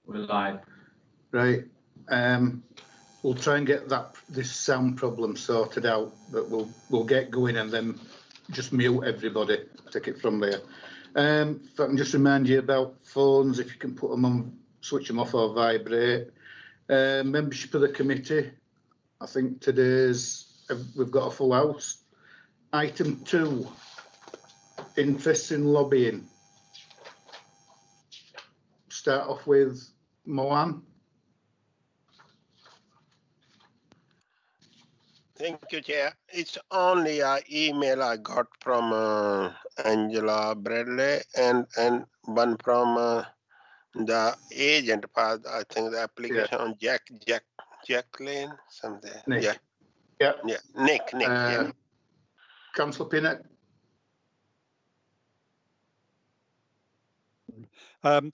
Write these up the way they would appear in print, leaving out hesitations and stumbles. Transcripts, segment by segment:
We're live. Right. We'll try and get this sound problem sorted out, but we'll get going and then just mute everybody. Take it from there. If I can just remind you about phones, if you can put them on, switch them off or vibrate. Membership of the committee. I think we've got a full house. Item 2, interest in lobbying. Start off with Mohan. Thank you, Chair. It's only an email I got from Angela Bradley and one from the agent part. I think the application on Jack Lane something. Nick. Yeah. Nick. Yeah. Councillor Pinnock.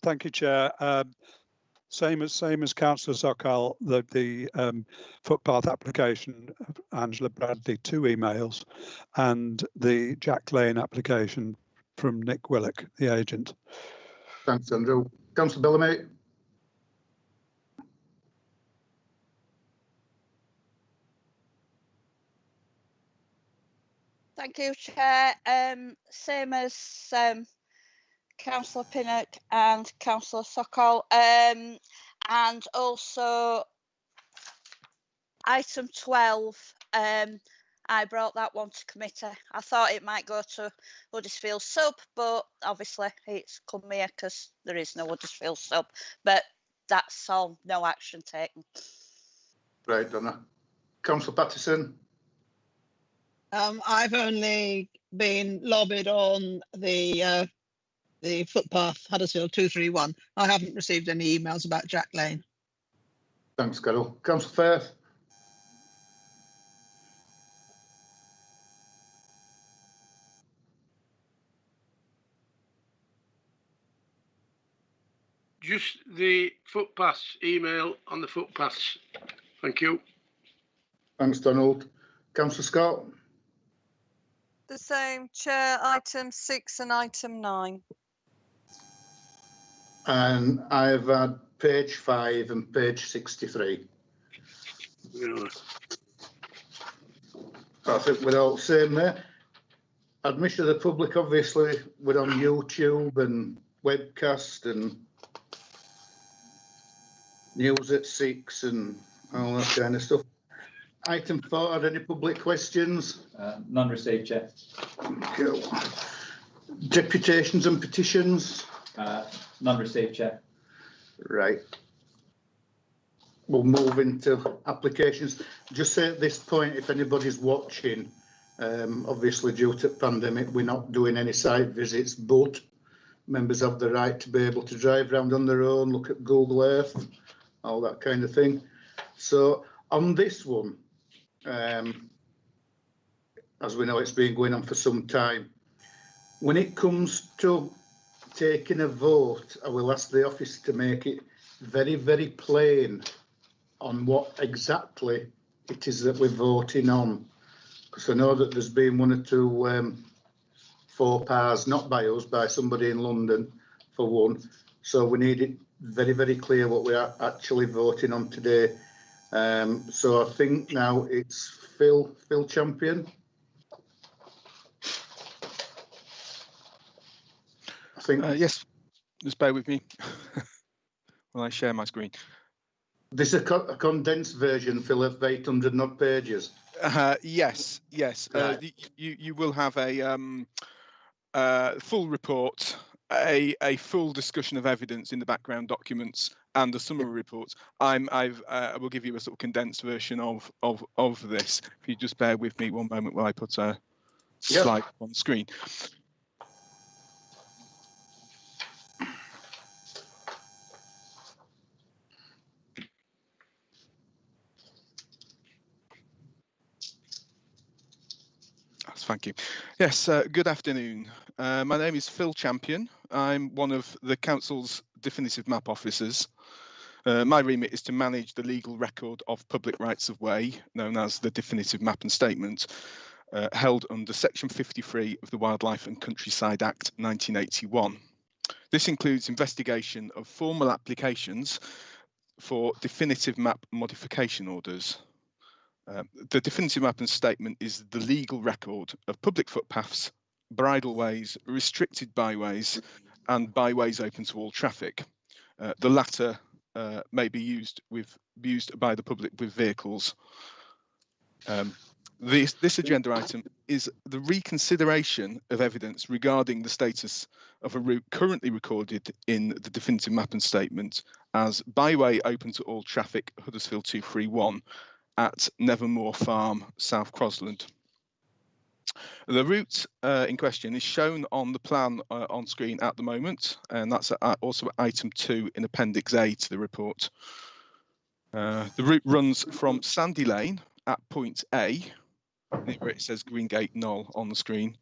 Thank you, Chair. Same as Councillor Sokal, the footpath application of Angela Bradley, 2 emails, and the Jack Lane application from Nick Willock, the agent. Thanks, Andrew. Councillor Bellamy. Thank you, Chair. Same as Councillor Pinnock and Councillor Sokol, and also item 12. I brought that one to committee. I thought it might go to Huddersfield Sub, but obviously it's come here because there is no Huddersfield Sub. But that's all. No action taken. Right, Donna. Councillor Pattison. I've only been lobbied on the footpath Huddersfield 231. I haven't received any emails about Jack Lane. Thanks, Carol. Councillor Firth. Just the footpaths email on the footpaths. Thank you. Thanks, Donald. Councillor Scott. The same, Chair, item 6 and item 9. And I've had page 5 and page 63. Yeah. I think we're all the same there. Admission of the public, obviously, we're on YouTube and webcast and news at 6 and all that kind of stuff. Item 4, are any public questions? None received, Chair. Cool. Deputations and petitions? None received, Chair. Right. We'll move into applications. Just say at this point, if anybody's watching, obviously due to the pandemic, we're not doing any site visits, but members have the right to be able to drive around on their own, look at Google Earth, all that kind of thing. So on this one, as we know, it's been going on for some time. When it comes to taking a vote, I will ask the office to make it very, very plain on what exactly it is that we're voting on. Because I know that there's been 1 or 2 faux pas, not by us, by somebody in London, for one. So we need it very, very clear what we are actually voting on today. So I think now it's Phil Champion. I think yes, just bear with me while I share my screen. This is a condensed version, Phil, of 800 odd pages. Yes. Right. You will have a full report, a full discussion of evidence in the background documents, and the summary reports. I will give you a sort of condensed version of this. If you just bear with me one moment while I put a slide on the screen. Thank you. Yes, good afternoon. My name is Phil Champion. I'm one of the Council's definitive map officers. My remit is to manage the legal record of public rights of way, known as the definitive map and statement, held under Section 53 of the Wildlife and Countryside Act 1981. This includes investigation of formal applications for definitive map modification orders. The definitive map and statement is the legal record of public footpaths, bridleways, restricted byways, and byways open to all traffic. The latter may be used by the public with vehicles. This agenda item is the reconsideration of evidence regarding the status of a route currently recorded in the definitive map and statement as byway open to all traffic Huddersfield 231 at Nevermore Farm, South Crosland. The route in question is shown on the plan on screen at the moment, and that's also item 2 in Appendix A to the report. The route runs from Sandy Lane at point A, where it says Greengate Knoll on the screen,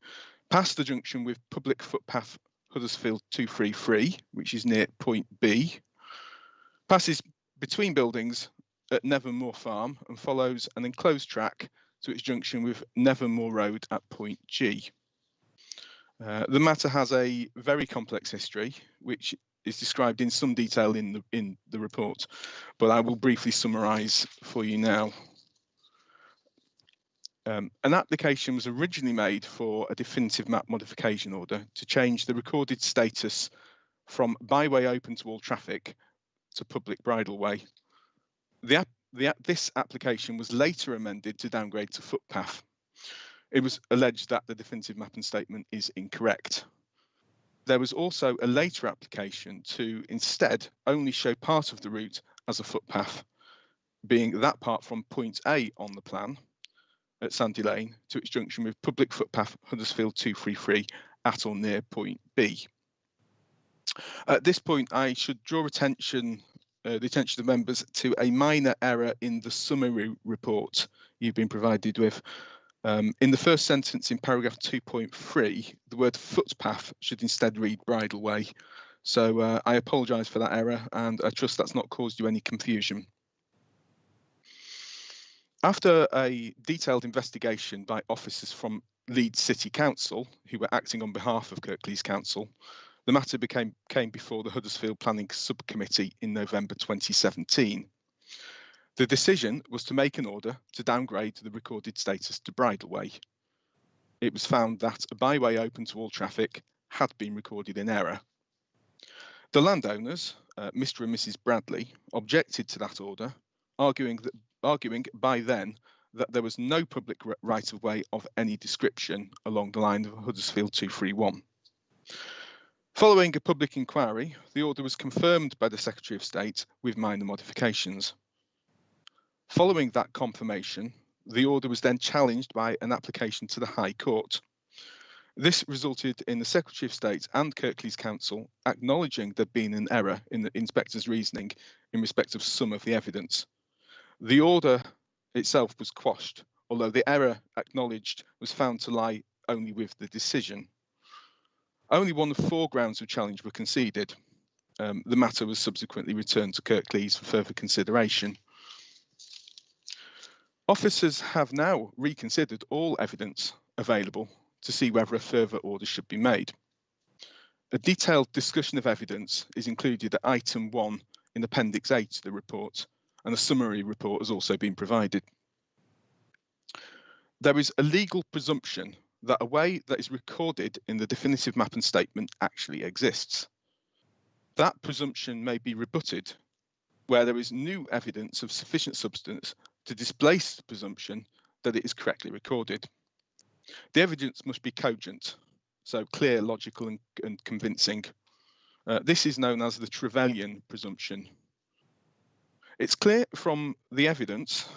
past the junction with public footpath Huddersfield 233, which is near point B, passes between buildings at Nevermore Farm and follows an enclosed track to its junction with Nevermore Road at point G. The matter has a very complex history, which is described in some detail in the report, but I will briefly summarise for you now. An application was originally made for a definitive map modification order to change the recorded status from byway open to all traffic to public bridleway. This application was later amended to downgrade to footpath. It was alleged that the definitive map and statement is incorrect. There was also a later application to instead only show part of the route as a footpath, being that part from point A on the plan at Sandy Lane to its junction with public footpath Huddersfield 233 at or near point B. At this point, I should draw the attention of members to a minor error in the summary report you've been provided with. In the first sentence in paragraph 2.3, the word footpath should instead read bridleway. So I apologise for that error, and I trust that's not caused you any confusion. After a detailed investigation by officers from Leeds City Council, who were acting on behalf of Kirklees Council, the matter came before the Huddersfield Planning Subcommittee in November 2017. The decision was to make an order to downgrade the recorded status to bridleway. It was found that a byway open to all traffic had been recorded in error. The landowners, Mr. and Mrs. Bradley, objected to that order, arguing by then that there was no public right-of-way of any description along the line of Huddersfield 231. Following a public inquiry, the order was confirmed by the Secretary of State with minor modifications. Following that confirmation, the order was then challenged by an application to the High Court. This resulted in the Secretary of State and Kirklees Council acknowledging there'd been an error in the inspector's reasoning in respect of some of the evidence. The order itself was quashed, although the error acknowledged was found to lie only with the decision. Only one of 4 grounds of challenge were conceded. The matter was subsequently returned to Kirklees for further consideration. Officers have now reconsidered all evidence available to see whether a further order should be made. A detailed discussion of evidence is included at item 1 in Appendix A to the report, and a summary report has also been provided. There is a legal presumption that a way that is recorded in the definitive map and statement actually exists. That presumption may be rebutted where there is new evidence of sufficient substance to displace the presumption that it is correctly recorded. The evidence must be cogent, so clear, logical and convincing. This is known as the Trevelyan presumption. It's clear from the evidence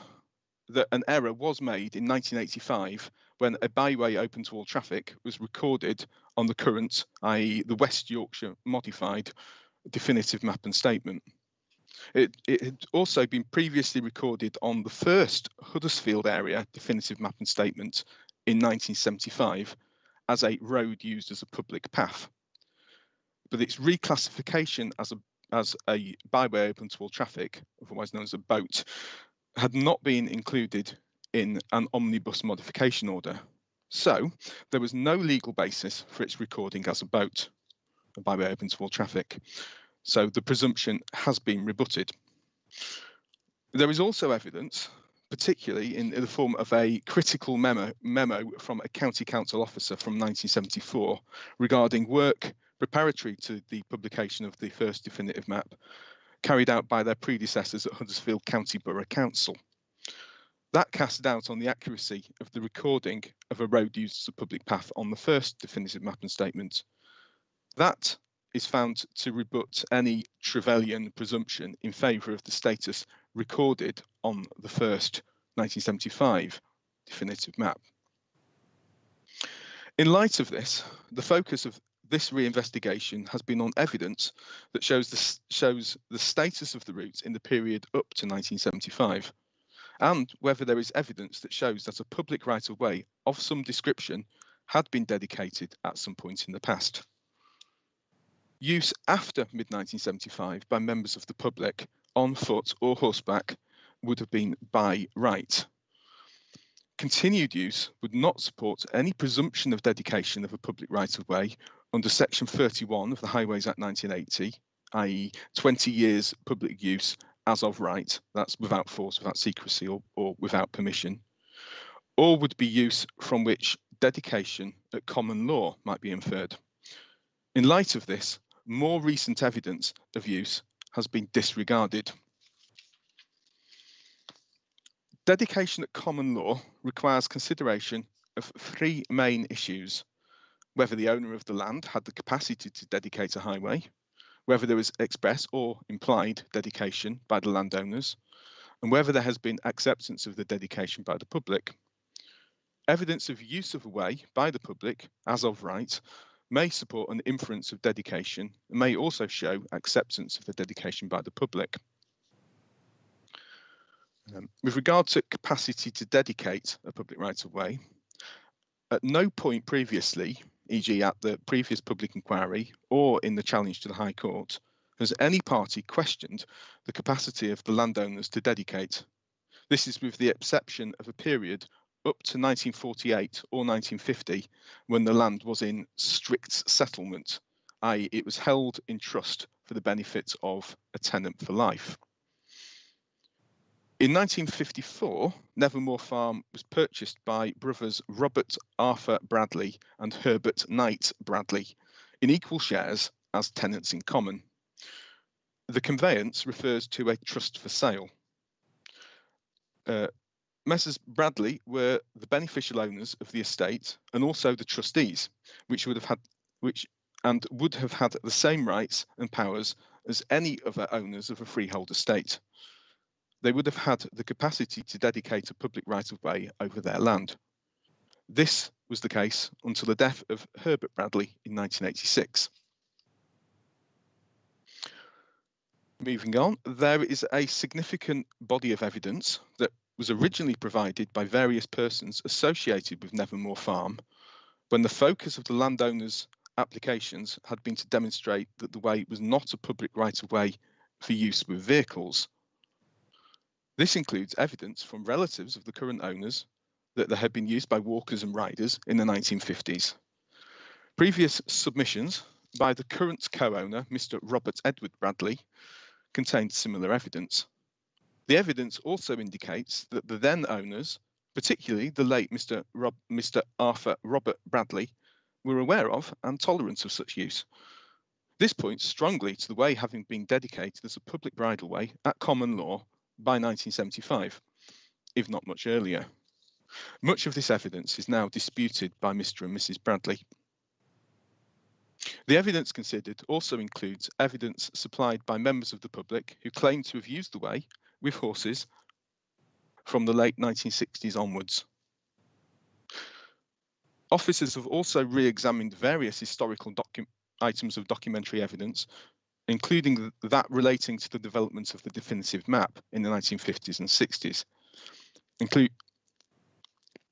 that an error was made in 1985 when a byway open to all traffic was recorded on the current, i.e. the West Yorkshire modified definitive map and statement. It had also been previously recorded on the first Huddersfield area definitive map and statement in 1975 as a road used as a public path. But its reclassification as a byway open to all traffic, otherwise known as a boat, had not been included in an omnibus modification order. So there was no legal basis for its recording as a boat. a byway open to all traffic. So the presumption has been rebutted. There is also evidence, particularly in the form of a critical memo from a county council officer from 1974 regarding work preparatory to the publication of the first definitive map carried out by their predecessors at Huddersfield County Borough Council. That cast doubt on the accuracy of the recording of a road used as a public path on the first definitive map and statement. That is found to rebut any Trevelyan presumption in favour of the status recorded on the first 1975 definitive map. In light of this, the focus of this reinvestigation has been on evidence that shows the status of the route in the period up to 1975, and whether there is evidence that shows that a public right-of-way of some description had been dedicated at some point in the past. Use after mid-1975 by members of the public on foot or horseback would have been by right. Continued use would not support any presumption of dedication of a public right-of-way under Section 31 of the Highways Act 1980, i.e. 20 years public use as of right, that's without force, without secrecy or without permission, or would be use from which dedication at common law might be inferred. In light of this, more recent evidence of use has been disregarded. Dedication at common law requires consideration of three main issues: whether the owner of the land had the capacity to dedicate a highway, whether there was express or implied dedication by the landowners, and whether there has been acceptance of the dedication by the public. Evidence of use of a way by the public as of right may support an inference of dedication and may also show acceptance of the dedication by the public. With regard to capacity to dedicate a public right-of-way, at no point previously, e.g. at the previous public inquiry or in the challenge to the High Court, has any party questioned the capacity of the landowners to dedicate. This is with the exception of a period up to 1948 or 1950, when the land was in strict settlement, i.e. it was held in trust for the benefit of a tenant for life. In 1954, Nevermore Farm was purchased by brothers Robert Arthur Bradley and Herbert Knight Bradley in equal shares as tenants in common. The conveyance refers to a trust for sale. Messrs Bradley were the beneficial owners of the estate and also the trustees, which would have had the same rights and powers as any other owners of a freehold estate. They would have had the capacity to dedicate a public right-of-way over their land. This was the case until the death of Herbert Bradley in 1986. Moving on, there is a significant body of evidence that was originally provided by various persons associated with Nevermore Farm when the focus of the landowners' applications had been to demonstrate that the way was not a public right-of-way for use with vehicles. This includes evidence from relatives of the current owners that they had been used by walkers and riders in the 1950s. Previous submissions by the current co-owner, Mr. Robert Edward Bradley, contained similar evidence. The evidence also indicates that the then owners, particularly the late Mr. Arthur Robert Bradley, were aware of and tolerant of such use. This points strongly to the way having been dedicated as a public bridleway at common law by 1975, if not much earlier. Much of this evidence is now disputed by Mr. and Mrs. Bradley. The evidence considered also includes evidence supplied by members of the public who claim to have used the way with horses from the late 1960s onwards. Officers have also re-examined various historical items of documentary evidence, including that relating to the development of the definitive map in the 1950s and 60s,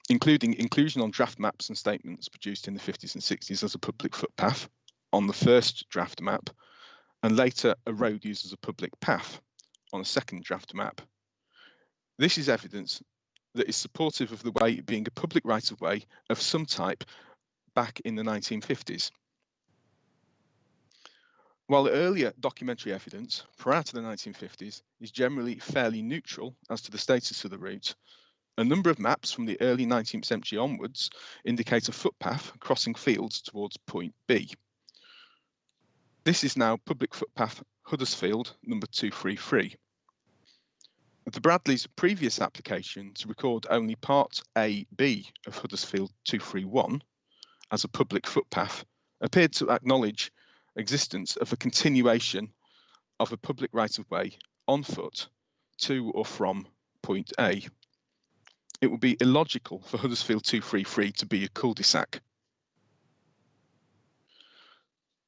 including inclusion on draft maps and statements produced in the 50s and 60s as a public footpath on the first draft map, and later a road used as a public path on a second draft map. This is evidence that is supportive of the way being a public right-of-way of some type back in the 1950s. While earlier documentary evidence prior to the 1950s is generally fairly neutral as to the status of the route, a number of maps from the early 19th century onwards indicate a footpath crossing fields towards point B. This is now public footpath Huddersfield number 233. The Bradleys' previous application to record only part A-B of Huddersfield 231 as a public footpath appeared to acknowledge existence of a continuation of a public right-of-way on foot to or from point A. It would be illogical for Huddersfield 233 to be a cul-de-sac.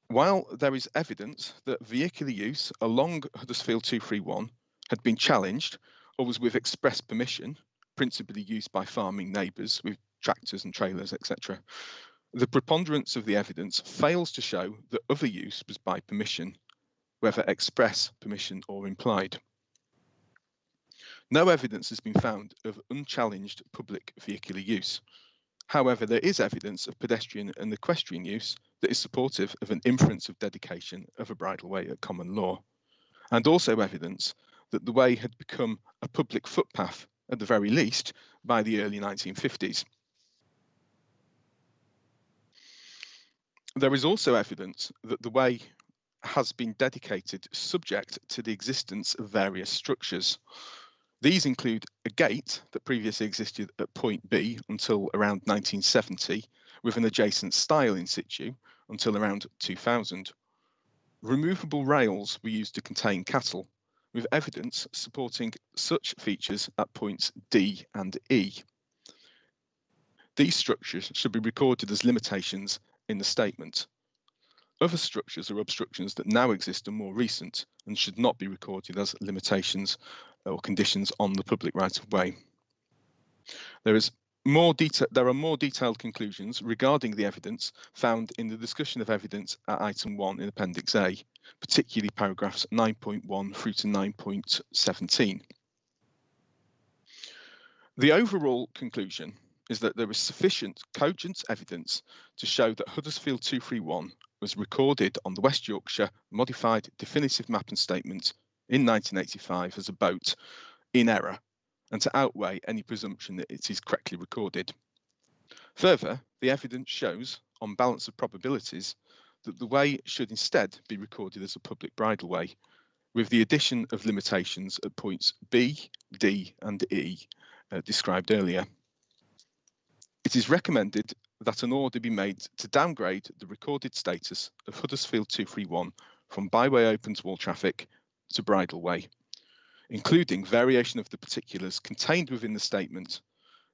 While there is evidence that vehicular use along Huddersfield 231 had been challenged or was with express permission, principally used by farming neighbours with tractors and trailers, etc., the preponderance of the evidence fails to show that other use was by permission, whether express permission or implied. No evidence has been found of unchallenged public vehicular use. However, there is evidence of pedestrian and equestrian use that is supportive of an inference of dedication of a bridleway at common law, and also evidence that the way had become a public footpath, at the very least, by the early 1950s. There is also evidence that the way has been dedicated subject to the existence of various structures. These include a gate that previously existed at point B until around 1970, with an adjacent stile in situ until around 2000. Removable rails were used to contain cattle, with evidence supporting such features at points D and E. These structures should be recorded as limitations in the statement. Other structures or obstructions that now exist are more recent and should not be recorded as limitations or conditions on the public right-of-way. There are more detailed conclusions regarding the evidence found in the discussion of evidence at item 1 in Appendix A, particularly paragraphs 9.1 through to 9.17. The overall conclusion is that there is sufficient cogent evidence to show that Huddersfield 231 was recorded on the West Yorkshire Modified Definitive Map and Statement in 1985 as a boat in error, and to outweigh any presumption that it is correctly recorded. Further, the evidence shows, on balance of probabilities, that the way should instead be recorded as a public bridleway, with the addition of limitations at points B, D and E described earlier. It is recommended that an order be made to downgrade the recorded status of Huddersfield 231 from byway open to all traffic to bridleway, including variation of the particulars contained within the statement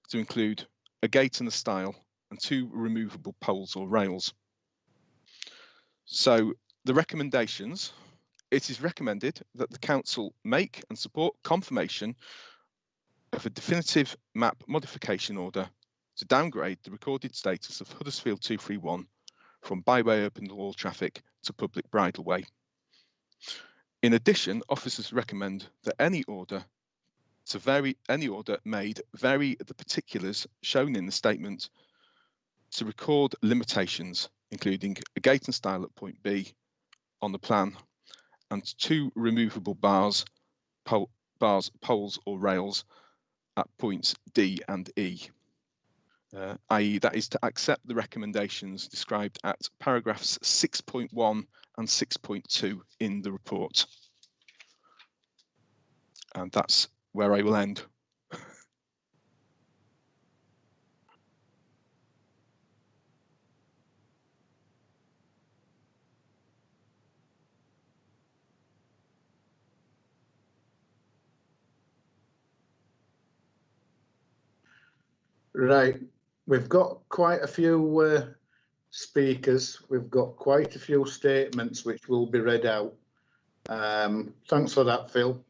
to include a gate and a stile and 2 removable poles or rails. So the recommendations, it is recommended that the council make and support confirmation of a definitive map modification order to downgrade the recorded status of Huddersfield 231 from byway open to all traffic to public bridleway. In addition, officers recommend that any order made vary the particulars shown in the statement to record limitations, including a gate and stile at point B on the plan and 2 removable bars, poles or rails at points D and E. I.e. that is to accept the recommendations described at paragraphs 6.1 and 6.2 in the report. And that's where I will end. Right, we've got quite a few speakers, we've got quite a few statements which will be read out. Thanks for that, Phil.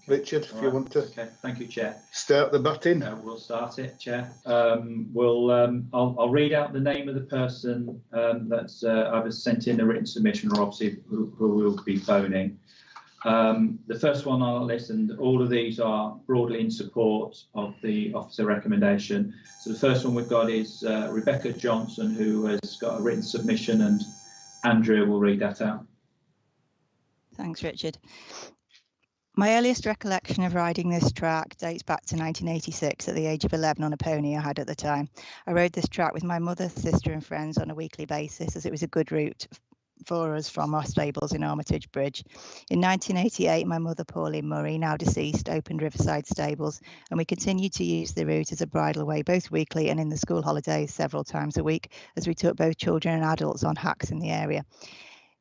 Richard, if you want to. Okay, thank you, Chair. Start the batting. We'll start it, Chair. I'll read out the name of the person that's either sent in a written submission or obviously who will be phoning. The first one on our list, and all of these are broadly in support of the officer recommendation. So the first one we've got is Rebecca Johnson, who has got a written submission and Andrea will read that out. Thanks, Richard. My earliest recollection of riding this track dates back to 1986 at the age of 11 on a pony I had at the time. I rode this track with my mother, sister and friends on a weekly basis as it was a good route for us from our stables in Armitage Bridge. In 1988, my mother, Pauline Murray, now deceased, opened Riverside Stables, and we continued to use the route as a bridleway both weekly and in the school holidays several times a week as we took both children and adults on hacks in the area.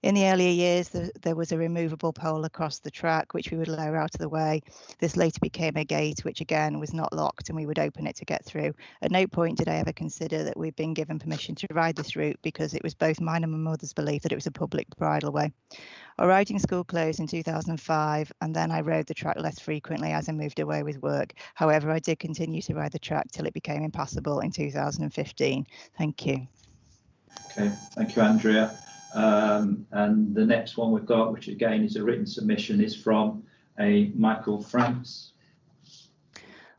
In the earlier years, there was a removable pole across the track, which we would lower out of the way. This later became a gate, which again was not locked, and we would open it to get through. At no point did I ever consider that we'd been given permission to ride this route because it was both mine and my mother's belief that it was a public bridleway. Our riding school closed in 2005, and then I rode the track less frequently as I moved away with work. However, I did continue to ride the track till it became impassable in 2015. Thank you. Okay, thank you, Andrea. And the next one we've got, which again is a written submission, is from a Michael Franks.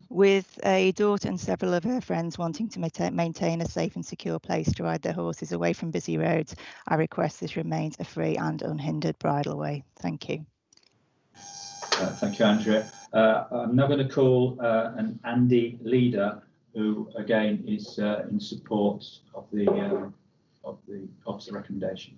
With a daughter and several of her friends wanting to maintain a safe and secure place to ride their horses away from busy roads, I request this remains a free and unhindered bridleway. Thank you. Thank you, Andrea. I'm now going to call an Andy Leader, who again is in support of the officer recommendation.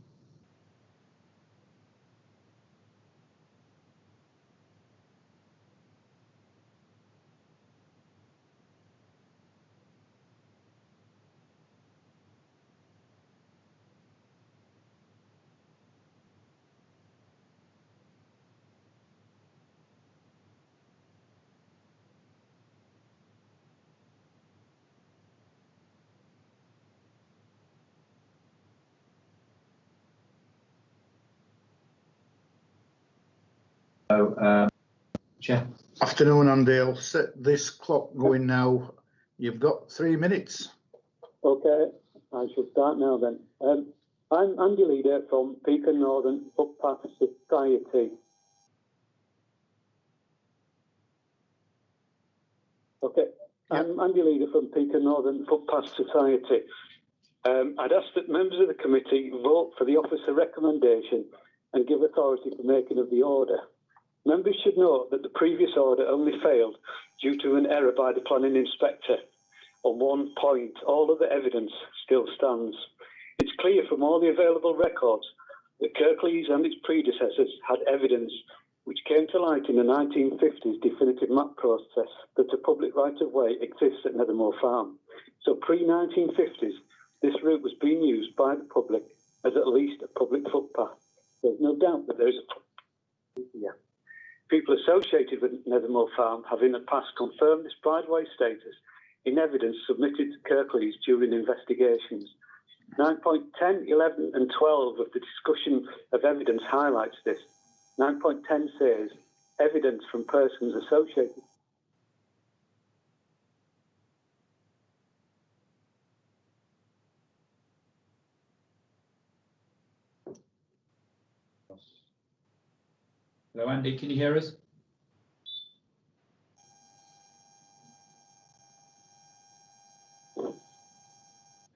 So, Chair. Afternoon, Andy. I'll set this clock going now. You've got 3 minutes. Okay, I shall start now then. I'm Andy Leader from Peak Northern Footpath Society. Okay, I'm Andy Leader from Peak Northern Footpath Society. I'd ask that members of the committee vote for the officer recommendation and give authority for making of the order. Members should note that the previous order only failed due to an error by the planning inspector. On one point, all of the evidence still stands. It's clear from all the available records that Kirklees and its predecessors had evidence which came to light in the 1950s definitive map process that a public right-of-way exists at Nethermore Farm. So pre-1950s, this route was being used by the public as at least a public footpath. There's no doubt that there is a here. People associated with Nethermore Farm have in the past confirmed this brideway status in evidence submitted to Kirklees during investigations. 9.10, 11 and 12 of the discussion of evidence highlights this. 9.10 says, evidence from persons associated. Hello, Andy, can you hear us?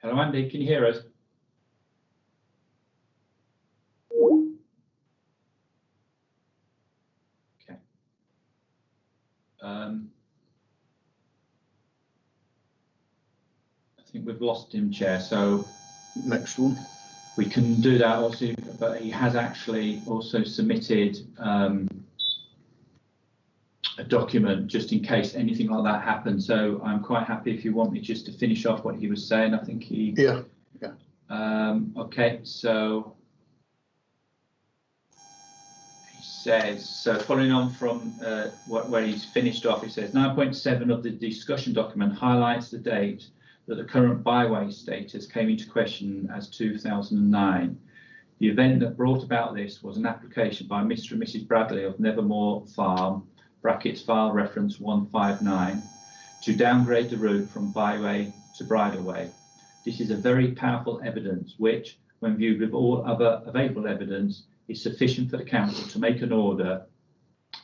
Hello, Andy, can you hear us? Okay. I think we've lost him, Chair, so next one. We can do that also, but he has actually also submitted a document just in case anything like that happens. So I'm quite happy if you want me just to finish off what he was saying. I think he. Yeah. Okay, so he says, so following on from where he's finished off, he says 9.7 of the discussion document highlights the date that the current byway status came into question as 2009. The event that brought about this was an application by Mr. and Mrs. Bradley of Nethermore Farm, brackets file reference 159, to downgrade the route from byway to bridleway. This is a very powerful evidence which, when viewed with all other available evidence, is sufficient for the council to make an order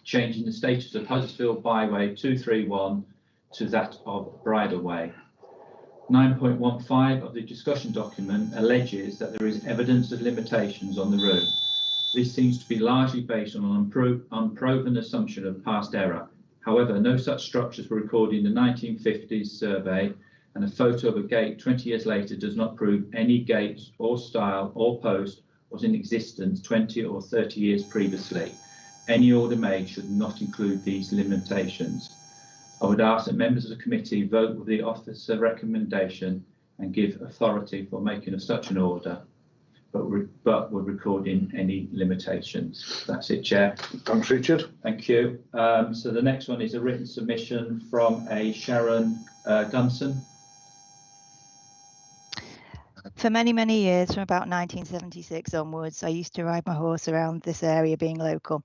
changing the status of Huddersfield Byway 231 to that of bridleway. 9.15 of the discussion document alleges that there is evidence of limitations on the route. This seems to be largely based on an unproven assumption of past error. However, no such structures were recorded in the 1950s survey, and a photo of a gate 20 years later does not prove any gate or style or post was in existence 20 or 30 years previously. Any order made should not include these limitations. I would ask that members of the committee vote with the officer recommendation and give authority for making of such an order, but we're recording any limitations. That's it, Chair. Thanks, Richard. Thank you. So the next one is a written submission from a Sharon Gunson. For many, many years, from about 1976 onwards, I used to ride my horse around this area being local,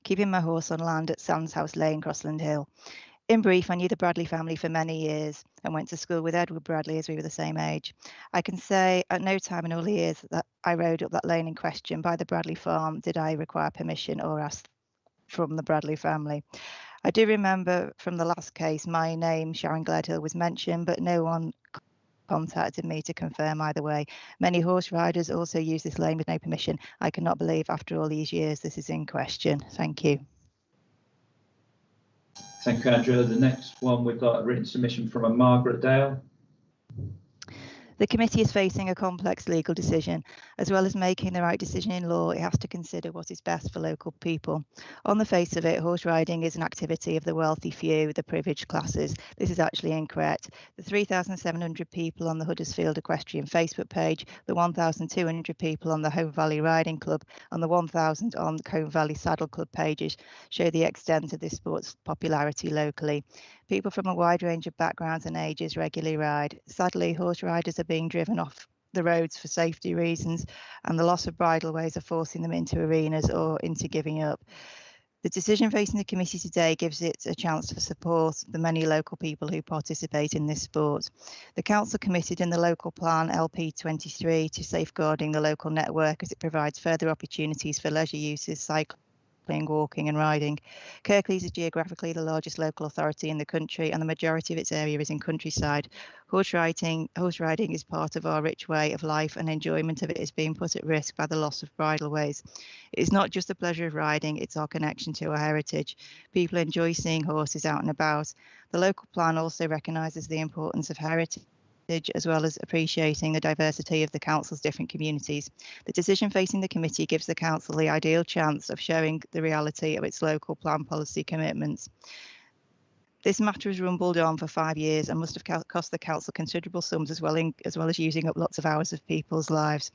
keeping my horse on land at Sands House Lane, Crossland Hill. In brief, I knew the Bradley family for many years and went to school with Edward Bradley as we were the same age. I can say at no time in all the years that I rode up that lane in question by the Bradley farm did I require permission or ask from the Bradley family. I do remember from the last case my name, Sharon Gledhill, was mentioned, but no one contacted me to confirm either way. Many horse riders also use this lane with no permission. I cannot believe after all these years this is in question. Thank you. Thank you, Andrea. The next one, we've got a written submission from a Margaret Dale. The committee is facing a complex legal decision. As well as making the right decision in law, it has to consider what is best for local people. On the face of it, horse riding is an activity of the wealthy few, the privileged classes. This is actually incorrect. The 3,700 people on the Huddersfield Equestrian Facebook page, the 1,200 people on the Home Valley Riding Club, and the 1,000 on the Home Valley Saddle Club pages show the extent of this sport's popularity locally. People from a wide range of backgrounds and ages regularly ride. Sadly, horse riders are being driven off the roads for safety reasons, and the loss of bridleways are forcing them into arenas or into giving up. The decision facing the committee today gives it a chance to support the many local people who participate in this sport. The council committed in the local plan LP23 to safeguarding the local network as it provides further opportunities for leisure uses, cycling, walking and riding. Kirklees is geographically the largest local authority in the country, and the majority of its area is in countryside. Horse riding is part of our rich way of life, and enjoyment of it is being put at risk by the loss of bridleways. It is not just the pleasure of riding, it's our connection to our heritage. People enjoy seeing horses out and about. The local plan also recognises the importance of heritage, as well as appreciating the diversity of the council's different communities. The decision facing the committee gives the council the ideal chance of showing the reality of its local plan policy commitments. This matter has rumbled on for 5 years and must have cost the council considerable sums, as well as using up lots of hours of people's lives.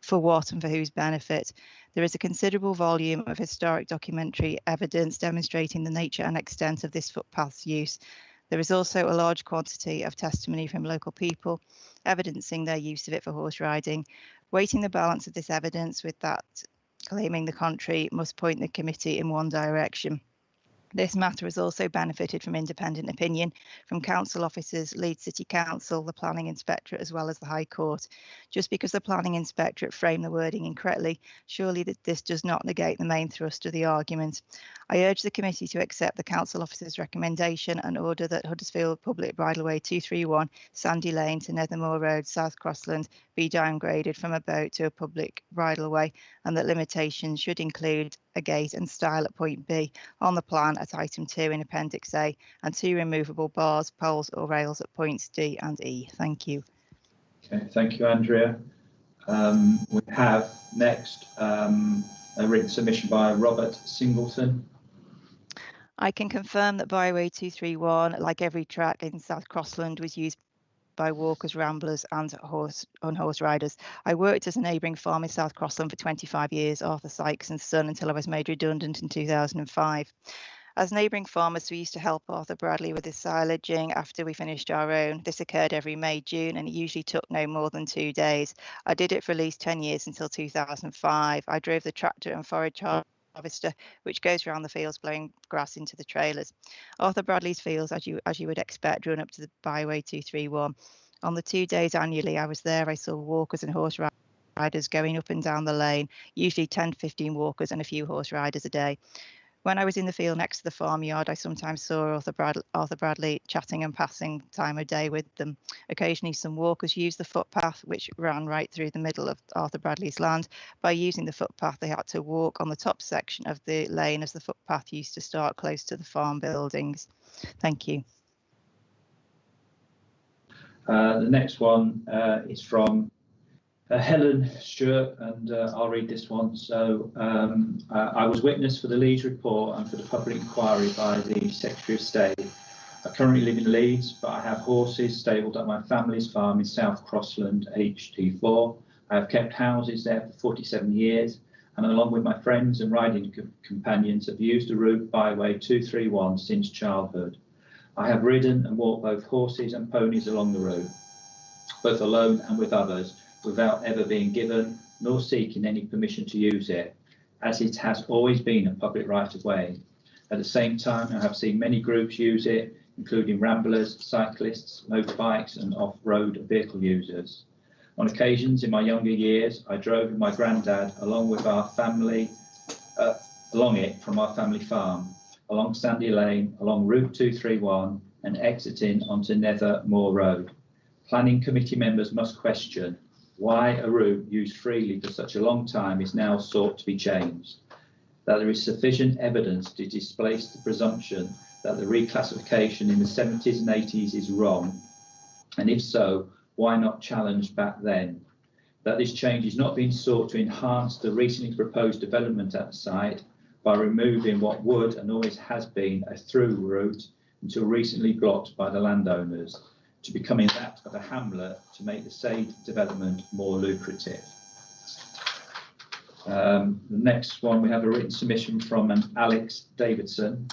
For what and for whose benefit? There is a considerable volume of historic documentary evidence demonstrating the nature and extent of this footpath's use. There is also a large quantity of testimony from local people evidencing their use of it for horse riding. Weighting the balance of this evidence with that claiming the contrary must point the committee in one direction. This matter has also benefited from independent opinion from council officers, Leeds City Council, the Planning Inspectorate, as well as the High Court. Just because the Planning Inspectorate framed the wording incorrectly, surely this does not negate the main thrust of the argument. I urge the committee to accept the council officer's recommendation and order that Huddersfield Public Bridleway 231, Sandy Lane to Nethermoor Road, South Crossland, be downgraded from a boat to a public bridleway, and that limitations should include a gate and style at point B on the plan at item 2 in Appendix A, and 2 removable bars, poles or rails at points D and E. Thank you. Okay, thank you, Andrea. We have next a written submission by Robert Singleton. I can confirm that Byway 231, like every track in South Crossland, was used by walkers, ramblers and horse riders. I worked as a neighbouring farm in South Crossland for 25 years, Arthur Sykes and Son, until I was made redundant in 2005. As neighbouring farmers, we used to help Arthur Bradley with his silaging after we finished our own. This occurred every May, June, and it usually took no more than 2 days. I did it for at least 10 years until 2005. I drove the tractor and forage harvester, which goes around the fields blowing grass into the trailers. Arthur Bradley's fields, as you would expect, run up to the Byway 231. On the 2 days annually I was there, I saw walkers and horse riders going up and down the lane, usually 10 to 15 walkers and a few horse riders a day. When I was in the field next to the farmyard, I sometimes saw Arthur Bradley chatting and passing time of day with them. Occasionally, some walkers used the footpath, which ran right through the middle of Arthur Bradley's land. By using the footpath, they had to walk on the top section of the lane, as the footpath used to start close to the farm buildings. Thank you. The next one is from Helen Stewart, and I'll read this one. So I was witness for the Leeds report and for the public inquiry by the Secretary of State. I currently live in Leeds, but I have horses stabled at my family's farm in South Crossland, HT4. I have kept houses there for 47 years, and along with my friends and riding companions, have used the route byway 231 since childhood. I have ridden and walked both horses and ponies along the route, both alone and with others, without ever being given nor seeking any permission to use it, as it has always been a public right-of-way. At the same time, I have seen many groups use it, including ramblers, cyclists, motorbikes and off-road vehicle users. On occasions in my younger years, I drove with my granddad along with our family, along it from our family farm, along Sandy Lane, along Route 231 and exiting onto Nether Moor Road. Planning committee members must question why a route used freely for such a long time is now sought to be changed, that there is sufficient evidence to displace the presumption that the reclassification in the 70s and 80s is wrong, and if so, why not challenged back then, that this change is not being sought to enhance the recently proposed development at the site by removing what would and always has been a through route until recently blocked by the landowners, to becoming that of a hamlet to make the said development more lucrative. The next one, we have a written submission from an Alex Davidson.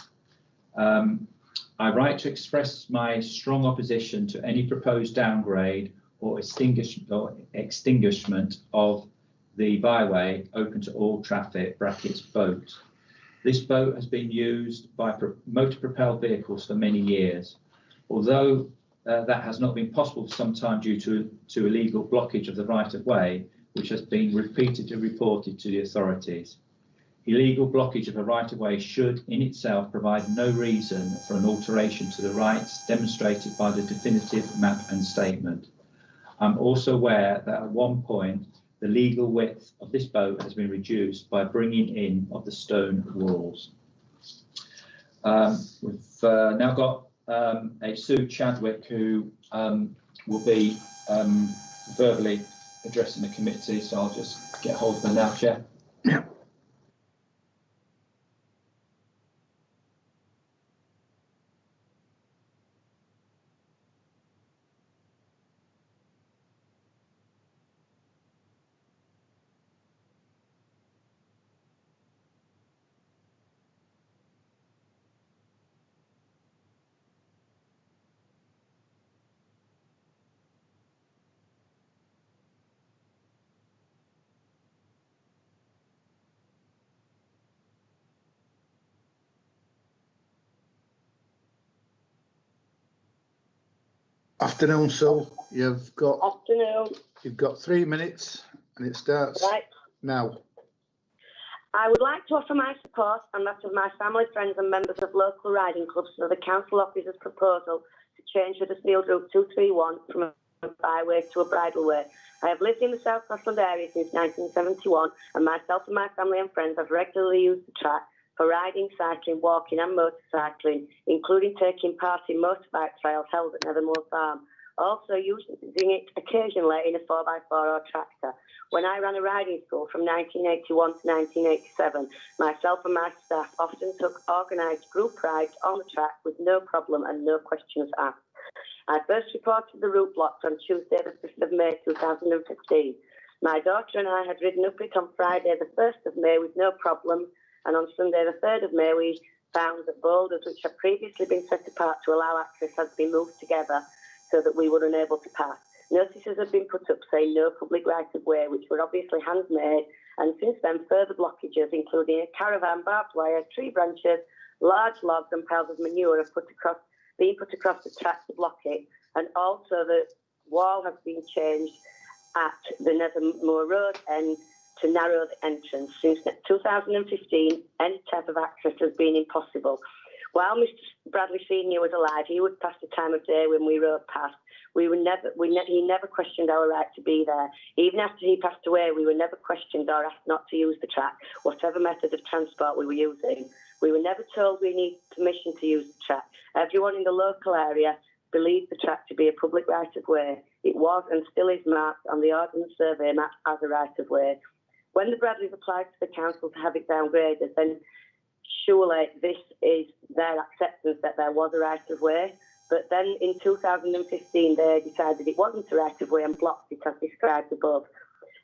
I write to express my strong opposition to any proposed downgrade or extinguishment of the byway open to all traffic, brackets boat. This boat has been used by motor propelled vehicles for many years. Although that has not been possible for some time due to illegal blockage of the right-of-way, which has been repeatedly reported to the authorities. Illegal blockage of a right-of-way should in itself provide no reason for an alteration to the rights demonstrated by the definitive map and statement. I'm also aware that at one point the legal width of this boat has been reduced by bringing in of the stone walls. We've now got a Sue Chadwick who will be verbally addressing the committee, so I'll just get hold of her now, Chair. Afternoon, Sue. You've got 3 minutes and it starts now. I would like to offer my support and that of my family, friends and members of local riding clubs to the council officer's proposal to change Huddersfield Route 231 from a byway to a bridleway. I have lived in the South Crossland area since 1971 and myself and my family and friends have regularly used the track for riding, cycling, walking and motorcycling, including taking part in motorbike trials held at Nethermoor Farm. Also using it occasionally in a 4x4 or tractor. When I ran a riding school from 1981 to 1987, myself and my staff often took organised group rides on the track with no problem and no questions asked. I first reported the route blocked on Tuesday the 5th of May 2015. My daughter and I had ridden up it on Friday the 1st of May with no problems, and on Sunday the 3rd of May we found that boulders which had previously been set apart to allow access had been moved together so that we were unable to pass. Notices had been put up saying no public right of way, which were obviously handmade, and since then further blockages, including a caravan, barbed wire, tree branches, large logs and piles of manure have been put across the track to block it, and also the wall has been changed at the Nethermoor Road end to narrow the entrance. Since 2015, any type of access has been impossible. While Mr. Bradley Senior was alive, he would pass the time of day when we rode past. He never questioned our right to be there. Even after he passed away, we were never questioned or asked not to use the track, whatever method of transport we were using. We were never told we need permission to use the track. Everyone in the local area believed the track to be a public right of way. It was and still is marked on the Ordnance Survey map as a right of way. When the Bradleys applied to the council to have it downgraded, then surely this is their acceptance that there was a right of way. But then in 2015, they decided it wasn't a right of way and blocked it as described above.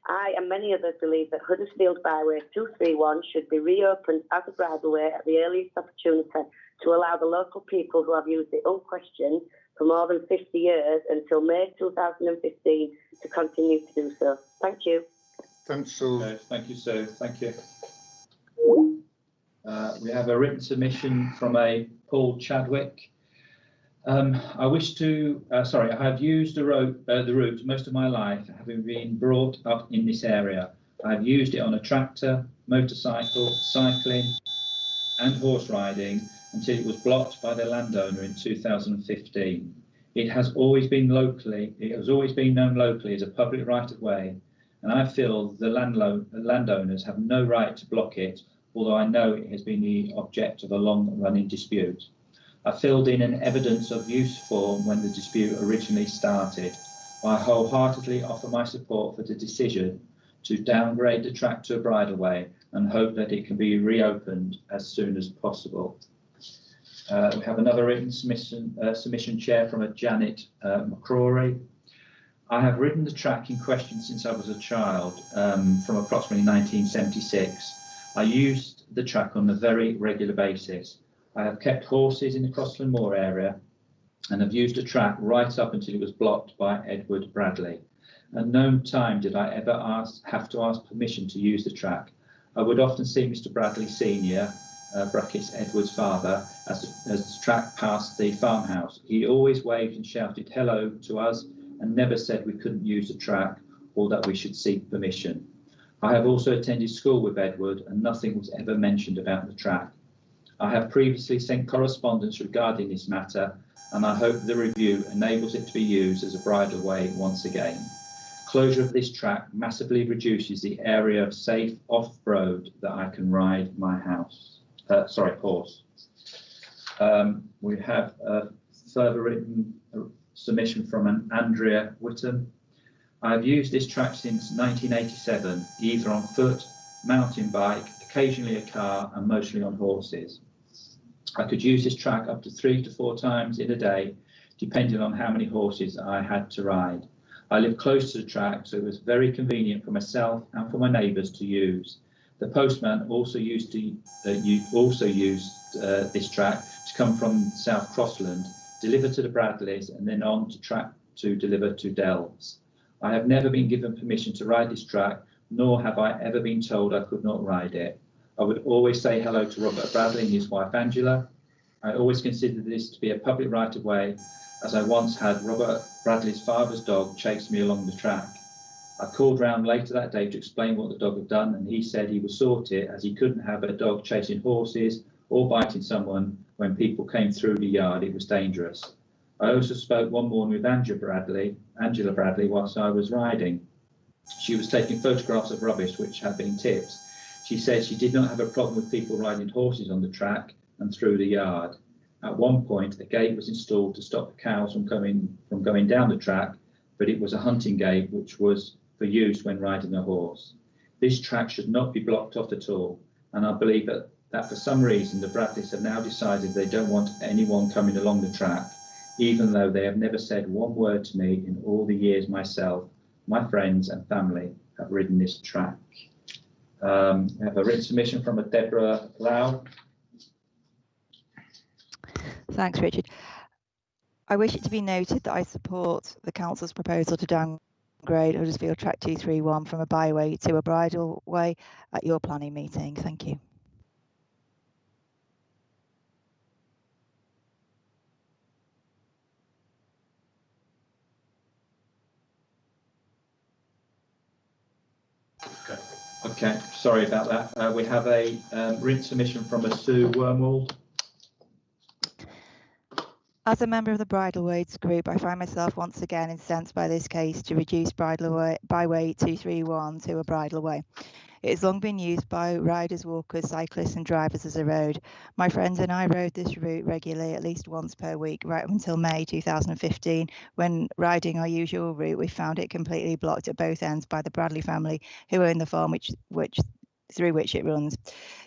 I and many others believe that Huddersfield Byway 231 should be reopened as a bridleway at the earliest opportunity to allow the local people who have used it unquestioned for more than 50 years until May 2015 to continue to do so. Thank you. Thanks, Sue. Okay, thank you, Sue. Thank you. We have a written submission from a Paul Chadwick. I wish to, I have used the route most of my life, having been brought up in this area. I have used it on a tractor, motorcycle, cycling and horse riding until it was blocked by the landowner in 2015. It has always been known locally as a public right of way, and I feel the landowners have no right to block it, although I know it has been the object of a long-running dispute. I filled in an evidence of use form when the dispute originally started. I wholeheartedly offer my support for the decision to downgrade the track to a bridleway and hope that it can be reopened as soon as possible. We have another written submission, Chair, from a Janet McCrory. I have ridden the track in question since I was a child, from approximately 1976. I used the track on a very regular basis. I have kept horses in the Crossland Moor area and have used the track right up until it was blocked by Edward Bradley. At no time did I ever have to ask permission to use the track. I would often see Mr. Bradley Senior, brackets Edward's father, as the track passed the farmhouse. He always waved and shouted hello to us and never said we couldn't use the track or that we should seek permission. I have also attended school with Edward and nothing was ever mentioned about the track. I have previously sent correspondence regarding this matter and I hope the review enables it to be used as a bridleway once again. Closure of this track massively reduces the area of safe off-road that I can ride my horse. We have a further written submission from an Andrea Whittam. I have used this track since 1987, either on foot, mountain bike, occasionally a car and mostly on horses. I could use this track up to 3 to 4 times in a day, depending on how many horses I had to ride. I live close to the track, so it was very convenient for myself and for my neighbours to use. The postman also used this track to come from South Crossland, deliver to the Bradleys and then on to track to deliver to Delves. I have never been given permission to ride this track, nor have I ever been told I could not ride it. I would always say hello to Robert Bradley and his wife Angela. I always considered this to be a public right of way, as I once had Robert Bradley's father's dog chase me along the track. I called round later that day to explain what the dog had done, and he said he would sort it as he couldn't have a dog chasing horses or biting someone when people came through the yard. It was dangerous. I also spoke one morning with Angela Bradley whilst I was riding. She was taking photographs of rubbish which had been tipped. She said she did not have a problem with people riding horses on the track and through the yard. At one point, a gate was installed to stop the cows from going down the track, but it was a hunting gate which was for use when riding a horse. This track should not be blocked off at all, and I believe that for some reason the Bradleys have now decided they don't want anyone coming along the track, even though they have never said one word to me in all the years myself, my friends and family have ridden this track. We have a written submission from a Deborah Lau. Thanks, Richard. I wish it to be noted that I support the council's proposal to downgrade Huddersfield Track 231 from a byway to a bridleway at your planning meeting. Thank you. Okay. Okay, sorry about that. We have a written submission from a Sue Wormwald. As a member of the Bridleways group, I find myself once again incensed by this case to reduce Byway 231 to a bridleway. It has long been used by riders, walkers, cyclists and drivers as a road. My friends and I rode this route regularly at least once per week right up until May 2015, when riding our usual route we found it completely blocked at both ends by the Bradley family, who own the farm through which it runs.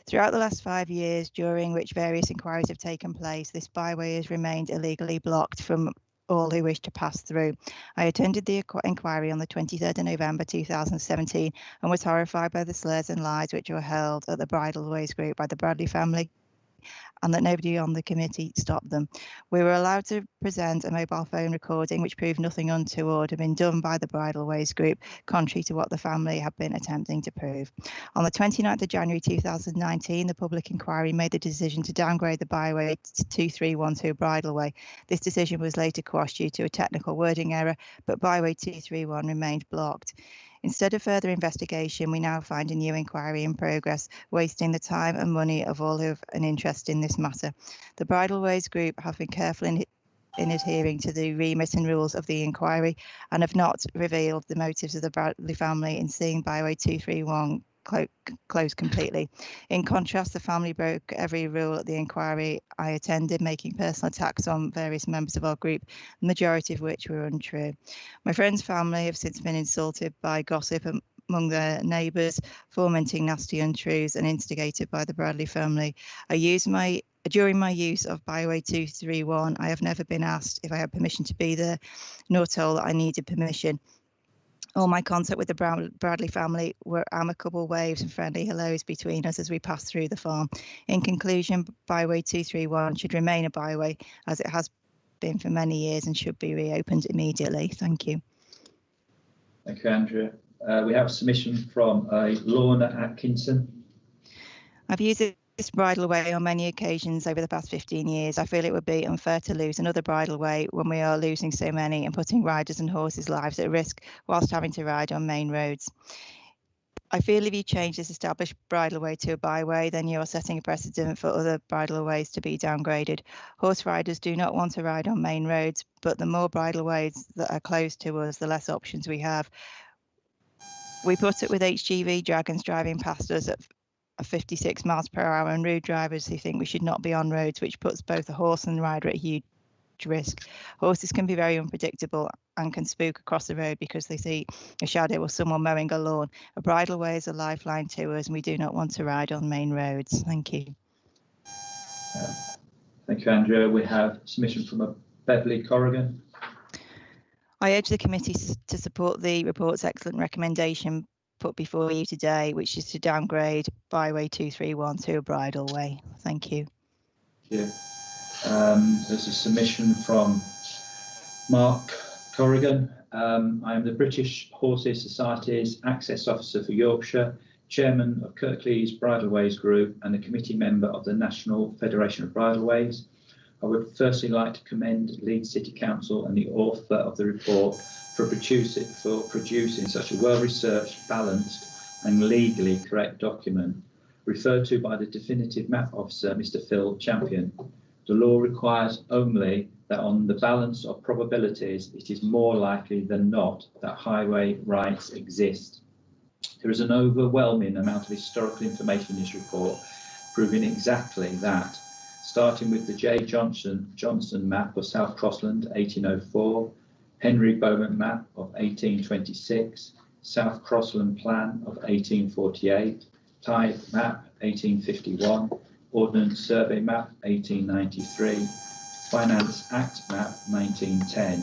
Throughout the last 5 years, during which various inquiries have taken place, this byway has remained illegally blocked from all who wish to pass through. I attended the inquiry on the 23rd of November 2017 and was horrified by the slurs and lies which were hurled at the Bridleways group by the Bradley family, and that nobody on the committee stopped them. We were allowed to present a mobile phone recording which proved nothing untoward had been done by the Bridleways group, contrary to what the family had been attempting to prove. On the 29th of January 2019, the public inquiry made the decision to downgrade the byway 231 to a bridleway. This decision was later quashed due to a technical wording error, but byway 231 remained blocked. Instead of further investigation, we now find a new inquiry in progress, wasting the time and money of all who have an interest in this matter. The Bridleways group have been careful in adhering to the remit and rules of the inquiry and have not revealed the motives of the Bradley family in seeing byway 231 closed completely. In contrast, the family broke every rule at the inquiry I attended, making personal attacks on various members of our group, the majority of which were untrue. My friend's family have since been insulted by gossip among their neighbours, fomenting nasty untruths and instigated by the Bradley family. During my use of byway 231, I have never been asked if I had permission to be there, nor told that I needed permission. All my contact with the Bradley family were amicable waves and friendly hellos between us as we passed through the farm. In conclusion, byway 231 should remain a byway as it has been for many years and should be reopened immediately. Thank you. Thank you, Andrea. We have a submission from Lorna Atkinson. I've used this bridleway on many occasions over the past 15 years. I feel it would be unfair to lose another bridleway when we are losing so many and putting riders and horses' lives at risk whilst having to ride on main roads. I feel if you change this established bridleway to a byway, then you are setting a precedent for other bridleways to be downgraded. Horse riders do not want to ride on main roads, but the more bridleways that are close to us, the less options we have. We put it with HGV dragons driving past us at 56 miles per hour and rude drivers who think we should not be on roads, which puts both the horse and the rider at huge risk. Horses can be very unpredictable and can spook across the road because they see a shadow or someone mowing a lawn. A bridleway is a lifeline to us and we do not want to ride on main roads. Thank you. Thank you, Andrea. We have submission from Beverly Corrigan. I urge the committee to support the report's excellent recommendation put before you today, which is to downgrade byway 231 to a bridleway. Thank you. Thank you. There's a submission from Mark Corrigan. I am the British Horses Society's Access Officer for Yorkshire, Chairman of Kirklees Bridleways Group and a committee member of the National Federation of Bridleways. I would firstly like to commend Leeds City Council and the author of the report for producing such a well-researched, balanced and legally correct document, referred to by the definitive map officer, Mr. Phil Champion. The law requires only that on the balance of probabilities, it is more likely than not that highway rights exist. There is an overwhelming amount of historical information in this report, proving exactly that, starting with the J. Johnson map of South Crossland, 1804, Henry Bowman map of 1826, South Crossland plan of 1848, Tithe map 1851, Ordnance Survey map 1893, Finance Act map 1910.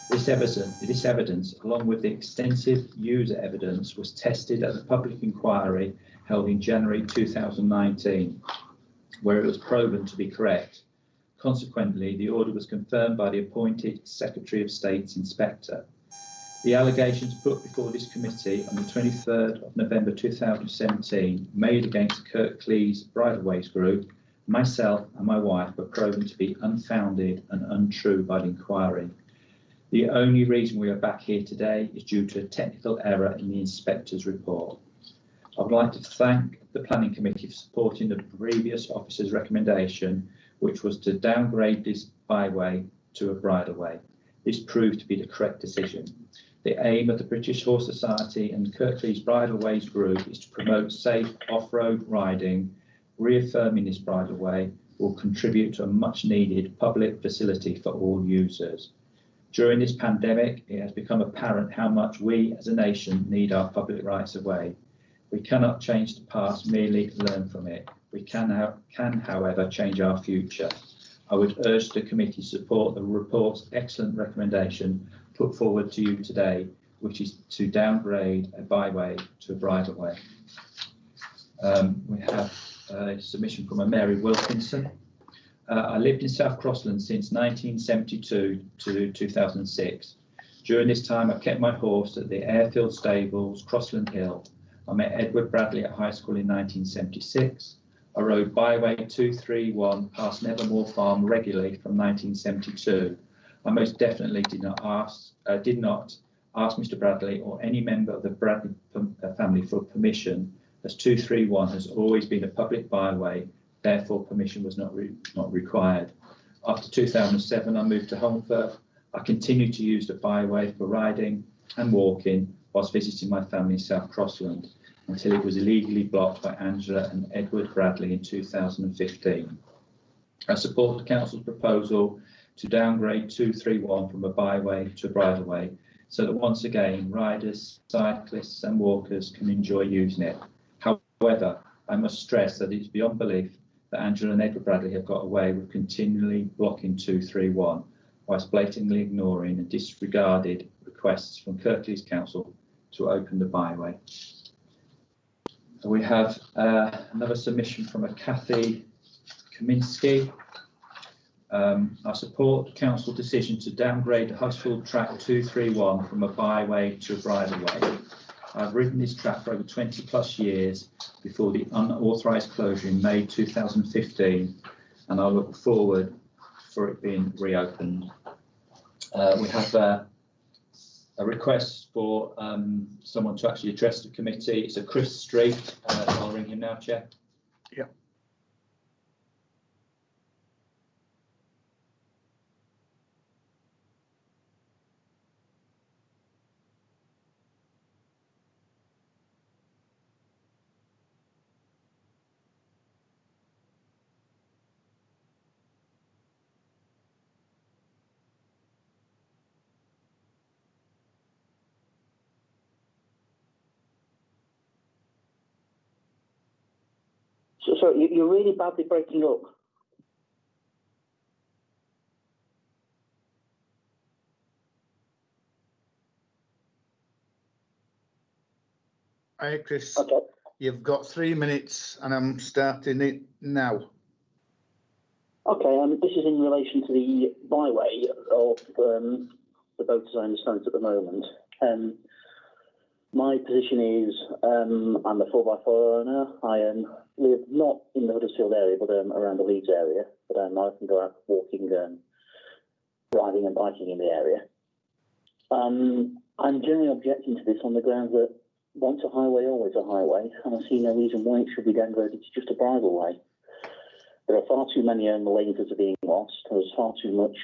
This evidence, along with the extensive user evidence, was tested at the public inquiry held in January 2019, where it was proven to be correct. Consequently, the order was confirmed by the appointed Secretary of State's Inspector. The allegations put before this committee on the 23rd of November 2017 made against Kirklees Bridleways Group, myself and my wife were proven to be unfounded and untrue by the inquiry. The only reason we are back here today is due to a technical error in the inspector's report. I would like to thank the Planning Committee for supporting the previous officer's recommendation, which was to downgrade this byway to a bridleway. This proved to be the correct decision. The aim of the British Horse Society and Kirklees Bridleways Group is to promote safe off-road riding. Reaffirming this bridleway will contribute to a much needed public facility for all users. During this pandemic, it has become apparent how much we as a nation need our public rights of way. We cannot change the past, merely learn from it. We can, however, change our future. I would urge the committee to support the report's excellent recommendation put forward to you today, which is to downgrade a byway to a bridleway. We have a submission from a Mary Wilkinson. I lived in South Crossland since 1972 to 2006. During this time, I kept my horse at the Airfield Stables, Crossland Hill. I met Edward Bradley at high school in 1976. I rode Byway 231 past Nevermore Farm regularly from 1972. I most definitely did not ask Mr. Bradley or any member of the Bradley family for permission, as 231 has always been a public byway, therefore permission was not required. After 2007, I moved to Holmfirth. I continued to use the byway for riding and walking whilst visiting my family in South Crossland, until it was illegally blocked by Angela and Edward Bradley in 2015. I support the council's proposal to downgrade 231 from a byway to a bridleway, so that once again riders, cyclists and walkers can enjoy using it. However, I must stress that it's beyond belief that Angela and Edward Bradley have got away with continually blocking 231 whilst blatantly ignoring and disregarded requests from Kirklees Council to open the byway. We have another submission from a Kathy Kaminsky. I support the council decision to downgrade the Huddersfield track 231 from a byway to a bridleway. I've ridden this track for over 20 plus years before the unauthorised closure in May 2015, and I look forward for it being reopened. We have a request for someone to actually address the committee. It's a Chris Street. I'll ring him now, Chair. Yeah. So you're really badly breaking up. Hi, Chris. Okay. You've got 3 minutes and I'm starting it now. Okay, this is in relation to the byway of the boat, as I understand it at the moment. My position is I'm a 4x4 owner. I live not in the Huddersfield area, but around the Leeds area. But I can go out walking, riding and biking in the area. I'm generally objecting to this on the grounds that once a highway, always a highway, and I see no reason why it should be downgraded to just a bridleway. There are far too many lanes that are being lost. There's far too much,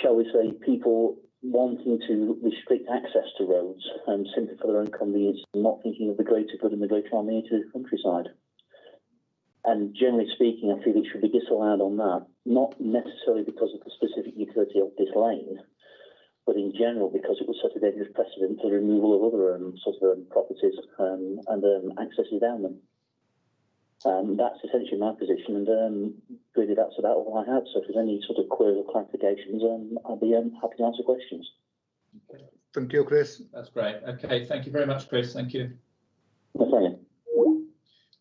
shall we say, people wanting to restrict access to roads simply for their own convenience and not thinking of the greater good and the greater amenity to the countryside. And generally speaking, I feel it should be disallowed on that, not necessarily because of the specific utility of this lane, but in general because it would set a dangerous precedent for the removal of other sorts of properties and accesses down them. That's essentially my position, and really that's about all I have. So if there's any sort of queries or clarifications, I'll be happy to answer questions. Okay. Thank you, Chris. That's great. Okay, thank you very much, Chris. Thank you. No, thank you.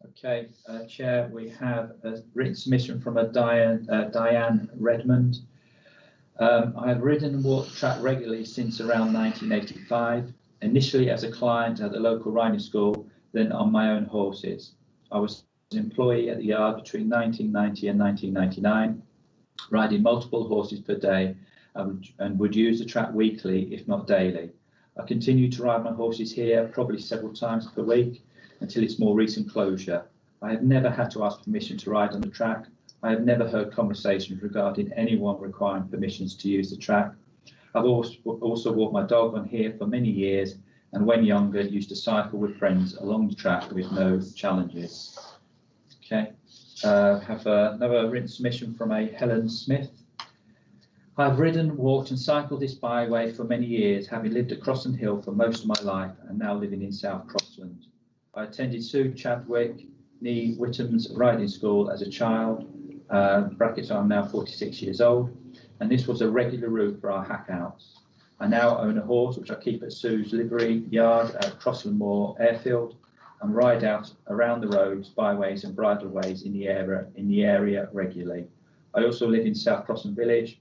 Okay, Chair, we have a written submission from a Diane Redmond. I have ridden and walked the track regularly since around 1985, initially as a client at the local riding school, then on my own horses. I was an employee at the yard between 1990 and 1999, riding multiple horses per day and would use the track weekly, if not daily. I continue to ride my horses here probably several times per week until its more recent closure. I have never had to ask permission to ride on the track. I have never heard conversations regarding anyone requiring permissions to use the track. I've also walked my dog on here for many years, and when younger, used to cycle with friends along the track with no challenges. Okay, have another written submission from a Helen Smith. I've ridden, walked and cycled this byway for many years, having lived at Crossland Hill for most of my life and now living in South Crossland. I attended Sue Chadwick Nee Whittam's riding school as a child, brackets I'm now 46 years old, and this was a regular route for our hack outs. I now own a horse which I keep at Sue's livery yard at Crossland Moor Airfield and ride out around the roads, byways and bridleways in the area regularly. I also live in South Crossland Village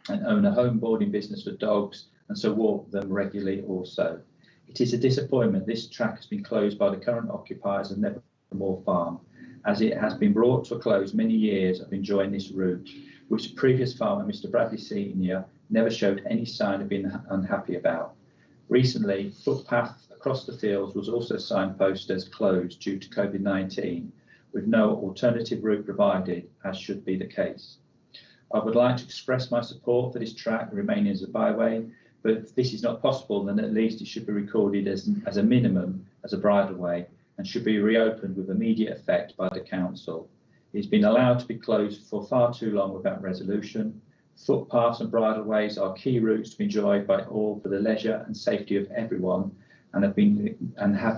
and own a home boarding business for dogs, and so walk them regularly also. It is a disappointment this track has been closed by the current occupiers of Nevermore Farm, as it has been brought to a close many years of enjoying this route, which the previous farmer, Mr. Bradley Senior, never showed any sign of being unhappy about. Recently, footpath across the fields was also signposted as closed due to COVID-19, with no alternative route provided, as should be the case. I would like to express my support for this track remaining as a byway, but if this is not possible, then at least it should be recorded as a minimum as a bridleway and should be reopened with immediate effect by the council. It's been allowed to be closed for far too long without resolution. Footpaths and bridleways are key routes to be enjoyed by all for the leisure and safety of everyone, and have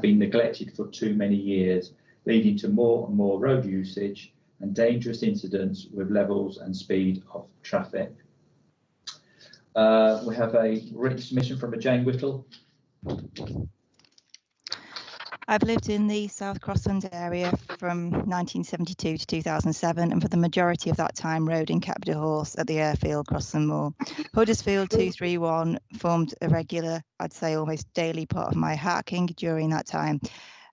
been neglected for too many years, leading to more and more road usage and dangerous incidents with levels and speed of traffic. We have a written submission from a Jane Whittle. I've lived in the South Crossland area from 1972 to 2007, and for the majority of that time rode and kept a horse at the airfield Crossland Moor. Huddersfield 231 formed a regular, I'd say almost daily part of my hacking during that time.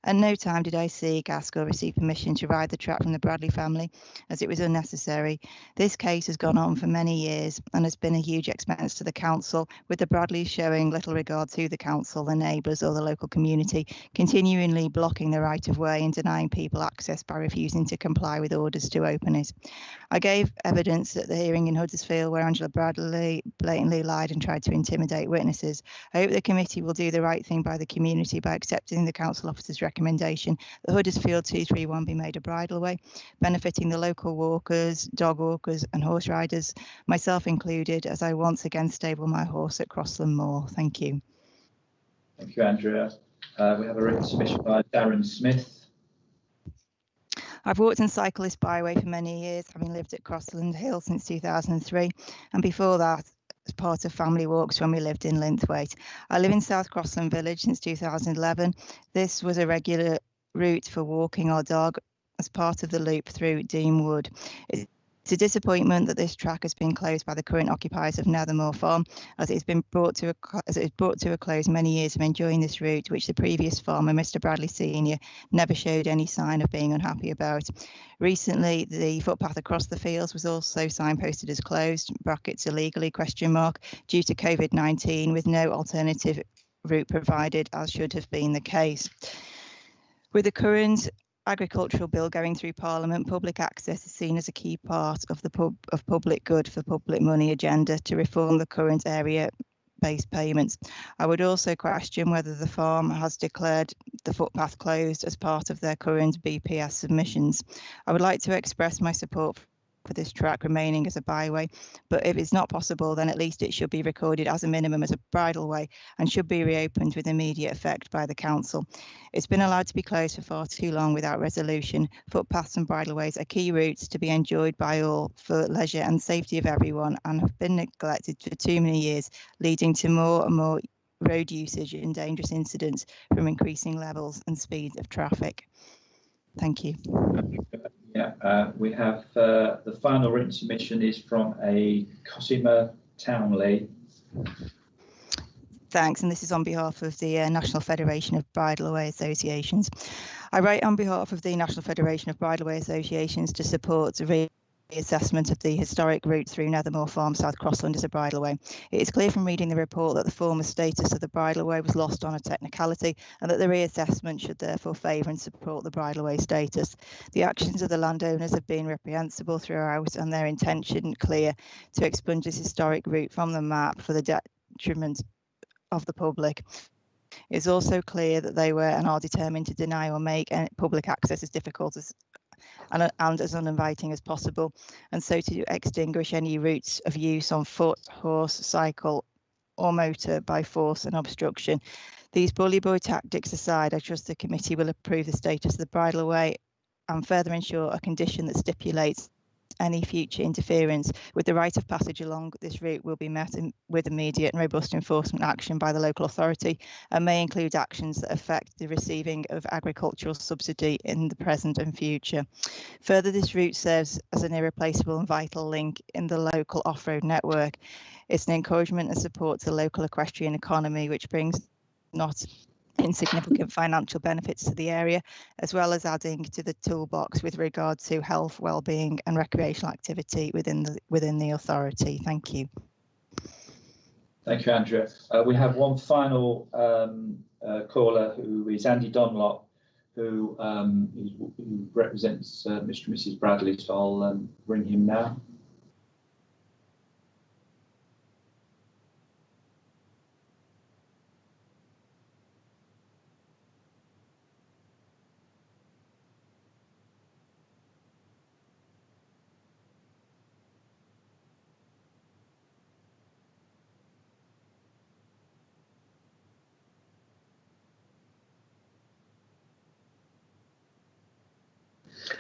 At no time did I seek, ask or receive permission to ride the track from the Bradley family, as it was unnecessary. This case has gone on for many years and has been a huge expense to the council, with the Bradleys showing little regard to the council, the neighbours or the local community, continually blocking the right of way and denying people access by refusing to comply with orders to open it. I gave evidence at the hearing in Huddersfield where Angela Bradley blatantly lied and tried to intimidate witnesses. I hope the committee will do the right thing by the community by accepting the council officer's recommendation that Huddersfield 231 be made a bridleway, benefiting the local walkers, dog walkers and horse riders, myself included, as I once again stable my horse at Crossland Moor. Thank you. Thank you, Andrea. We have a written submission by Darren Smith. I've walked and cycled this byway for many years, having lived at Crossland Hill since 2003, and before that, as part of family walks when we lived in Linthwaite. I live in South Crossland Village since 2011. This was a regular route for walking our dog as part of the loop through Dean Wood. It's a disappointment that this track has been closed by the current occupiers of Nethermore Farm, as it has been brought to a close many years of enjoying this route, which the previous farmer, Mr. Bradley Senior, never showed any sign of being unhappy about. Recently, the footpath across the fields was also signposted as closed, brackets illegally, question mark, due to COVID-19, with no alternative route provided, as should have been the case. With the current agricultural bill going through Parliament, public access is seen as a key part of the public good for public money agenda to reform the current area-based payments. I would also question whether the farm has declared the footpath closed as part of their current BPS submissions. I would like to express my support for this track remaining as a byway, but if it's not possible, then at least it should be recorded as a minimum as a bridleway and should be reopened with immediate effect by the council. It's been allowed to be closed for far too long without resolution. Footpaths and bridleways are key routes to be enjoyed by all for leisure and safety of everyone, and have been neglected for too many years, leading to more and more road usage and dangerous incidents from increasing levels and speed of traffic. Thank you. Yeah, we have the final written submission is from a Cosima Townley. Thanks, and this is on behalf of the National Federation of Bridleway Associations. I write on behalf of the National Federation of Bridleway Associations to support assessment of the historic route through Nethermore Farm, South Crossland as a bridleway. It is clear from reading the report that the former status of the bridleway was lost on a technicality and that the reassessment should therefore favour and support the bridleway status. The actions of the landowners have been reprehensible throughout and their intention clear to expunge this historic route from the map for the detriment of the public. It is also clear that they were and are determined to deny or make public access as difficult as and as uninviting as possible, and so to extinguish any routes of use on foot, horse, cycle or motor by force and obstruction. These bully boy tactics aside, I trust the committee will approve the status of the bridleway and further ensure a condition that stipulates any future interference with the right of passage along this route will be met with immediate and robust enforcement action by the local authority and may include actions that affect the receiving of agricultural subsidy in the present and future. Further, this route serves as an irreplaceable and vital link in the local off-road network. It's an encouragement and support to the local equestrian economy, which brings not insignificant financial benefits to the area, as well as adding to the toolbox with regard to health, well-being and recreational activity within the authority. Thank you. Thank you, Andrea. We have one final caller, who is Andy Dunlop, who represents Mr. and Mrs. Bradley, so I'll bring him now.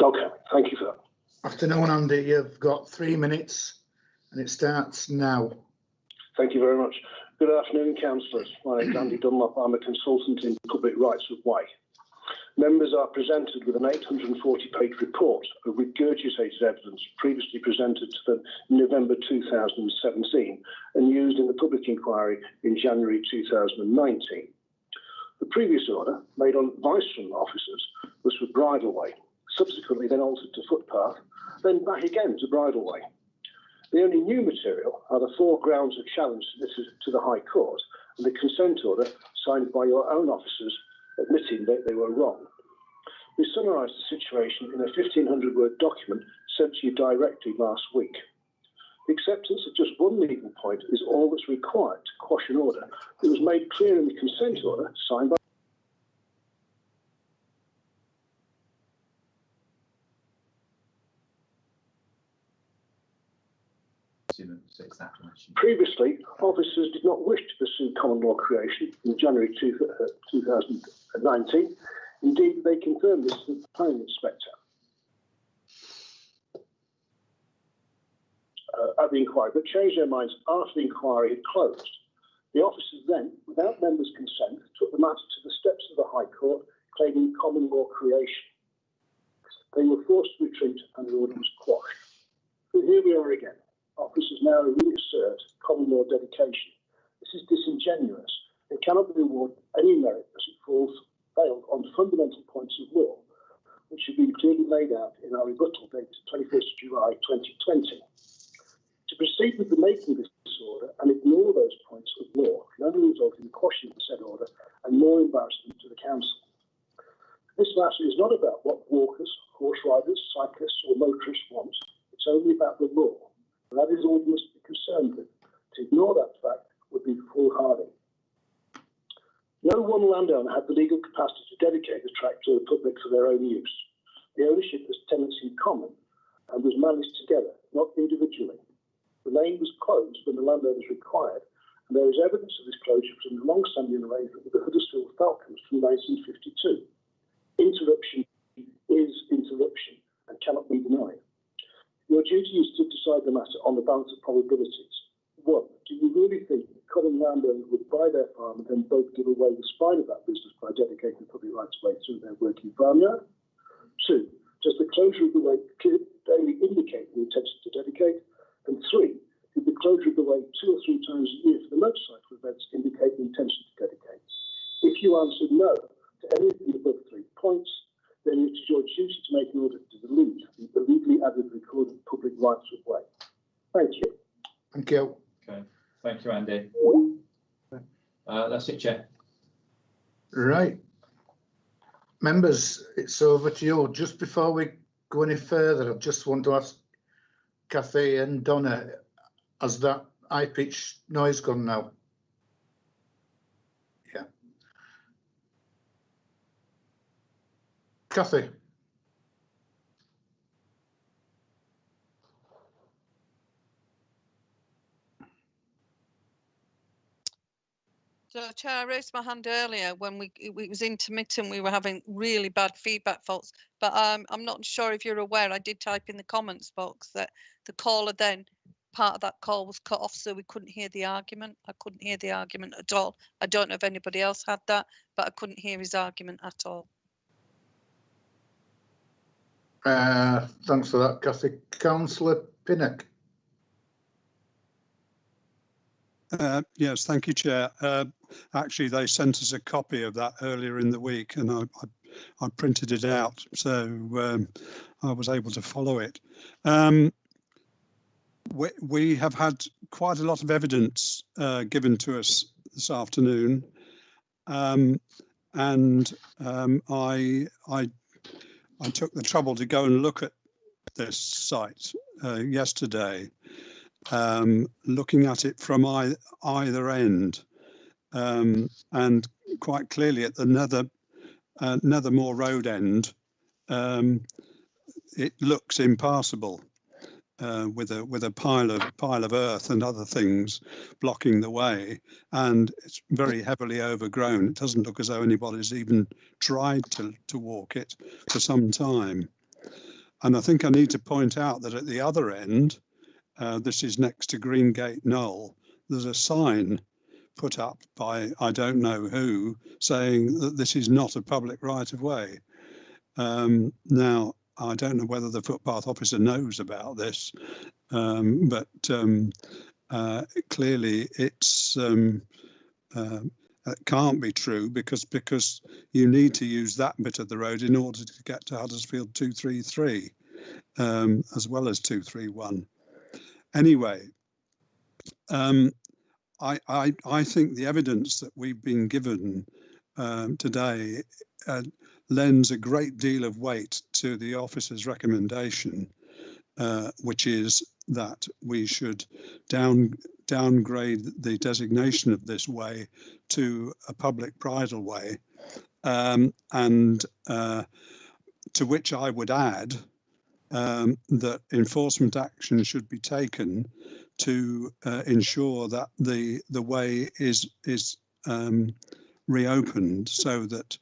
Okay, thank you for that. Afternoon, Andy. You've got 3 minutes and it starts now. Thank you very much. Good afternoon, councillors. My name is Andy Dunlop. I'm a consultant in public rights of way. Members are presented with an 840-page report of regurgitated evidence previously presented to them in November 2017 and used in the public inquiry in January 2019. The previous order, made on advice from officers, was for bridleway, subsequently then altered to footpath, then back again to bridleway. The only new material are the 4 grounds of challenge submitted to the High Court and the consent order signed by your own officers admitting that they were wrong. We summarised the situation in a 1,500-word document sent to you directly last week. The acceptance of just one legal point is all that's required to quash an order that was made clear in the consent order signed by Previously, officers did not wish to pursue common law creation in January 2019. Indeed, they confirmed this with the planning inspector at the inquiry, but changed their minds after the inquiry had closed. The officers then, without members' consent, took the matter to the steps of the High Court, claiming common law creation. They were forced to retreat and the order was quashed. So here we are again. Officers now reassert common law dedication. This is disingenuous. It cannot be awarded any merit as it failed on fundamental points of law, which have been clearly laid out in our rebuttal date 21st July 2020. To proceed with the making of this order and ignore those points of law can only result in quashing the said order and more embarrassment to the council. This matter is not about what walkers, horse riders, cyclists or motorists want. It's only about the law. And that is all we must be concerned with. To ignore that fact would be foolhardy. No one landowner had the legal capacity to dedicate the tract to the public for their own use. The ownership was tenancy in common and was managed together, not individually. The lane was closed when the landowner was required, and there is evidence of this closure from the long-standing arrangement with the Huddersfield Falcons from 1952. Interruption is interruption and cannot be denied. Your duty is to decide the matter on the balance of probabilities. 1. Do you really think that common landowners would buy their farm and then both give away the spine of that business by dedicating the public rights of way through their working farmyard? 2. Does the closure of the way clearly indicate the intention to dedicate? And 3. Did the closure of the way 2 or 3 times a year for the motorcycle events indicate the intention to dedicate? If you answer no to any of the above 3 points, then it is your duty to make an order to delete the illegally added recorded public rights of way. Thank you. Thank you. Okay, thank you, Andy. That's it, Chair. Right. Members, it's over to you. Just before we go any further, I just want to ask Kathy and Donna, has that high pitched noise gone now? Yeah. Kathy. So, Chair, I raised my hand earlier when it was intermittent. We were having really bad feedback faults, but I'm not sure if you're aware. I did type in the comments box that the caller then part of that call was cut off, so we couldn't hear the argument. I couldn't hear the argument at all. I don't know if anybody else had that, but I couldn't hear his argument at all. Thanks for that, Kathy. Councillor Pinnock. Yes, thank you, Chair. Actually, they sent us a copy of that earlier in the week, and I printed it out, so I was able to follow it. We have had quite a lot of evidence given to us this afternoon, and I took the trouble to go and look at this site yesterday. Looking at it from either end, and quite clearly at the Nethermore Road end, it looks impassable with a pile of earth and other things blocking the way, and it's very heavily overgrown. It doesn't look as though anybody's even tried to walk it for some time. And I think I need to point out that at the other end, this is next to Greengate Knoll, there's a sign put up by I don't know who saying that this is not a public right of way. Now, I don't know whether the footpath officer knows about this, but clearly it's it can't be true because you need to use that bit of the road in order to get to Huddersfield 233 as well as 231. Anyway, I think the evidence that we've been given today lends a great deal of weight to the officer's recommendation, which is that we should downgrade the designation of this way to a public bridle way, and to which I would add that enforcement action should be taken to ensure that the way is reopened so that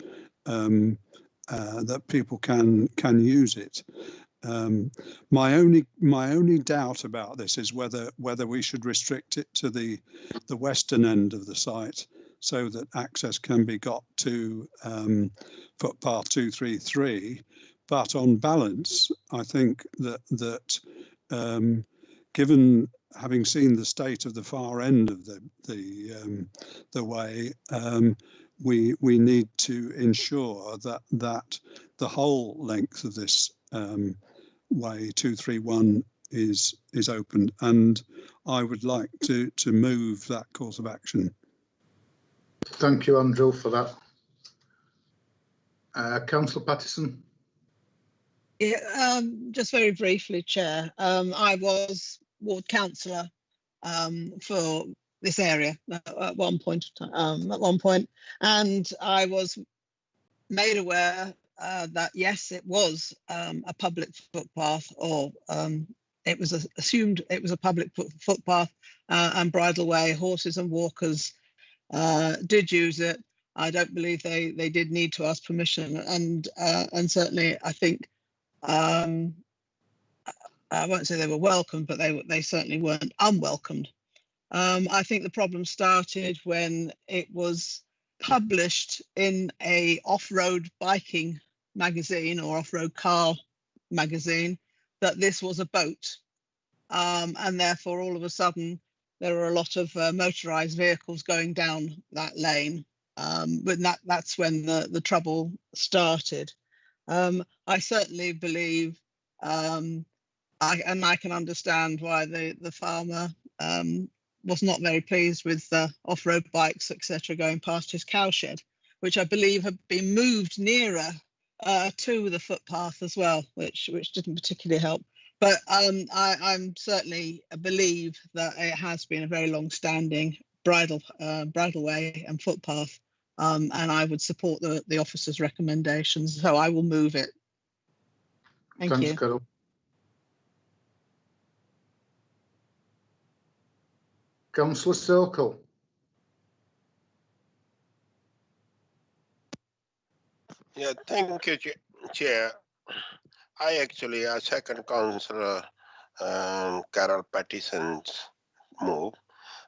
that people can use it. My only doubt about this is whether we should restrict it to the western end of the site so that access can be got to footpath 233. But on balance, I think that given having seen the state of the far end of the way, we need to ensure that the whole length of this way 231 is opened, and I would like to move that course of action. Thank you, Andrew, for that. Councillor Pattison. Yeah, just very briefly, Chair. I was ward councillor for this area at one point, and I was made aware that yes, it was a public footpath, or it was assumed it was a public footpath and bridleway. Horses and walkers did use it. I don't believe they did need to ask permission, and certainly I think. I won't say they were welcomed, but they certainly weren't unwelcomed. I think the problem started when it was published in a off-road biking magazine or off-road car magazine that this was a boat, and therefore all of a sudden there were a lot of motorised vehicles going down that lane. But that's when the trouble started. I certainly believe, I can understand why the farmer was not very pleased with off-road bikes, etc., going past his cowshed, which I believe had been moved nearer to the footpath as well, which didn't particularly help. But I'm certainly believe that it has been a very long-standing bridleway and footpath, and I would support the officer's recommendations. So I will move it. Thanks, you. Carol. Councillor Sokol. Yeah, thank you, Chair. I second Councillor Carol Pattison's move.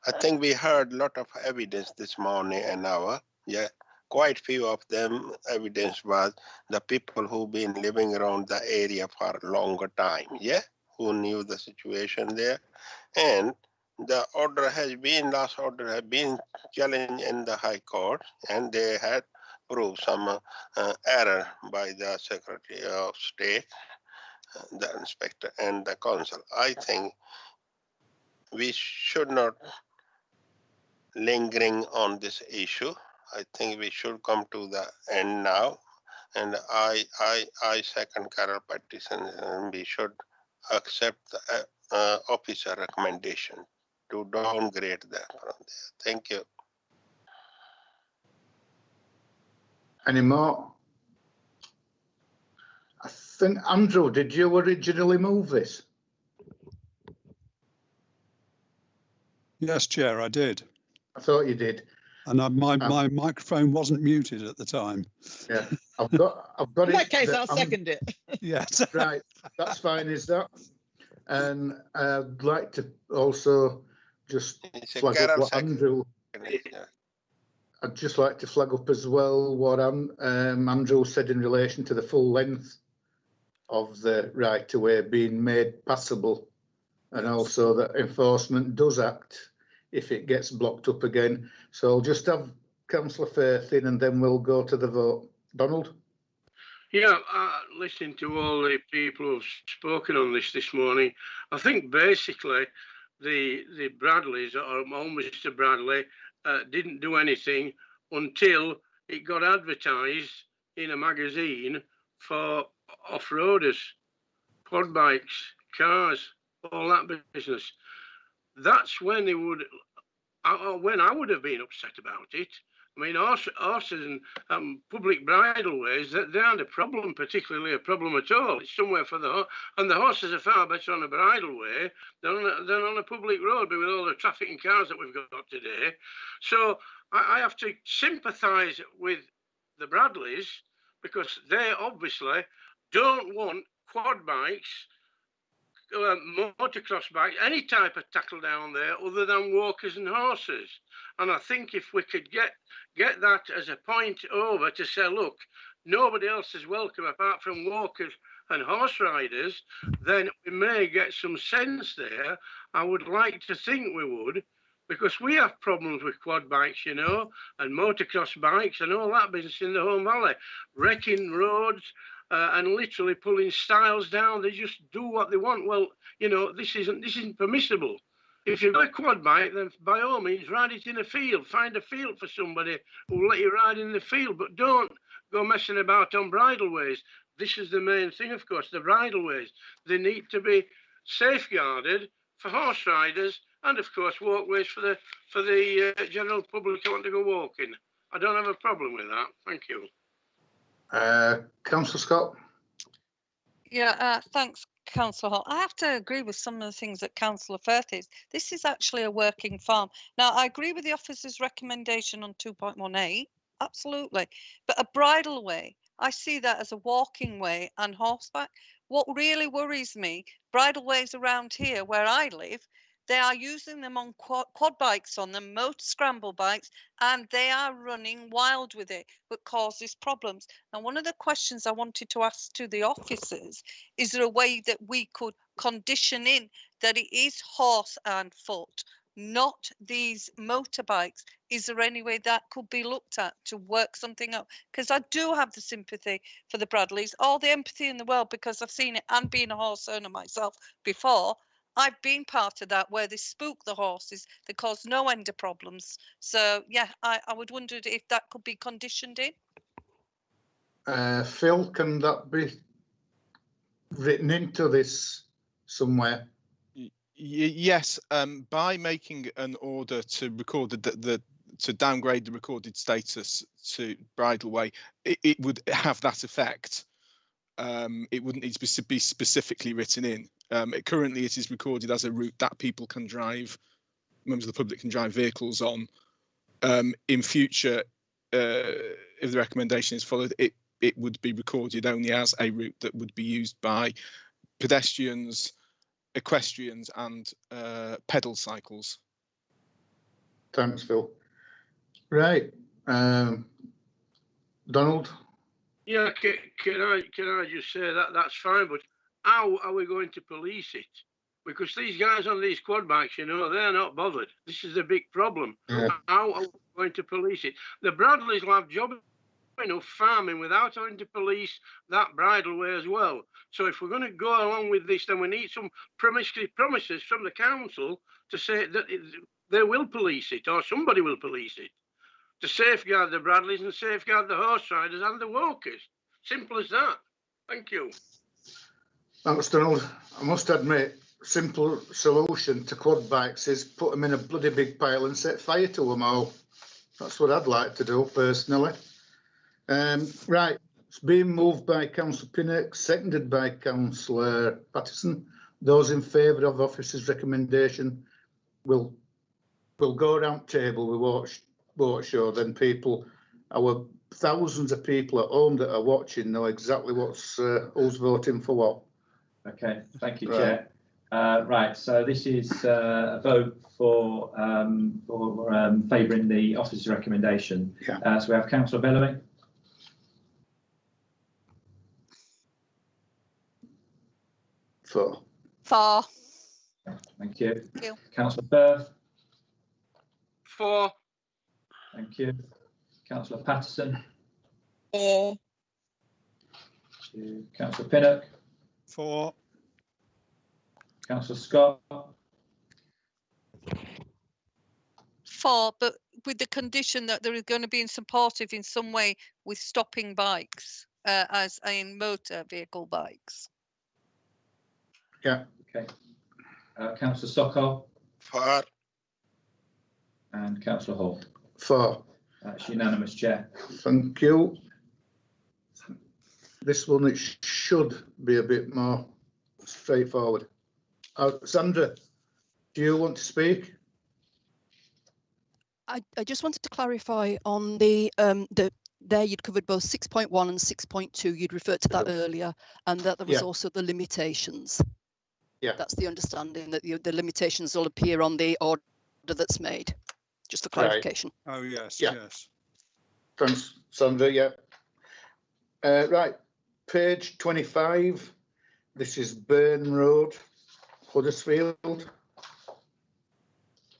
I think we heard a lot of evidence this morning and now. Yeah, quite few of them evidence was the people who've been living around the area for a longer time. Yeah, who knew the situation there. And the last order has been challenged in the High Court, and they had proved some error by the Secretary of State, the Inspector, and the Council. I think we should not lingering on this issue. I think we should come to the end now, and I second Carol Pattison, and we should accept the officer recommendation to downgrade that from there. Thank you. Any more? I think, Andrew, did you originally move this? Yes, Chair, I did. I thought you did. And my microphone wasn't muted at the time. Yeah, I've got In it. that case, I'll second it. Yes. Right, that's fine, is that? And I'd like to also just flag up what Andrew. I'd just like to flag up as well what Andrew said in relation to the full length of the right-of-way being made passable, and also that enforcement does act if it gets blocked up again. So I'll just have Councillor Faith in and then we'll go to the vote. Donald? Yeah, listening to all the people who've spoken on this morning, I think basically the Bradleys, or Mr. Bradley, didn't do anything until it got advertised in a magazine for off-roaders, quad bikes, cars, all that business. That's when they would, when I would have been upset about it. I mean, horses and public bridleways, they aren't a problem, particularly a problem at all. It's somewhere for and the horses are far better on a bridleway than on a public road, but with all the traffic and cars that we've got today. So I have to sympathise with the Bradleys, because they obviously don't want quad bikes, motocross bikes, any type of tackle down there other than walkers and horses. And I think if we could get that as a point over to say, look, nobody else is welcome apart from walkers and horse riders, then we may get some sense there. I would like to think we would, because we have problems with quad bikes, you know, and motocross bikes and all that business in the Home Valley, wrecking roads, and literally pulling stiles down. They just do what they want. Well, you know, this isn't permissible. If you've got a quad bike, then by all means ride it in a field. Find a field for somebody who will let you ride in the field, but don't go messing about on bridleways. This is the main thing, of course, the bridleways. They need to be safeguarded for horse riders and, of course, walkways for the general public who want to go walking. I don't have a problem with that. Thank you. Councillor Scott? Yeah, thanks, Councillor Hall. I have to agree with some of the things that Councillor Firth is. This is actually a working farm. Now, I agree with the officer's recommendation on 2.18, absolutely. But a bridleway, I see that as a walking way and horseback. What really worries me, bridleways around here where I live, they are using them on quad bikes on them, motor scramble bikes, and they are running wild with it, but causes problems. And one of the questions I wanted to ask to the officers, is there a way that we could condition in that it is horse and foot not these motorbikes. Is there any way that could be looked at to work something out? Because I do have the sympathy for the Bradleys, all the empathy in the world, because I've seen it and been a horse owner myself before. I've been part of that where they spook the horses, they cause no end of problems. So yeah, I would wonder if that could be conditioned in. Phil, can that be written into this somewhere? Yes, by making an order to record to downgrade the recorded status to bridleway, it would have that effect. It wouldn't need to be specifically written in. Currently, it is recorded as a route that people can drive, members of the public can drive vehicles on. In future, if the recommendation is followed, it would be recorded only as a route that would be used by pedestrians, equestrians and pedal cycles. Thanks, Phil. Right, Donald? Yeah, can I just say that that's fine, but how are we going to police it? Because these guys on these quad bikes, you know, they're not bothered. This is a big problem. Yeah. How are we going to police it? The Bradleys will have job enough farming without having to police that bridleway as well. So if we're going to go along with this, then we need some promises from the council to say that they will police it, or somebody will police it, to safeguard the Bradleys and safeguard the horse riders and the walkers. Simple as that. Thank you. Thanks, Donald. I must admit, simple solution to quad bikes is put them in a bloody big pile and set fire to them all. That's what I'd like to do personally. Right, it's being moved by Councillor Pinnock, seconded by Councillor Patterson. Those in favour of officer's recommendation will go around table. We vote show, then people, our thousands of people at home that are watching know exactly what's who's voting for what. Okay, thank you, Right. Chair. Right, so this is a vote for favouring the officer's recommendation. Yeah. So we have Councillor Bellamy. For. Thank you. Thank you. Councillor Firth. For. Thank you. Councillor Patterson. For. Councillor Pinnock. For. Councillor Scott. For, but with the condition that there is going to be supportive in some way with stopping bikes, as in motor vehicle bikes. Yeah. Okay. Councillor Sokol. For. And Councillor Hall. For. That's unanimous, Chair. Thank you. This one, it should be a bit more straightforward. Sandra, do you want to speak? I just wanted to clarify on the there you'd covered both 6.1 and 6.2. You'd referred to that earlier, and that there was also the limitations. Yeah. That's the understanding, that the limitations will appear on the order that's made. Just for clarification. Right. Oh yes, yeah. Yes. Thanks, Sandra. Yeah. Right, page 25. This is Burn Road, Huddersfield.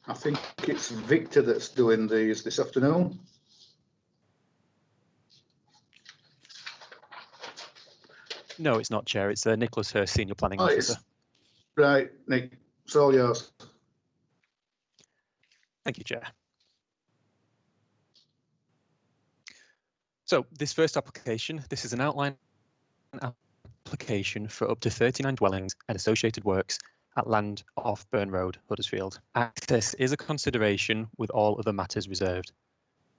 I think it's Victor that's doing these this afternoon. No, it's not, Chair. It's Nicholas Hurst, Senior Planning Officer. Right, Nick, it's all yours. Thank you, Chair. So this first application, this is an outline application for up to 39 dwellings and associated works at land off Burn Road, Huddersfield. Access is a consideration with all other matters reserved.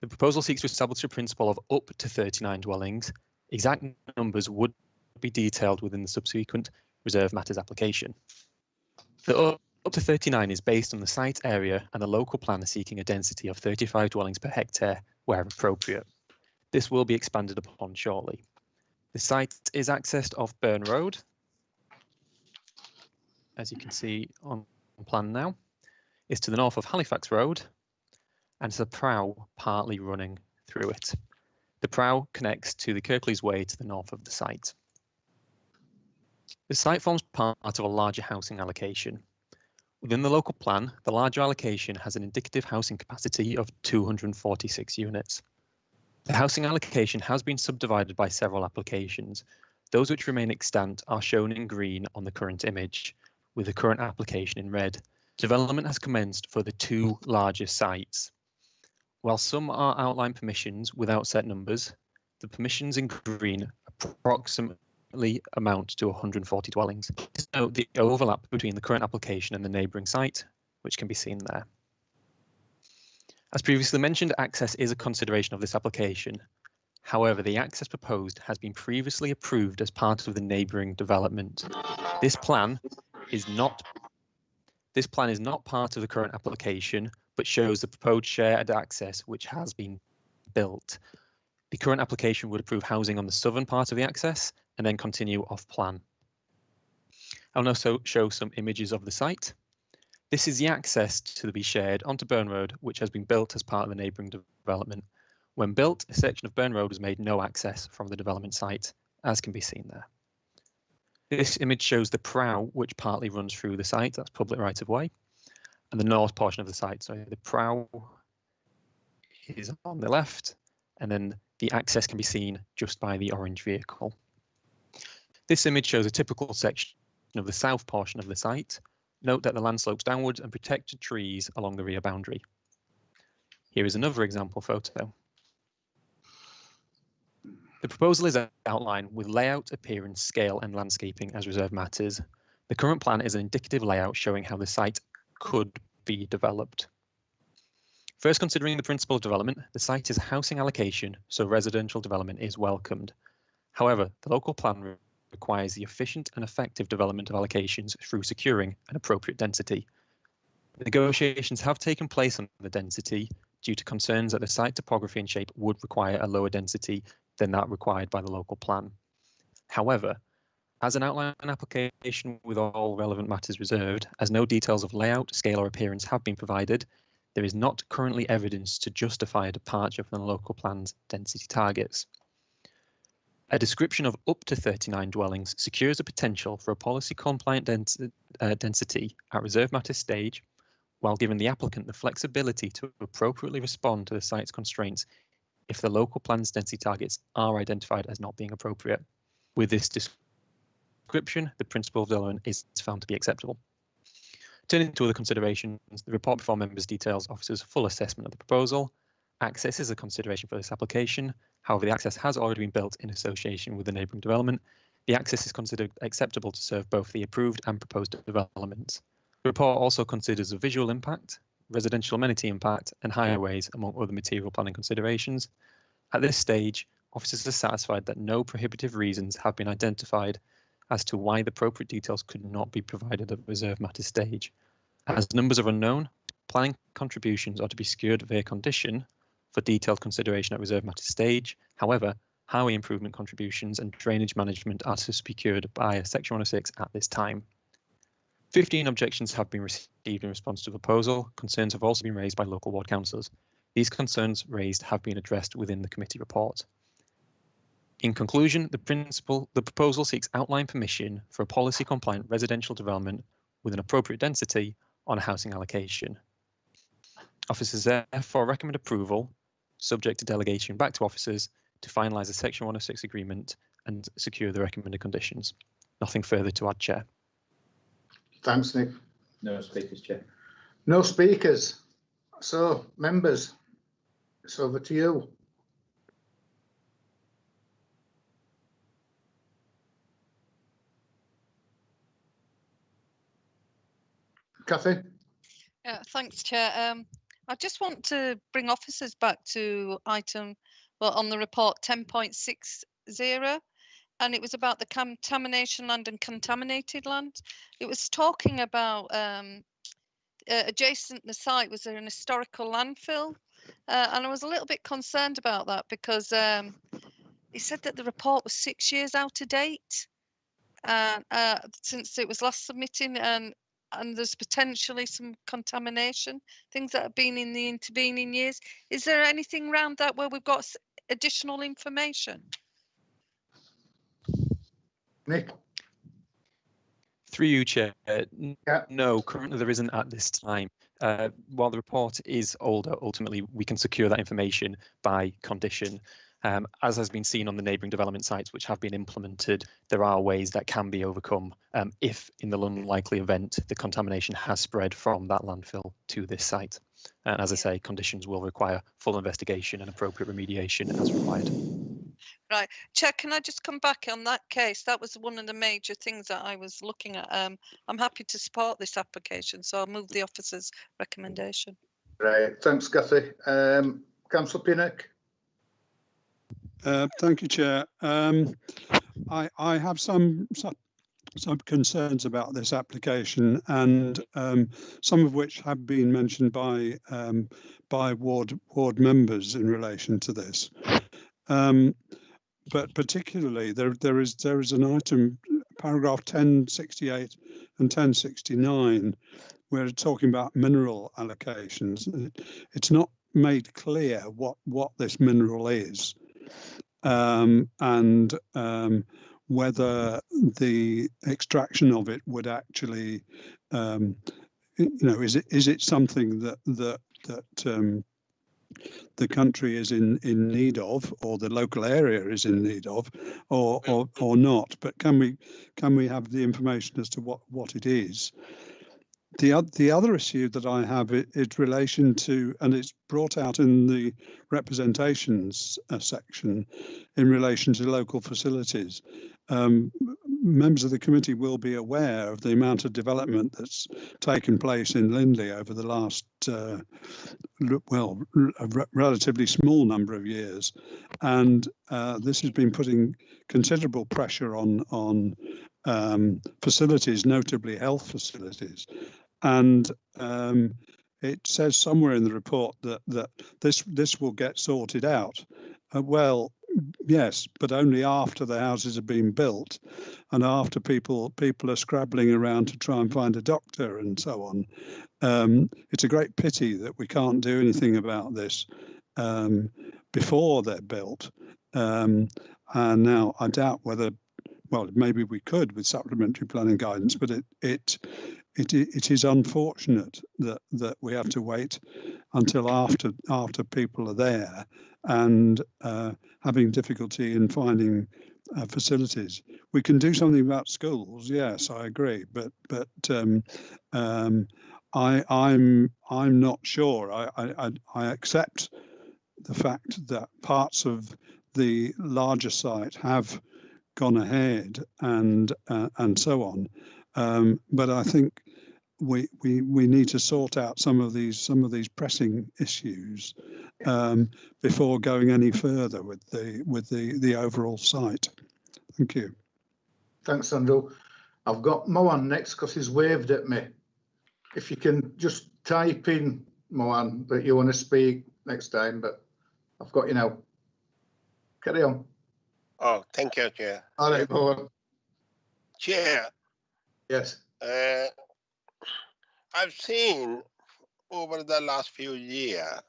The proposal seeks to establish a principle of up to 39 dwellings. Exact numbers would be detailed within the subsequent reserve matters application. The up to 39 is based on the site area, and the local planner seeking a density of 35 dwellings per hectare where appropriate. This will be expanded upon shortly. The site is accessed off Burn Road, as you can see on plan now. It's to the north of Halifax Road, and it's a prow partly running through it. The prow connects to the Kirklees Way to the north of the site. The site forms part of a larger housing allocation. Within the local plan, the larger allocation has an indicative housing capacity of 246 units. The housing allocation has been subdivided by several applications. Those which remain extant are shown in green on the current image, with the current application in red. Development has commenced for the two largest sites. While some are outline permissions without set numbers, the permissions in green approximately amount to 140 dwellings. Note the overlap between the current application and the neighbouring site, which can be seen there. As previously mentioned, access is a consideration of this application. However, the access proposed has been previously approved as part of the neighbouring development. This plan is not part of the current application, but shows the proposed shared access which has been built. The current application would approve housing on the southern part of the access and then continue off plan. I'll also show some images of the site. This is the access to be shared onto Burn Road, which has been built as part of the neighbouring development. When built, a section of Burn Road was made no access from the development site, as can be seen there. This image shows the prow, which partly runs through the site, that's public right of way, and the north portion of the site. So the prow is on the left, and then the access can be seen just by the orange vehicle. This image shows a typical section of the south portion of the site. Note that the land slopes downwards and protected trees along the rear boundary. Here is another example photo. The proposal is outlined with layout, appearance, scale and landscaping as reserved matters. The current plan is an indicative layout showing how the site could be developed. First, considering the principle of development, the site is a housing allocation, so residential development is welcomed. However, the local plan requires the efficient and effective development of allocations through securing an appropriate density. Negotiations have taken place on the density due to concerns that the site topography and shape would require a lower density than that required by the local plan. However, as an outline application with all relevant matters reserved, as no details of layout, scale or appearance have been provided, there is not currently evidence to justify a departure from the local plan's density targets. A description of up to 39 dwellings secures the potential for a policy compliant density at reserved matter stage, while giving the applicant the flexibility to appropriately respond to the site's constraints if the local plan's density targets are identified as not being appropriate. With this description, the principle of development is found to be acceptable. Turning to other considerations, the report before members details officers' full assessment of the proposal. Access is a consideration for this application. However, the access has already been built in association with the neighbouring development. The access is considered acceptable to serve both the approved and proposed developments. The report also considers the visual impact, residential amenity impact, and highways, among other material planning considerations. At this stage, officers are satisfied that no prohibitive reasons have been identified as to why the appropriate details could not be provided at the reserved matter stage. As numbers are unknown, planning contributions are to be secured via condition for detailed consideration at reserved matter stage. However, highway improvement contributions and drainage management are to be secured by Section 106 at this time. 15 objections have been received in response to the proposal. Concerns have also been raised by local ward councillors. These concerns raised have been addressed within the committee report. In conclusion, the proposal seeks outline permission for a policy compliant residential development with an appropriate density on a housing allocation. Officers therefore recommend approval, subject to delegation back to officers to finalise the Section 106 agreement and secure the recommended conditions. Nothing further to add, Chair. Thanks, Nick. No speakers, Chair. No speakers. So, members, it's over to you. Cathy? Yeah, thanks, Chair. I just want to bring officers back to item, well, on the report 10.60, and it was about the contamination land and contaminated land. It was talking about adjacent to the site was there an historical landfill, and I was a little bit concerned about that because he said that the report was 6 years out of date since it was last submitted, and there's potentially some contamination, things that have been in the intervening years. Is there anything around that where we've got additional information? Nick? Through you, Chair. No, currently there isn't at this time. While the report is older, ultimately we can secure that information by condition. As has been seen on the neighbouring development sites which have been implemented, there are ways that can be overcome if, in the unlikely event, the contamination has spread from that landfill to this site. And as I say, conditions will require full investigation and appropriate remediation as required. Right, Chair, can I just come back on that case? That was one of the major things that I was looking at. I'm happy to support this application, so I'll move the officer's recommendation. Right, thanks, Cathy. Councillor Pinnock. Thank you, Chair. I have some concerns about this application, and some of which have been mentioned by ward members in relation to this. But particularly, there is an item, paragraph 1068 and 1069, where it's talking about mineral allocations. It's not made clear what this mineral is. And whether the extraction of it would actually, is it something that the country is in need of, or the local area is in need of, or not? But can we have the information as to what it is? The other issue that I have is relation to, and it's brought out in the representations section, in relation to local facilities. Members of the committee will be aware of the amount of development that's taken place in Lindley over the last, a relatively small number of years, and this has been putting considerable pressure on facilities, notably health facilities. And it says somewhere in the report that this will get sorted out. Well, yes, but only after the houses have been built, and after people are scrabbling around to try and find a doctor and so on. It's a great pity that we can't do anything about this before they're built. And now I doubt whether, well, maybe we could with supplementary planning guidance, but it is unfortunate that we have to wait until after people are there and having difficulty in finding facilities. We can do something about schools, yes, I agree, but I'm not sure. I accept the fact that parts of the larger site have gone ahead and so on, but I think we need to sort out some of these pressing issues before going any further with the overall site. Thank you. Thanks, Andrew. I've got Mohan next because he's waved at me. If you can just type in, Mohan, that you want to speak next time, but I've got you now. Carry on. Oh, thank you, Chair. All right, Mohan. Chair. Yes. I've seen over the last few years,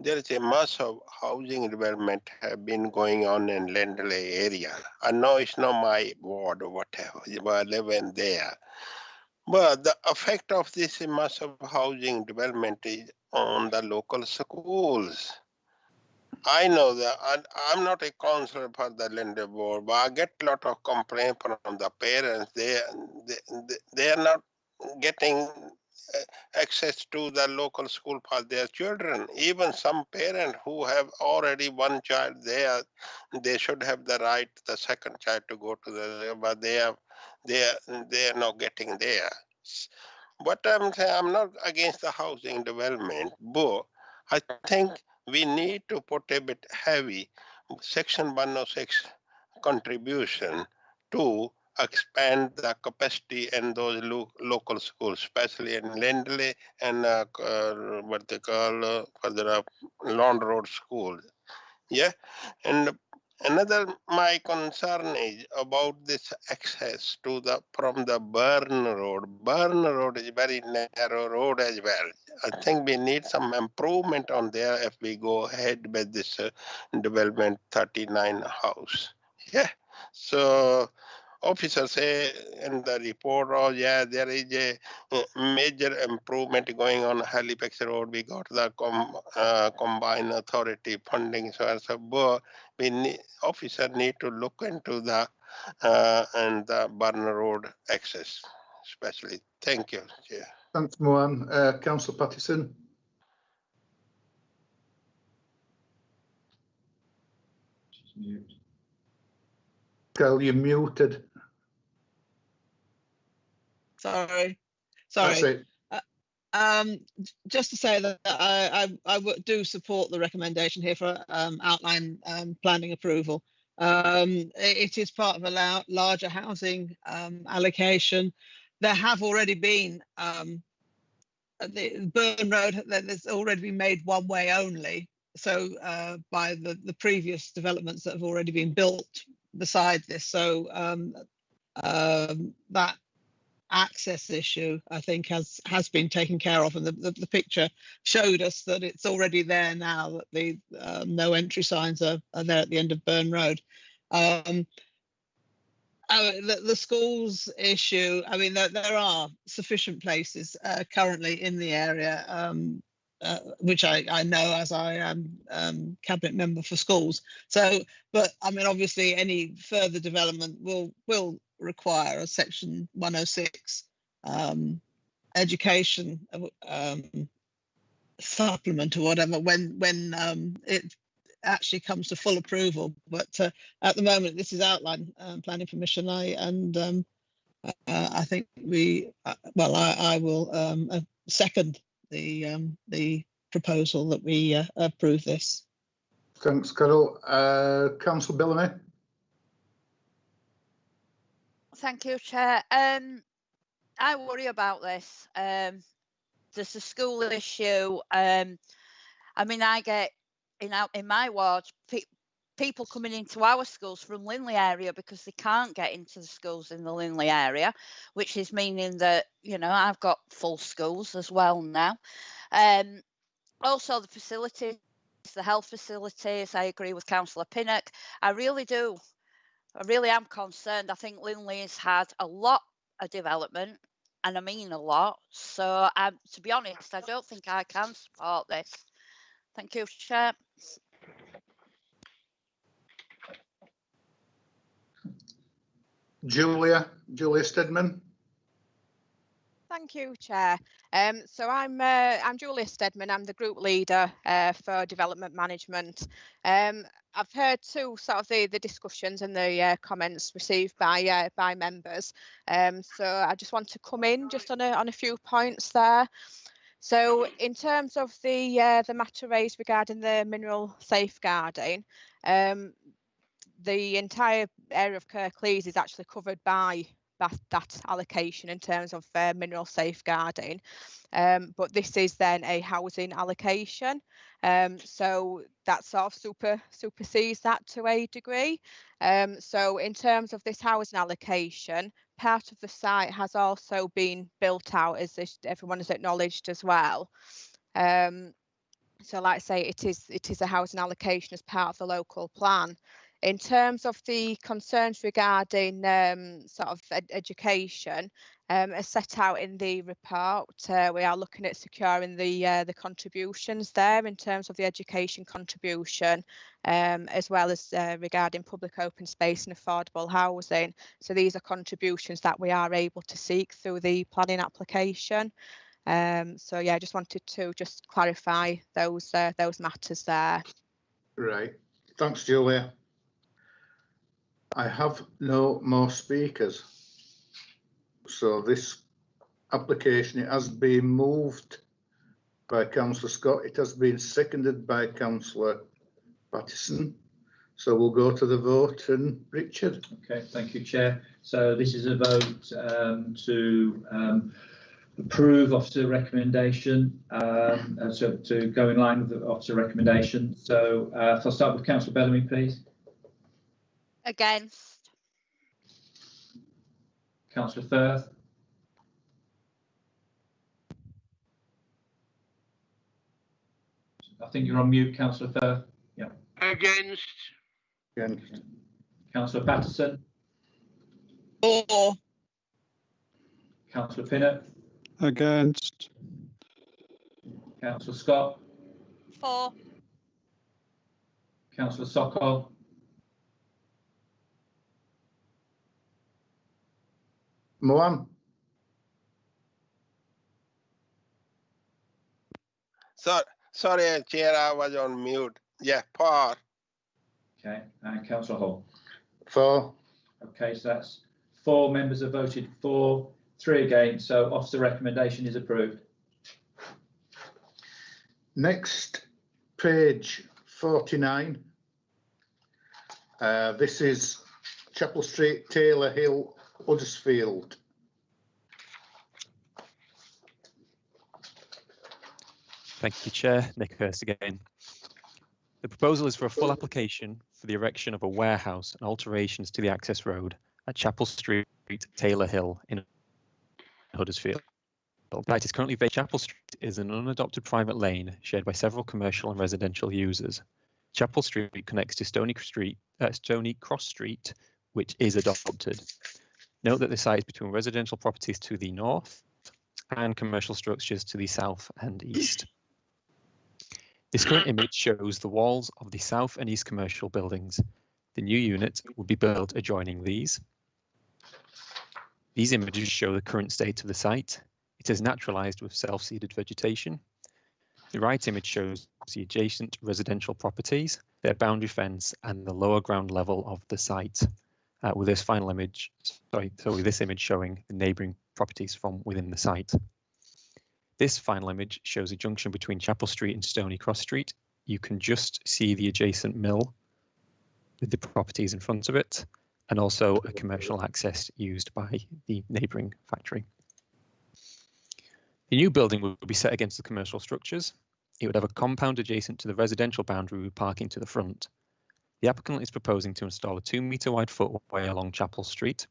there is a mass of housing development have been going on in Lindley area. I know it's not my ward or whatever, but I live in there. But the effect of this mass of housing development is on the local schools. I know that I'm not a counselor for the Lindley board, but I get a lot of complaints from the parents. They are not getting access to the local school for their children. Even some parents who have already one child there, they should have the right, the second child, to go to the, but they are not getting there. What I'm saying, I'm not against the housing development, but I think we need to put a bit heavy Section 106 contribution to expand the capacity in those local schools, especially in Lindley and what they call further up Lawn Road School. Yeah, and another my concern is about this access to the from the Burn Road. Burn Road is very narrow road as well. I think we need some improvement on there if we go ahead with this development 39 house. Yeah, so officer say in the report, oh yeah, there is a major improvement going on Halifax Road. We got the combined authority funding, but officer need to look into the and the Burner Road access, especially. Thank you, Chair. Thanks, Mohan. Councillor Pattison. Carl, you're muted. Sorry. That's it. Just to say that I do support the recommendation here for outline planning approval. It is part of a larger housing allocation. There have already been the Burn Road. There's already been made one way only. So by the previous developments that have already been built beside this. So that access issue, I think, has been taken care of, and the picture showed us that it's already there now, that the no entry signs are there at the end of Burn Road. The schools issue, I mean, there are sufficient places currently in the area, which I know, as I am cabinet member for schools. So, but I mean, obviously any further development will require a section 106 education supplement or whatever when it actually comes to full approval. But at the moment, this is outline planning permission. I think I will second the proposal that we approve this. Thanks, Carol. Councillor Bellamy. Thank you, Chair. I worry about this. There's a school issue. I mean, I get in my ward people coming into our schools from Linley area because they can't get into the schools in the Linley area, which is meaning that, you know, I've got full schools as well now. Also the facilities, the health facilities, I agree with Councillor Pinnock. I really do. I really am concerned. I think Linley has had a lot of development, and I mean a lot. So to be honest, I don't think I can support this. Thank you, Chair. Julia Stedman. Thank you, Chair. So I'm Julia Stedman. I'm the group leader for development management. I've heard too sort of the discussions and the comments received by members. So I just want to come in just on a few points there. So in terms of the matter raised regarding the mineral safeguarding, the entire area of Kirklees is actually covered by that allocation in terms of mineral safeguarding, but this is then a housing allocation, so that sort of supersedes that to a degree. So in terms of this housing allocation, part of the site has also been built out, as everyone has acknowledged as well. So like I say, it is a housing allocation as part of the local plan. In terms of the concerns regarding sort of education, as set out in the report, we are looking at securing the contributions there in terms of the education contribution, as well as regarding public open space and affordable housing. So these are contributions that we are able to seek through the planning application. So yeah, I just wanted to just clarify those matters there. Right. Thanks, Julia. I have no more speakers. So this application, it has been moved by Councillor Scott. It has been seconded by Councillor Pattison. So we'll go to the vote, and Richard. Okay, thank you, Chair. So this is a vote to approve officer recommendation, so to go in line with the officer recommendation. So I'll start with Councillor Bellamy, please. Against. Councillor Firth. I think you're on mute, Councillor Firth. Yeah. Against. Against. Councillor Pattison. For. Councillor Pinnock, Against. Councillor Scott, For. Councillor Sokol, Moam, Sorry, Chair, I was on mute. Yeah, for. okay, and Councillor Hall. for. Okay, so that's 4 members have voted for, 3 against, so officer recommendation is approved. Next, page 49. This is Chapel Street, Taylor Hill, Huddersfield. Thank you, Chair. Nick Hurst again. The proposal is for a full application for the erection of a warehouse and alterations to the access road at Chapel Street, Taylor Hill in Huddersfield. The site is currently vacant. Chapel Street is an unadopted private lane shared by several commercial and residential users. Chapel Street connects to Stony Cross Street, which is adopted. Note that the site is between residential properties to the north and commercial structures to the south and east. This current image shows the walls of the south and east commercial buildings. The new unit will be built adjoining these. These images show the current state of the site. It is naturalised with self-seeded vegetation. The right image shows the adjacent residential properties, their boundary fence, and the lower ground level of the site. With this final image, this image showing the neighbouring properties from within the site. This final image shows a junction between Chapel Street and Stony Cross Street. You can just see the adjacent mill with the properties in front of it, and also a commercial access used by the neighbouring factory. The new building will be set against the commercial structures. It would have a compound adjacent to the residential boundary with parking to the front. The applicant is proposing to install a 2-metre wide footway along Chapel Street.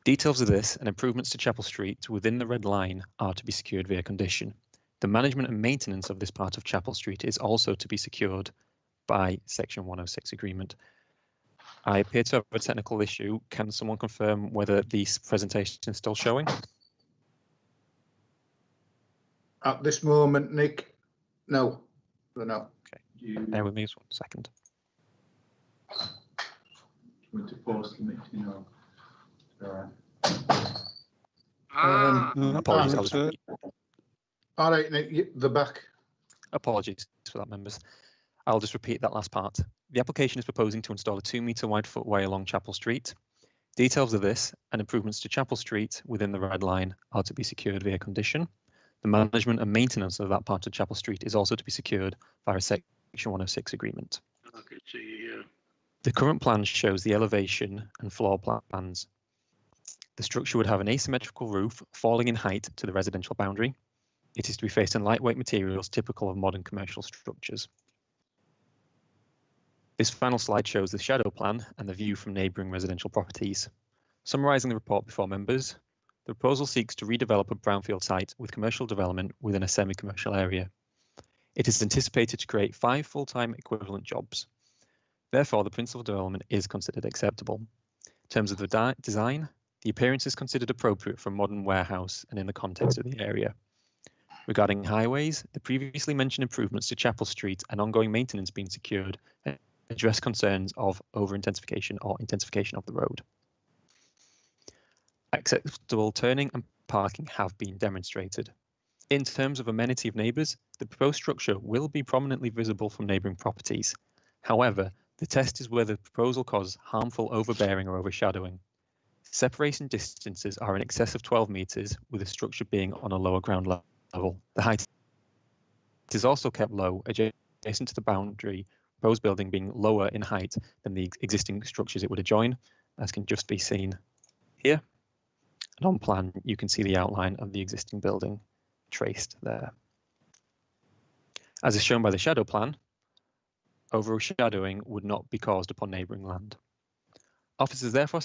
Details of this and improvements to Chapel Street within the red line are to be secured via condition. The management and maintenance of this part of Chapel Street is also to be secured by Section 106 agreement. I appear to have a technical issue. Can someone confirm whether the presentation is still showing? At this moment, Nick, no, no. Okay, bear with me just 1 second. Want to pause the meeting or? Apologies. I'll just repeat. All right, Nick, the back. Apologies for that, members. I'll just repeat that last part. The application is proposing to install a 2-metre wide footway along Chapel Street. Details of this and improvements to Chapel Street within the red line are to be secured via condition. The management and maintenance of that part of Chapel Street is also to be secured via a Section 106 agreement. I can see, yeah. The current plan shows the elevation and floor plans. The structure would have an asymmetrical roof falling in height to the residential boundary. It is to be faced in lightweight materials typical of modern commercial structures. This final slide shows the shadow plan and the view from neighbouring residential properties. Summarising the report before members, the proposal seeks to redevelop a brownfield site with commercial development within a semi-commercial area. It is anticipated to create 5 full-time equivalent jobs. Therefore, the principal development is considered acceptable. In terms of the design, the appearance is considered appropriate for a modern warehouse and in the context of the area. Regarding highways, the previously mentioned improvements to Chapel Street and ongoing maintenance being secured address concerns of over-intensification or intensification of the road. Acceptable turning and parking have been demonstrated. In terms of amenity of neighbours, the proposed structure will be prominently visible from neighbouring properties. However, the test is whether the proposal causes harmful overbearing or overshadowing. Separation distances are in excess of 12 metres, with the structure being on a lower ground level. The height is also kept low, adjacent to the boundary, proposed building being lower in height than the existing structures it would adjoin, as can just be seen here. And on plan, you can see the outline of the existing building traced there. As is shown by the shadow plan, overshadowing would not be caused upon neighbouring land. Officers therefore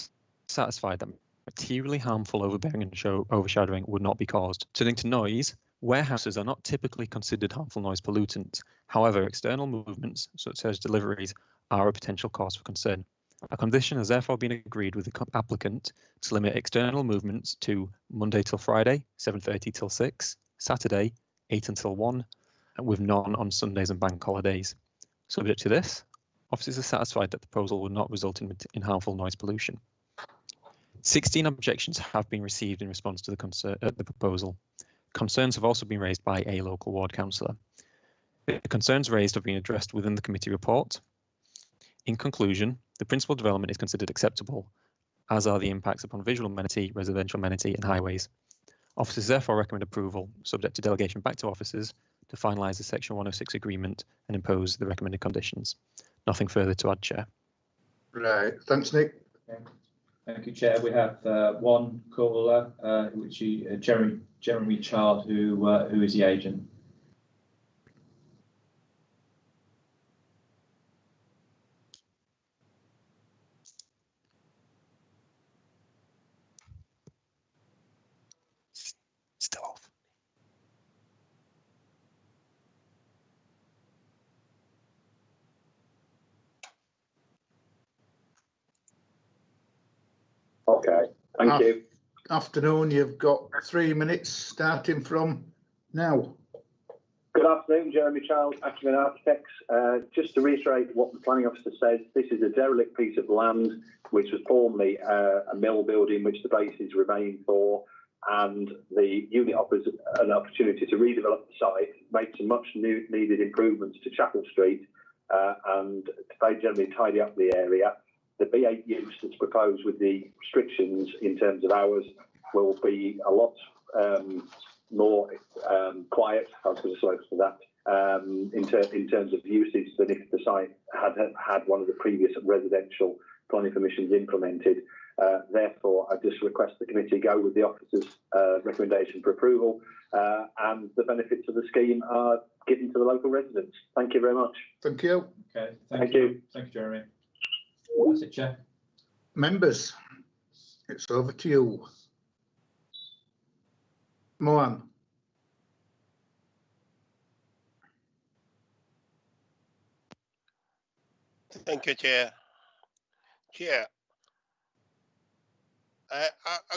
satisfied that materially harmful overbearing and overshadowing would not be caused. Turning to noise, Warehouses are not typically considered harmful noise pollutants. However, external movements, such as deliveries, are a potential cause for concern. A condition has therefore been agreed with the applicant to limit external movements to Monday till Friday, 7:30 till 6, Saturday, 8 until 1, and with none on Sundays and bank holidays. Subject to this, officers are satisfied that the proposal will not result in harmful noise pollution. 16 objections have been received in response to the proposal. Concerns have also been raised by a local ward councillor. The concerns raised have been addressed within the committee report. In conclusion, the principal development is considered acceptable, as are the impacts upon visual amenity, residential amenity and highways. Officers therefore recommend approval, subject to delegation back to officers to finalise the Section 106 agreement and impose the recommended conditions. Nothing further to add, Chair. Right, thanks, Nick. Okay. Thank you, Chair. We have one caller, which is Jeremy Child, who is the agent. Still off. Okay, thank you. Afternoon, you've got 3 minutes starting from now. Good afternoon, Jeremy Child, Acumen Architects. Just to reiterate what the planning officer said, this is a derelict piece of land which was formerly a mill building which the bases remain for, and the unit offers an opportunity to redevelop the site, make some much needed improvements to Chapel Street, and to generally tidy up the area. The B8 use that's proposed with the restrictions in terms of hours will be a lot more quiet, I was going to say for that, in terms of usage than if the site had one of the previous residential planning permissions implemented. Therefore, I just request the committee go with the officer's recommendation for approval, and the benefits of the scheme are given to the local residents. Thank you very much. Thank you. Okay, thank you. Thank you, Jeremy. That's it, Chair. Members, it's over to you. Mohan. Thank you, Chair. Chair, I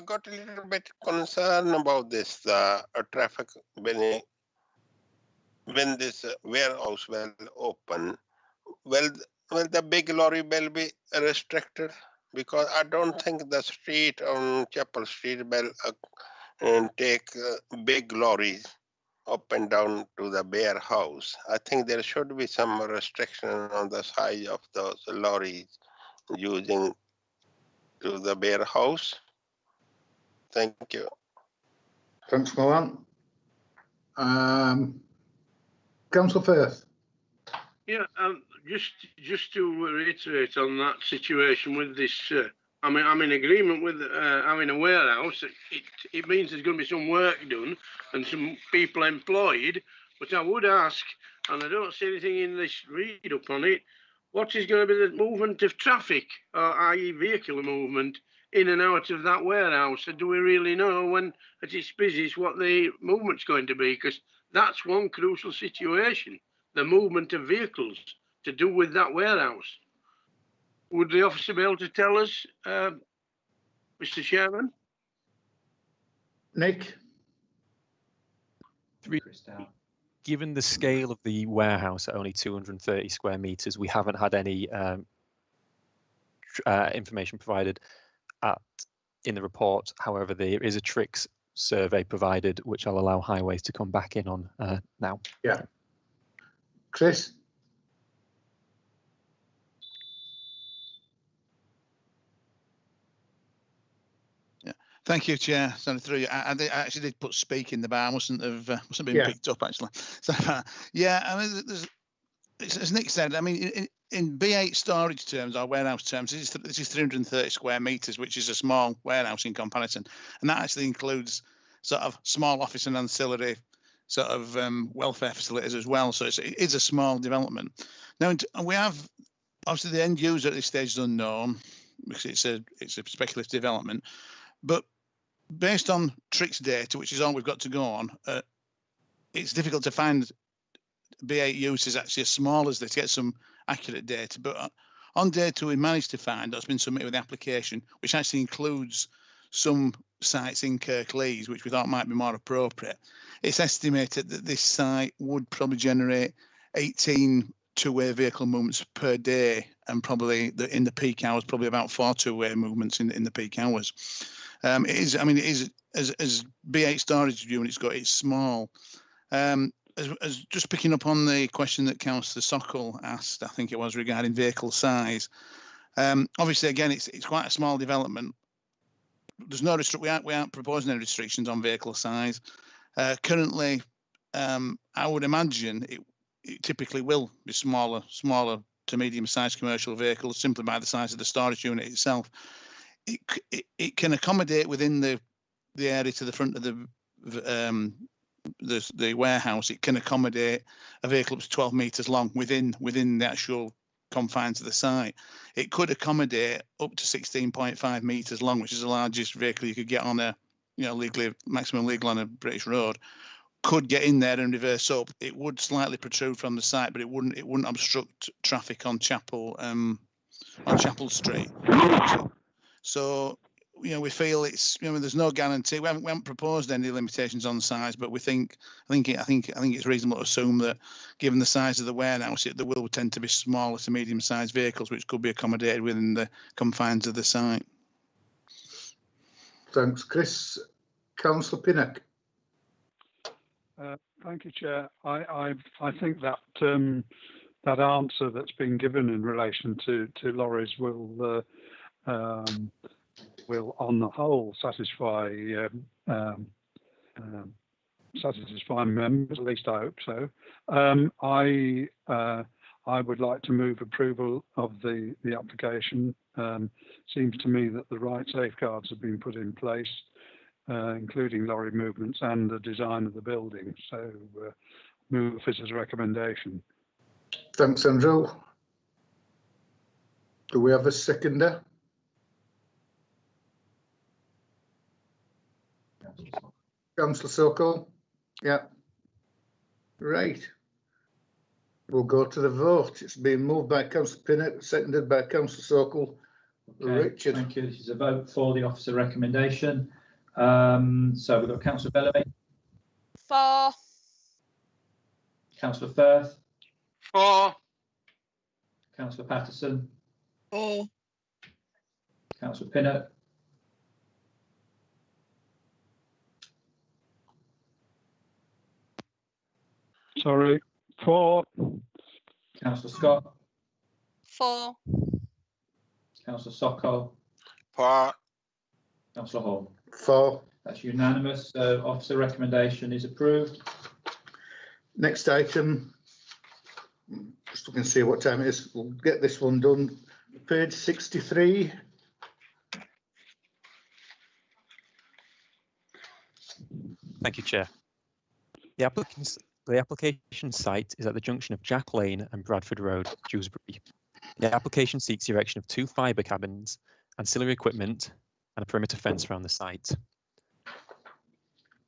got a little bit concerned about this traffic when this warehouse will open. Will the big lorry will be restricted? Because I don't think the street on Chapel Street will take big lorries up and down to the warehouse. I think there should be some restriction on the size of those lorries using to the warehouse. Thank you. Thanks, Mohan. Councillor Firth. Yeah, just to reiterate on that situation with this, I'm in agreement with having a warehouse. It means there's going to be some work done and some people employed. But I would ask, and I don't see anything in this read up on it, what is going to be the movement of traffic, i.e. vehicle movement, in and out of that warehouse? And do we really know when at its busiest what the movement's going to be? Because that's one crucial situation, the movement of vehicles to do with that warehouse. Would the officer be able to tell us, Mr. Chairman? Nick? Given the scale of the warehouse at only 230 square metres, we haven't had any information provided in the report. However, there is a tricks survey provided, which I'll allow highways to come back in on now. Yeah. Chris? Thank you, Chair. Sorry, through you. I actually did put speak in the bar. Mustn't been picked up actually. So yeah, I mean, as Nick said, I mean, in B8 storage terms or warehouse terms, this is 330 square metres, which is a small warehouse in comparison, and that actually includes sort of small office and ancillary sort of welfare facilities as well. So it is a small development. Now we have obviously the end user at this stage is unknown because it's a speculative development, but based on tricks data, which is all we've got to go on, it's difficult to find B8 uses actually as small as this to get some accurate data. But on data we managed to find that's been submitted with the application, which actually includes some sites in Kirklees, which we thought might be more appropriate. It's estimated that this site would probably generate 18 two-way vehicle movements per day, and probably in the peak hours, probably about 4 two-way movements in the peak hours. It is, I mean, it is as B8 storage units go, it's small. As just picking up on the question that Councillor Sokol asked, I think it was regarding vehicle size. Obviously, again, it's quite a small development. There's no we aren't proposing any restrictions on vehicle size. Currently, I would imagine it typically will be smaller to medium-sized commercial vehicles, simply by the size of the storage unit itself. It can accommodate within the area to the front of the warehouse. It can accommodate a vehicle up to 12 metres long within the actual confines of the site. It could accommodate up to 16.5 metres long, which is the largest vehicle you could get on a, maximum legal on a British road. Could get in there and reverse up. It would slightly protrude from the site, but it wouldn't obstruct traffic on Chapel Street. So, we feel it's, there's no guarantee. We haven't proposed any limitations on size, but I think it's reasonable to assume that, given the size of the warehouse, there will tend to be smaller to medium-sized vehicles which could be accommodated within the confines of the site. Thanks, Chris. Councillor Pinnock. Thank you, Chair. I think that that answer that's been given in relation to lorries will on the whole satisfy members. At least I hope so. I would like to move approval of the application. Seems to me that the right safeguards have been put in place, including lorry movements and the design of the building. So move this as a recommendation. Thanks, Andrew. Do we have a seconder? Councillor Sokol? Yeah. Right. We'll go to the vote. It's been moved by Councillor Pinnock, seconded by Councillor Sokol. Okay, Richard. thank you. This is a vote for the officer recommendation. So we've got Councillor Bellamy. For. Councillor Firth. For. Councillor Patterson. For. Councillor Pinnock. Sorry. For. Councillor Scott. For. Councillor Sokol. For. Councillor Hall. For. That's unanimous. Officer recommendation is approved. Next item. Just looking to see what time it is. We'll get this one done. Page 63. Thank you, Chair. The application site is at the junction of Jack Lane and Bradford Road, Dewsbury. The application seeks the erection of 2 fibre cabins, ancillary equipment, and a perimeter fence around the site.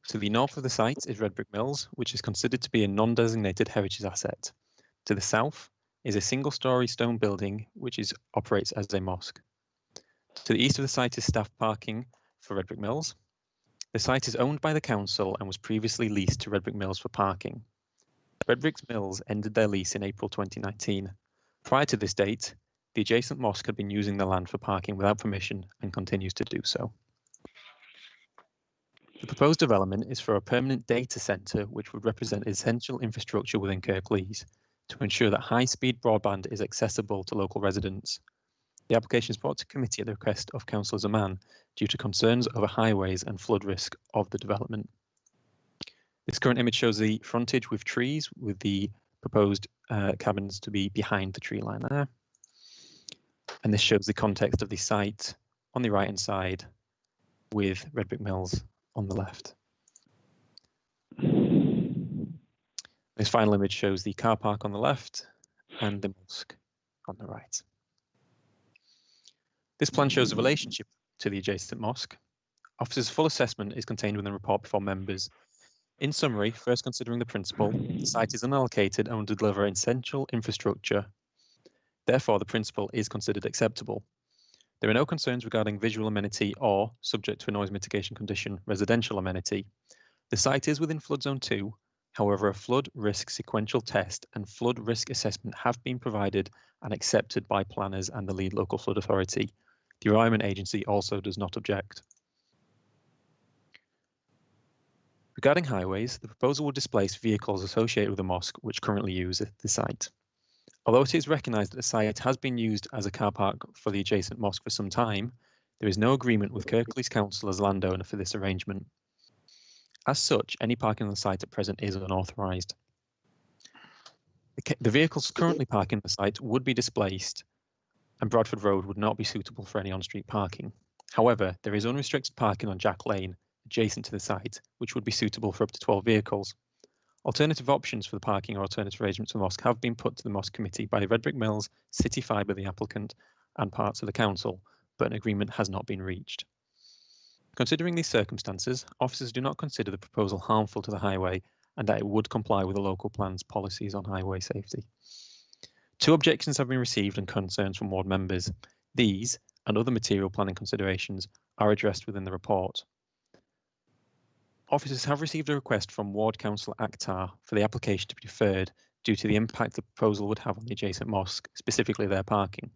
To the north of the site is Red Brick Mills, which is considered to be a non-designated heritage asset. To the south is a single-storey stone building which operates as a mosque. To the east of the site is staff parking for Red Brick Mills. The site is owned by the council and was previously leased to Red Brick Mills for parking. Red Brick Mills ended their lease in April 2019. Prior to this date, the adjacent mosque had been using the land for parking without permission and continues to do so. The proposed development is for a permanent data centre which would represent essential infrastructure within Kirklees to ensure that high-speed broadband is accessible to local residents. The application is brought to committee at the request of Councillor Zaman due to concerns over highways and flood risk of the development. This current image shows the frontage with trees, with the proposed cabins to be behind the tree line there. And this shows the context of the site on the right-hand side with Red Brick Mills on the left. This final image shows the car park on the left and the mosque on the right. This plan shows the relationship to the adjacent mosque. Officer's full assessment is contained within the report before members. In summary, first considering the principle, the site is unallocated and will deliver essential infrastructure. Therefore, the principle is considered acceptable. There are no concerns regarding visual amenity or, subject to a noise mitigation condition, residential amenity. The site is within flood zone 2. However, a flood risk sequential test and flood risk assessment have been provided and accepted by planners and the lead local flood authority. The Environment Agency also does not object. Regarding highways, the proposal will displace vehicles associated with the mosque which currently use the site. Although it is recognised that the site has been used as a car park for the adjacent mosque for some time, there is no agreement with Kirklees Council as landowner for this arrangement. As such, any parking on the site at present is unauthorised. The vehicles currently parking the site would be displaced and Bradford Road would not be suitable for any on-street parking. However, there is unrestricted parking on Jack Lane adjacent to the site, which would be suitable for up to 12 vehicles. Alternative options for the parking or alternative arrangements for the mosque have been put to the mosque committee by Red Brick Mills, City Fibre, the applicant, and parts of the council, but an agreement has not been reached. Considering these circumstances, officers do not consider the proposal harmful to the highway and that it would comply with the local plan's policies on highway safety. 2 objections have been received and concerns from ward members. These and other material planning considerations are addressed within the report. Officers have received a request from Ward Councillor Akhtar for the application to be deferred due to the impact the proposal would have on the adjacent mosque, specifically their parking.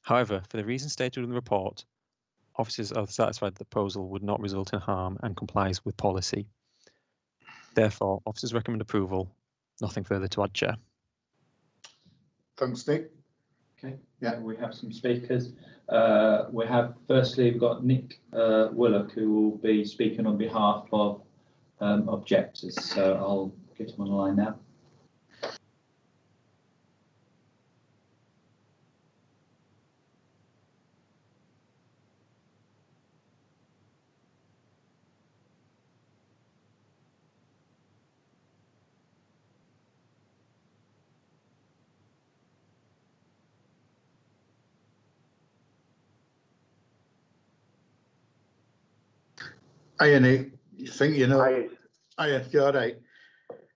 However, for the reasons stated in the report, officers are satisfied the proposal would not result in harm and complies with policy. Therefore, officers recommend approval. Nothing further to add, Chair. Thanks, Nick. Okay, yeah, we have some speakers. We've got Nick Willock, who will be speaking on behalf of objectors. So I'll get him on the line now. Hiya, Nick. You think you know? Hiya, you all right?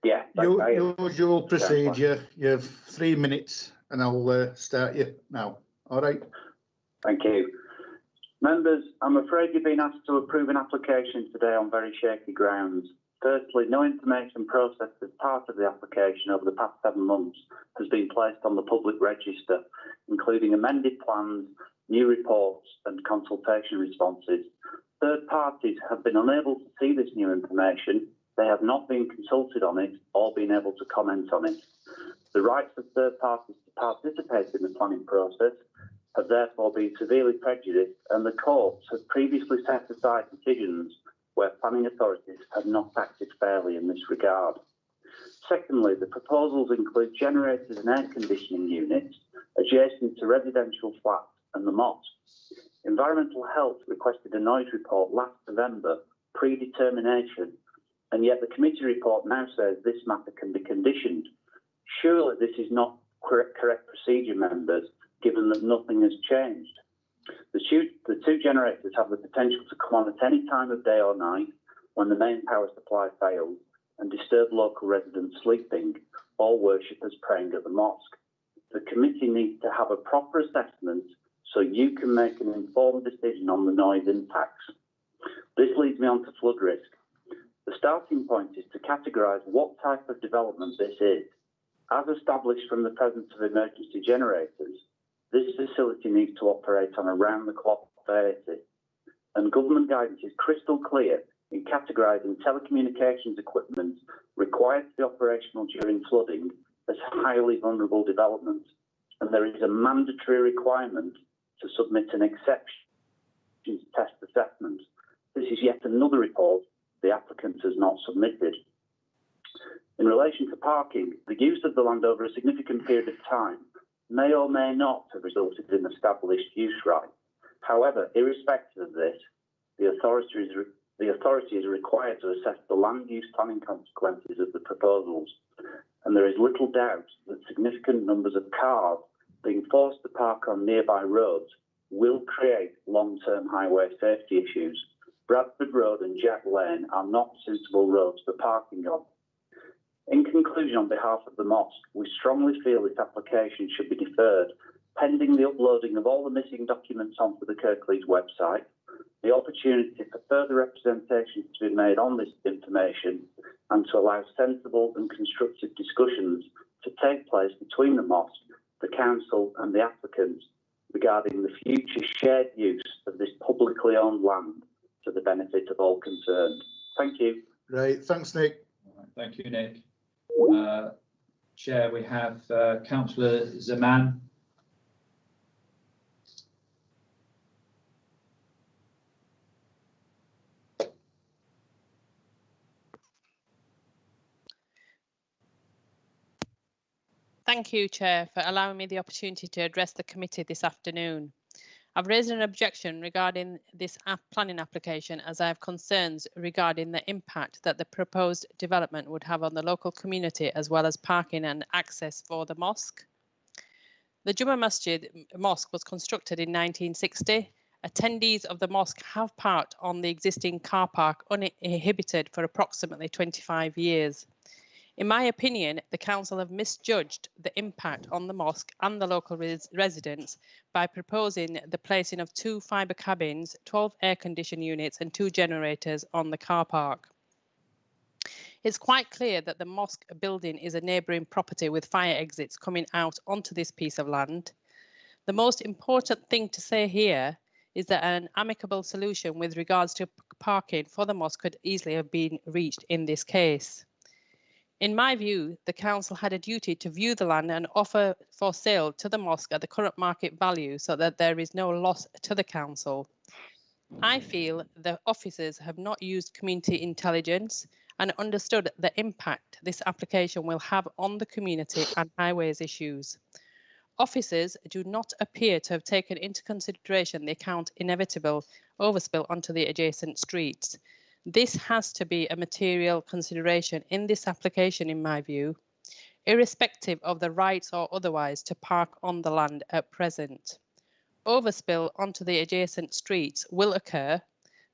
Yeah. Usual procedure. You have 3 minutes and I'll start you now. All right? Thank you. Members, I'm afraid you've been asked to approve an application today on very shaky grounds. Firstly, no information processed as part of the application over the past 7 months has been placed on the public register, including amended plans, new reports and consultation responses. Third parties have been unable to see this new information. They have not been consulted on it or been able to comment on it. The rights of third parties to participate in the planning process have therefore been severely prejudiced, and the courts have previously set aside decisions where planning authorities have not acted fairly in this regard. Secondly, the proposals include generators and air conditioning units adjacent to residential flats and the mosque. Environmental Health requested a noise report last November, predetermination, and yet the committee report now says this matter can be conditioned. Surely this is not correct procedure, members, given that nothing has changed. The two generators have the potential to come on at any time of day or night when the main power supply fails and disturb local residents sleeping or worshippers praying at the mosque. The committee needs to have a proper assessment so you can make an informed decision on the noise impacts. This leads me on to flood risk. The starting point is to categorise what type of development this is. As established from the presence of emergency generators, this facility needs to operate on a round-the-clock basis, and government guidance is crystal clear in categorising telecommunications equipment required to be operational during flooding as highly vulnerable development, and there is a mandatory requirement to submit an exception test assessment. This is yet another report the applicant has not submitted. In relation to parking, the use of the land over a significant period of time may or may not have resulted in established use rights. However, irrespective of this, the authority is required to assess the land use planning consequences of the proposals, and there is little doubt that significant numbers of cars being forced to park on nearby roads will create long-term highway safety issues. Bradford Road and Jack Lane are not suitable roads for parking on. In conclusion, on behalf of the mosque, we strongly feel this application should be deferred pending the uploading of all the missing documents onto the Kirklees website, the opportunity for further representations to be made on this information, and to allow sensible and constructive discussions to take place between the mosque, the council and the applicants regarding the future shared use of this publicly owned land to the benefit of all concerned. Thank you. Right, thanks, Nick. Thank you, Nick. Chair, we have Councillor Zaman. Thank you, Chair, for allowing me the opportunity to address the committee this afternoon. I've raised an objection regarding this planning application as I have concerns regarding the impact that the proposed development would have on the local community as well as parking and access for the mosque. The Juma Masjid Mosque was constructed in 1960. Attendees of the mosque have parked on the existing car park uninhibited for approximately 25 years. In my opinion, the council have misjudged the impact on the mosque and the local residents by proposing the placing of 2 fibre cabins, 12 air-conditioned units and 2 generators on the car park. It's quite clear that the mosque building is a neighbouring property with fire exits coming out onto this piece of land. The most important thing to say here is that an amicable solution with regards to parking for the mosque could easily have been reached in this case. In my view, the council had a duty to view the land and offer for sale to the mosque at the current market value so that there is no loss to the council. I feel the officers have not used community intelligence and understood the impact this application will have on the community and highways issues. Officers do not appear to have taken into consideration the inevitable overspill onto the adjacent streets. This has to be a material consideration in this application, in my view, irrespective of the rights or otherwise to park on the land at present. Overspill onto the adjacent streets will occur,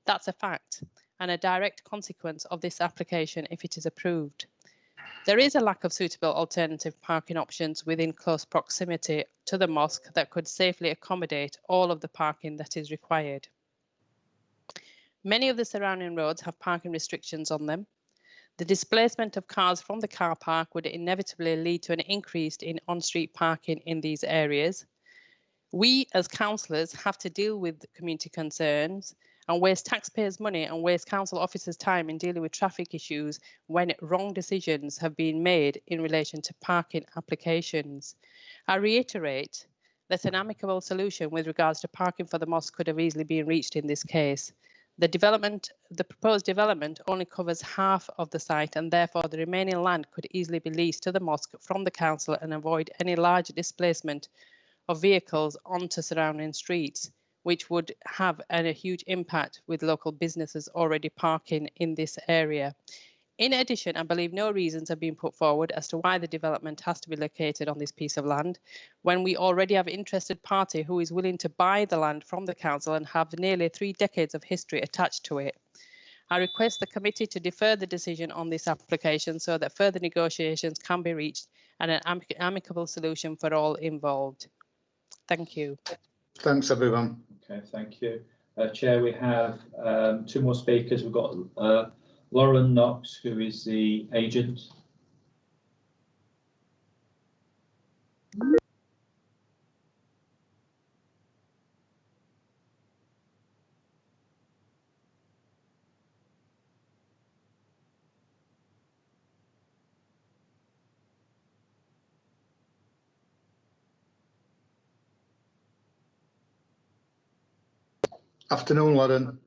that's a fact, and a direct consequence of this application if it is approved. There is a lack of suitable alternative parking options within close proximity to the mosque that could safely accommodate all of the parking that is required. Many of the surrounding roads have parking restrictions on them. The displacement of cars from the car park would inevitably lead to an increase in on-street parking in these areas. We as councillors have to deal with community concerns and waste taxpayers' money and waste council officers' time in dealing with traffic issues when wrong decisions have been made in relation to parking applications. I reiterate that an amicable solution with regards to parking for the mosque could have easily been reached in this case. The proposed development only covers half of the site and therefore the remaining land could easily be leased to the mosque from the council and avoid any large displacement of vehicles onto surrounding streets, which would have a huge impact with local businesses already parking in this area. In addition, I believe no reasons have been put forward as to why the development has to be located on this piece of land when we already have an interested party who is willing to buy the land from the council and have nearly 3 decades of history attached to it. I request the committee to defer the decision on this application so that further negotiations can be reached and an amicable solution for all involved. Thank you. Thanks, everyone. Okay, thank you. Chair, we have 2 more speakers. We've got Lauren Knox, who is the agent. Afternoon, Lauren.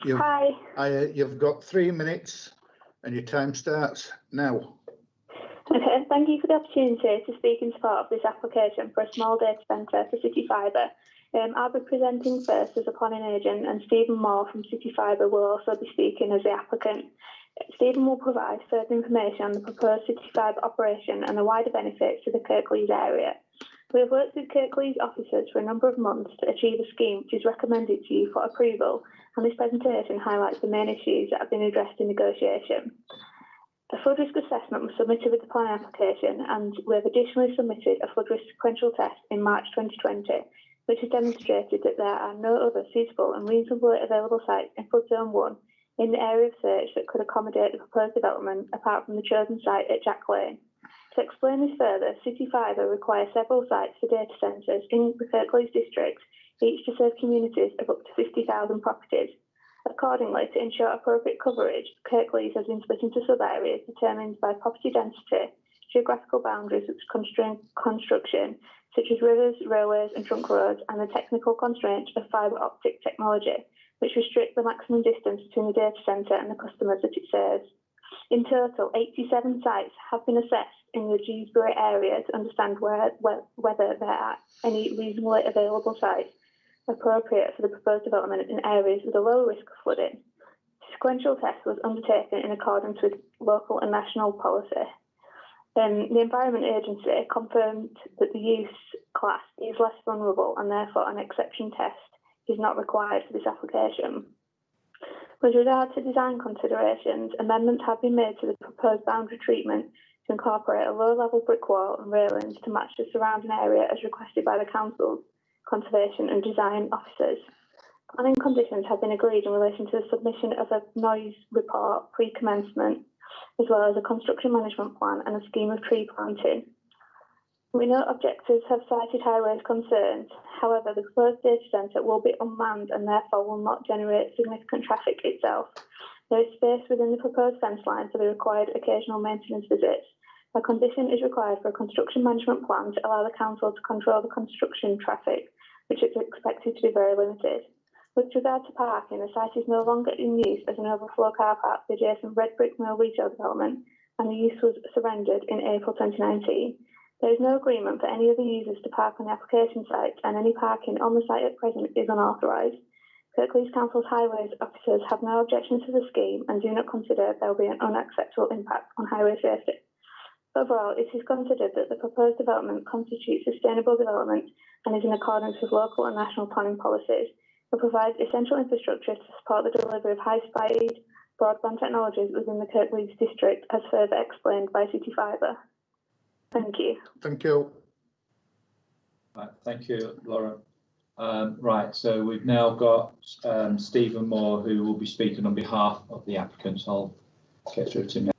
Hi. You've got 3 minutes and your time starts now. Okay, thank you for the opportunity to speak in support of this application for a small data centre for City Fibre. I'll be presenting first as a planning agent and Stephen Moore from City Fibre will also be speaking as the applicant. Stephen will provide further information on the proposed City Fibre operation and the wider benefits to the Kirklees area. We have worked with Kirklees officers for a number of months to achieve a scheme which is recommended to you for approval, and this presentation highlights the main issues that have been addressed in negotiation. A flood risk assessment was submitted with the planning application, and we have additionally submitted a flood risk sequential test in March 2020, which has demonstrated that there are no other suitable and reasonably available sites in Flood Zone 1 in the area of search that could accommodate the proposed development apart from the chosen site at Jack Lane. To explain this further, City Fibre requires several sites for data centres in the Kirklees district, each to serve communities of up to 50,000 properties. Accordingly, to ensure appropriate coverage, Kirklees has been split into sub-areas determined by property density, geographical boundaries which constrain construction, such as rivers, railways and trunk roads, and the technical constraints of fibre optic technology, which restrict the maximum distance between the data centre and the customers that it serves. In total, 87 sites have been assessed in the Dewsbury area to understand whether there are any reasonably available sites appropriate for the proposed development in areas with a low risk of flooding. The sequential test was undertaken in accordance with local and national policy. The Environment Agency confirmed that the use class is less vulnerable and therefore an exception test is not required for this application. With regard to design considerations, amendments have been made to the proposed boundary treatment to incorporate a low-level brick wall and railings to match the surrounding area as requested by the Council's Conservation and Design officers. Planning conditions have been agreed in relation to the submission of a noise report pre-commencement, as well as a construction management plan and a scheme of tree planting. We know objectors have cited highways concerns. However, the proposed data centre will be unmanned and therefore will not generate significant traffic itself. There is space within the proposed fence line for the required occasional maintenance visits. A condition is required for a construction management plan to allow the council to control the construction traffic, which is expected to be very limited. With regard to parking, the site is no longer in use as an overflow car park for the adjacent Red Brick Mill retail development, and the use was surrendered in April 2019. There is no agreement for any other users to park on the application site, and any parking on the site at present is unauthorised. Kirklees Council's highways officers have no objection to the scheme and do not consider there will be an unacceptable impact on highway safety. Overall, it is considered that the proposed development constitutes sustainable development and is in accordance with local and national planning policies. It provides essential infrastructure to support the delivery of high-speed broadband technologies within the Kirklees district, as further explained by City Fibre. Thank you. Thank you. Right, thank you, Laura. Right, so we've now got Stephen Moore, who will be speaking on behalf of the applicants. I'll get through to him now.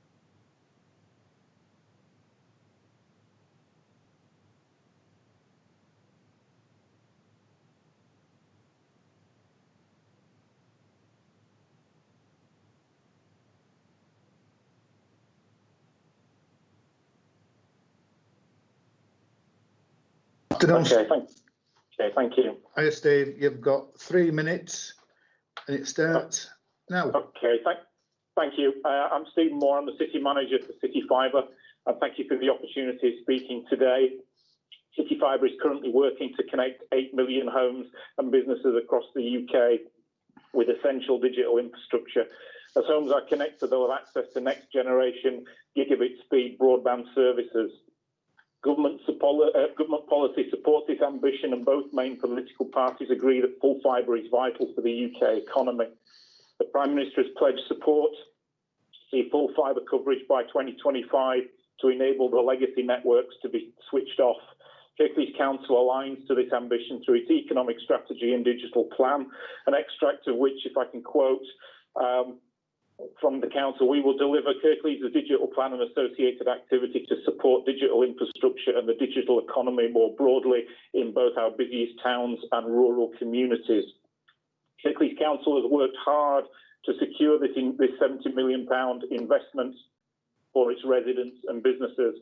Okay, thank you. Hiya, Steve. You've got 3 minutes, and it starts now. Okay, thank you. I'm Stephen Moore. I'm the City Manager for City Fibre, and thank you for the opportunity of speaking today. City Fibre is currently working to connect 8 million homes and businesses across the UK with essential digital infrastructure. As homes are connected, they'll have access to next generation gigabit speed broadband services. Government policy supports this ambition, and both main political parties agree that full fibre is vital for the UK economy. The Prime Minister has pledged support to see full fibre coverage by 2025 to enable the legacy networks to be switched off. Kirklees Council aligns to this ambition through its economic strategy and digital plan, an extract of which, if I can quote, from the council: we will deliver Kirklees' digital plan and associated activity to support digital infrastructure and the digital economy more broadly in both our busiest towns and rural communities. Kirklees Council has worked hard to secure this £70 million investment for its residents and businesses.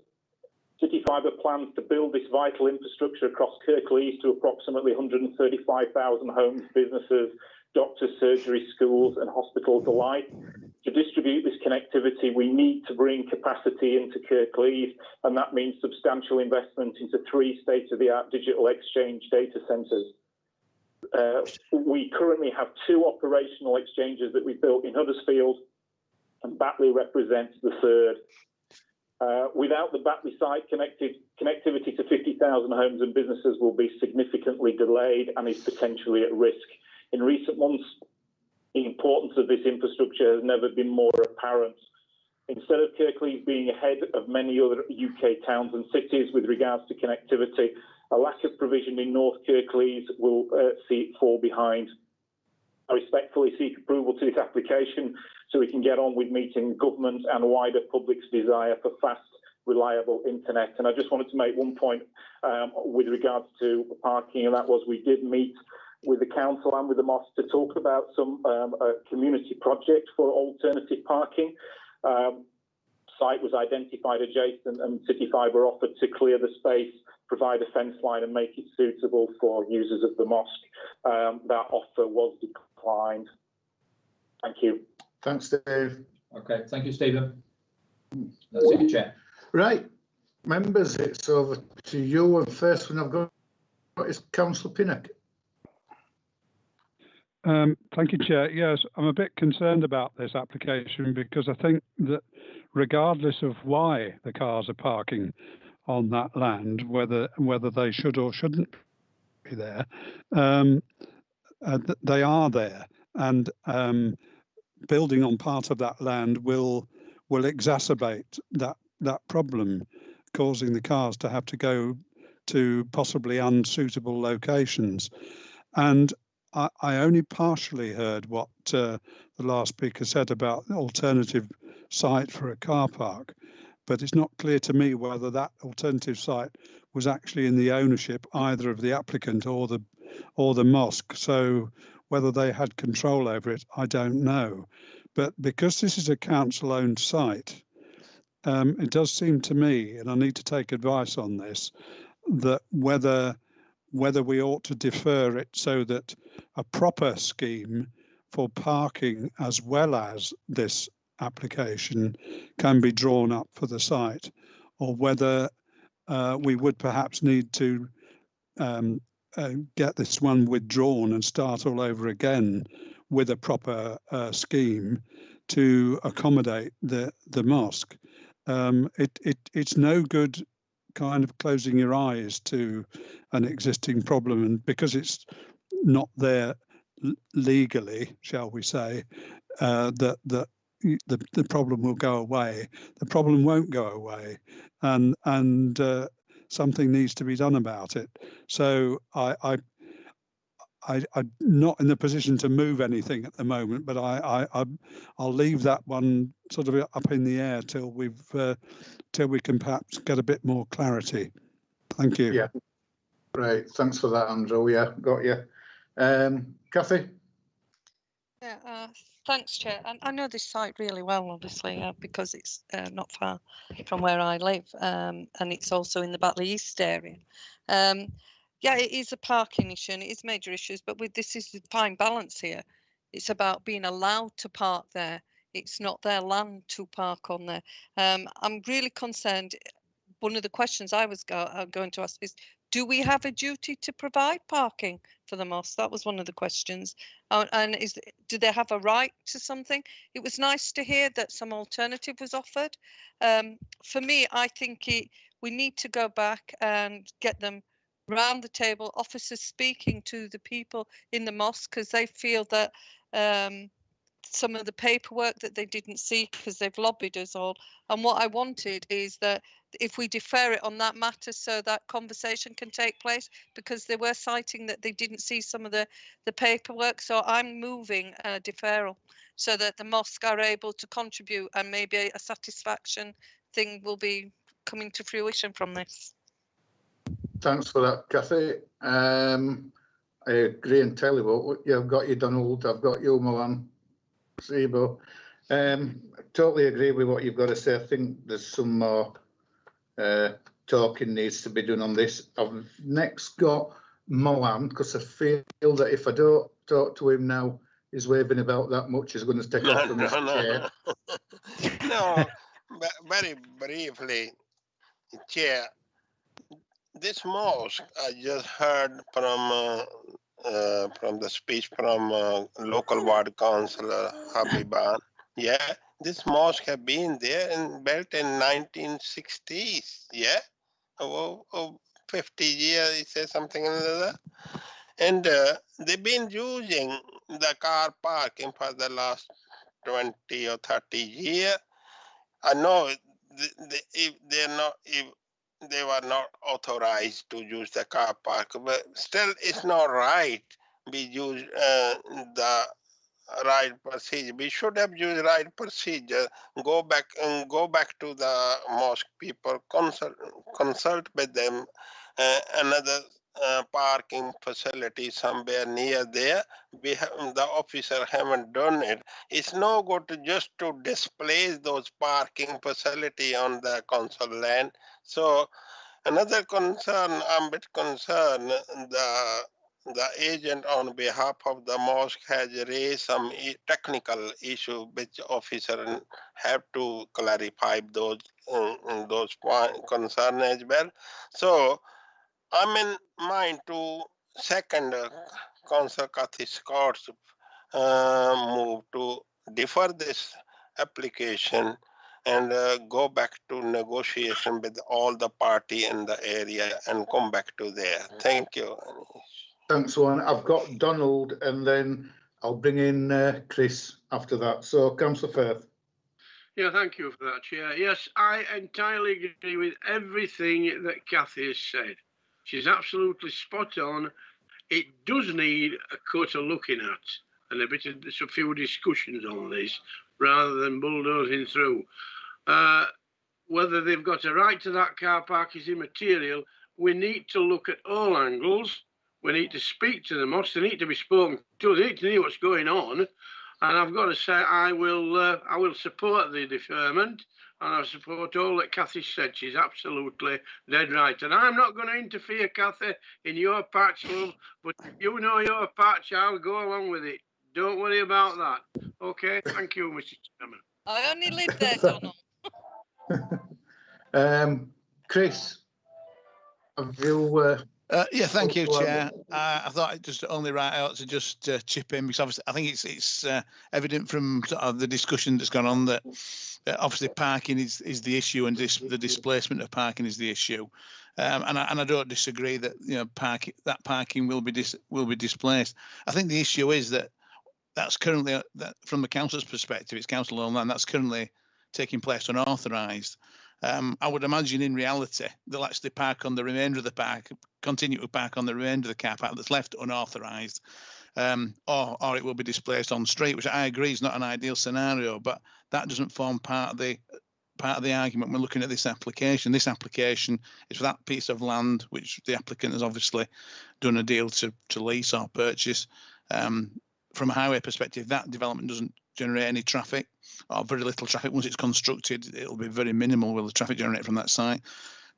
City Fibre plans to build this vital infrastructure across Kirklees to approximately 135,000 homes, businesses, doctors, surgery, schools and hospitals alike. To distribute this connectivity, we need to bring capacity into Kirklees, and that means substantial investment into 3 state-of-the-art digital exchange data centres. We currently have 2 operational exchanges that we built in Huddersfield, and Batley represents the third. Without the Batley site, connectivity to 50,000 homes and businesses will be significantly delayed and is potentially at risk. In recent months, the importance of this infrastructure has never been more apparent. Instead of Kirklees being ahead of many other UK towns and cities with regards to connectivity, a lack of provision in North Kirklees will see it fall behind. I respectfully seek approval to this application so we can get on with meeting government and wider public's desire for fast, reliable internet. And I just wanted to make one point with regards to parking, and that was we did meet with the council and with the mosque to talk about some community project for alternative parking. Site was identified adjacent and City Fibre offered to clear the space, provide a fence line and make it suitable for users of the mosque. That offer was declined. Thank you. Thanks, Dave. Okay, thank you, Stephen. That's it, Chair. Right, members, it's over to you. And first one I've got is Councillor Pinnock. Thank you, Chair. Yes, I'm a bit concerned about this application because I think that regardless of why the cars are parking on that land, whether they should or shouldn't be there, they are there, and building on part of that land will exacerbate that problem, causing the cars to have to go to possibly unsuitable locations. And I only partially heard what the last speaker said about the alternative site for a car park, but it's not clear to me whether that alternative site was actually in the ownership either of the applicant or the mosque. So whether they had control over it, I don't know. But because this is a council-owned site, it does seem to me, and I need to take advice on this, that whether we ought to defer it so that a proper scheme for parking as well as this application can be drawn up for the site, or whether we would perhaps need to get this one withdrawn and start all over again with a proper scheme to accommodate the mosque. It's no good kind of closing your eyes to an existing problem, and because it's not there legally, shall we say, that the problem will go away. The problem won't go away, and something needs to be done about it. So I'm not in the position to move anything at the moment, but I'll leave that one sort of up in the air till we can perhaps get a bit more clarity. Thank you. Yeah. Right. Thanks for that, Andrew. Yeah, got you. Kathy? Yeah, thanks, Chair. And I know this site really well, obviously, because it's not far from where I live, and it's also in the Batley East area. Yeah, it is a parking issue and it is major issues, but this is the fine balance here. It's about being allowed to park there. It's not their land to park on there. I'm really concerned. One of the questions I was going to ask is, do we have a duty to provide parking for the mosque? That was one of the questions. And do they have a right to something? It was nice to hear that some alternative was offered. For me, I think we need to go back and get them round the table, officers speaking to the people in the mosque, because they feel that some of the paperwork that they didn't see because they've lobbied us all. And what I wanted is that if we defer it on that matter so that conversation can take place, because they were citing that they didn't see some of the paperwork. So I'm moving a deferral so that the mosque are able to contribute, and maybe a satisfaction thing will be coming to fruition from this. Thanks for that, Kathy. I agree entirely with what you've got you, Donald. I've got you, Milan. Sebo. Totally agree with what you've got to say. I think there's some more talking needs to be done on this. I've next got Milan, because I feel that if I don't talk to him now, he's waving about that much, he's going to take off from his chair. No, very briefly, Chair. This mosque, I just heard from the speech from local ward councillor Habiban. Yeah, This mosque have been there and built in 1960s, yeah? Oh, 50 years, it says something like that. And they've been using the car parking for the last 20 or 30 years. I know if they were not authorized to use the car park, but still it's not right. We use the right procedure. We should have used right procedure. Go back to the mosque people, consult with them. Another parking facility somewhere near there. The officer haven't done it. It's no good to just to displace those parking facility on the council land. So another concern, I'm a bit concerned, the agent on behalf of the mosque has raised some technical issue which officer have to clarify those concerns as well. So I'm in mind to second Council Cathy Scott's move to defer this application and go back to negotiation with all the party in the area and come back to there. Thank you. Thanks, Juan. I've got Donald, and then I'll bring in Chris after that. So, Councillor Firth. Yeah, thank you for that, Chair. Yes, I entirely agree with everything that Cathy has said. She's absolutely spot on. It does need a cut of looking at and a few discussions on this rather than bulldozing through. Whether they've got a right to that car park is immaterial. We need to look at all angles. We need to speak to the mosque. They need to be spoken to. They need to know what's going on. And I've got to say, I will support the deferment, and I support all that Cathy said. She's absolutely dead right. And I'm not going to interfere, Cathy, in your patch, love, but if you know your patch, I'll go along with it. Don't worry about that. Okay, thank you, Mr. Chairman. I only live there, Donald. Chris, have you... yeah, thank you, Chair. I thought it just only right out to just chip in, because obviously I think it's evident from sort of the discussion that's gone on that obviously parking is the issue, and the displacement of parking is the issue. And I don't disagree that parking will be displaced. I think the issue is that's currently from the council's perspective, it's council-owned land, that's currently taking place unauthorised. I would imagine in reality they'll actually park on the remainder of the park, continue to park on the remainder of the car park that's left unauthorised, or it will be displaced on the street, which I agree is not an ideal scenario, but that doesn't form part of the argument when looking at this application. This application is for that piece of land which the applicant has obviously done a deal to lease or purchase. From a highway perspective, that development doesn't generate any traffic, or very little traffic. Once it's constructed, it'll be very minimal with the traffic generated from that site.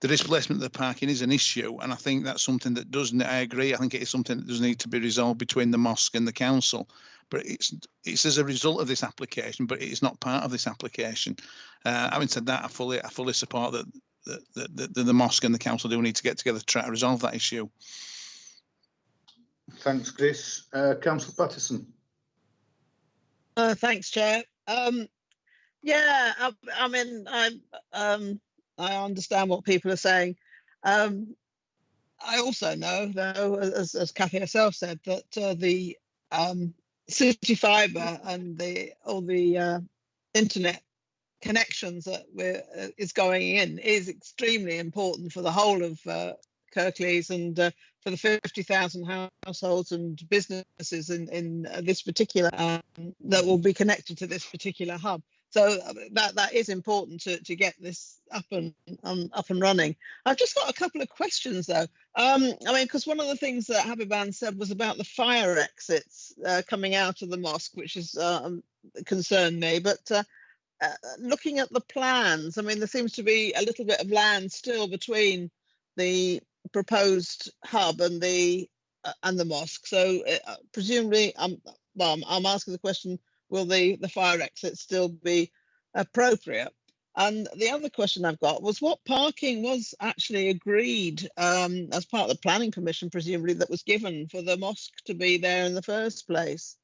The displacement of the parking is an issue, and I think that's something that I agree, I think it is something that does need to be resolved between the mosque and the council. But it's as a result of this application, but it is not part of this application. Having said that, I fully support that the mosque and the council do need to get together to try to resolve that issue. Thanks, Chris. Councillor Patterson. Thanks, Chair. Yeah, I mean, I understand what people are saying. I also know, though, as Cathy herself said, that the city fibre and all the internet connections that is going in is extremely important for the whole of Kirklees and for the 50,000 households and businesses in this particular that will be connected to this particular hub. So that is important to get this up and running. I've just got a couple of questions though. I mean, because one of the things that Habiban said was about the fire exits coming out of the mosque, which is concerned me. But looking at the plans, I mean, there seems to be a little bit of land still between the proposed hub and the mosque. So presumably, I'm asking the question: will the fire exit still be appropriate? And the other question I've got was what parking was actually agreed as part of the planning permission, presumably, that was given for the mosque to be there in the first place.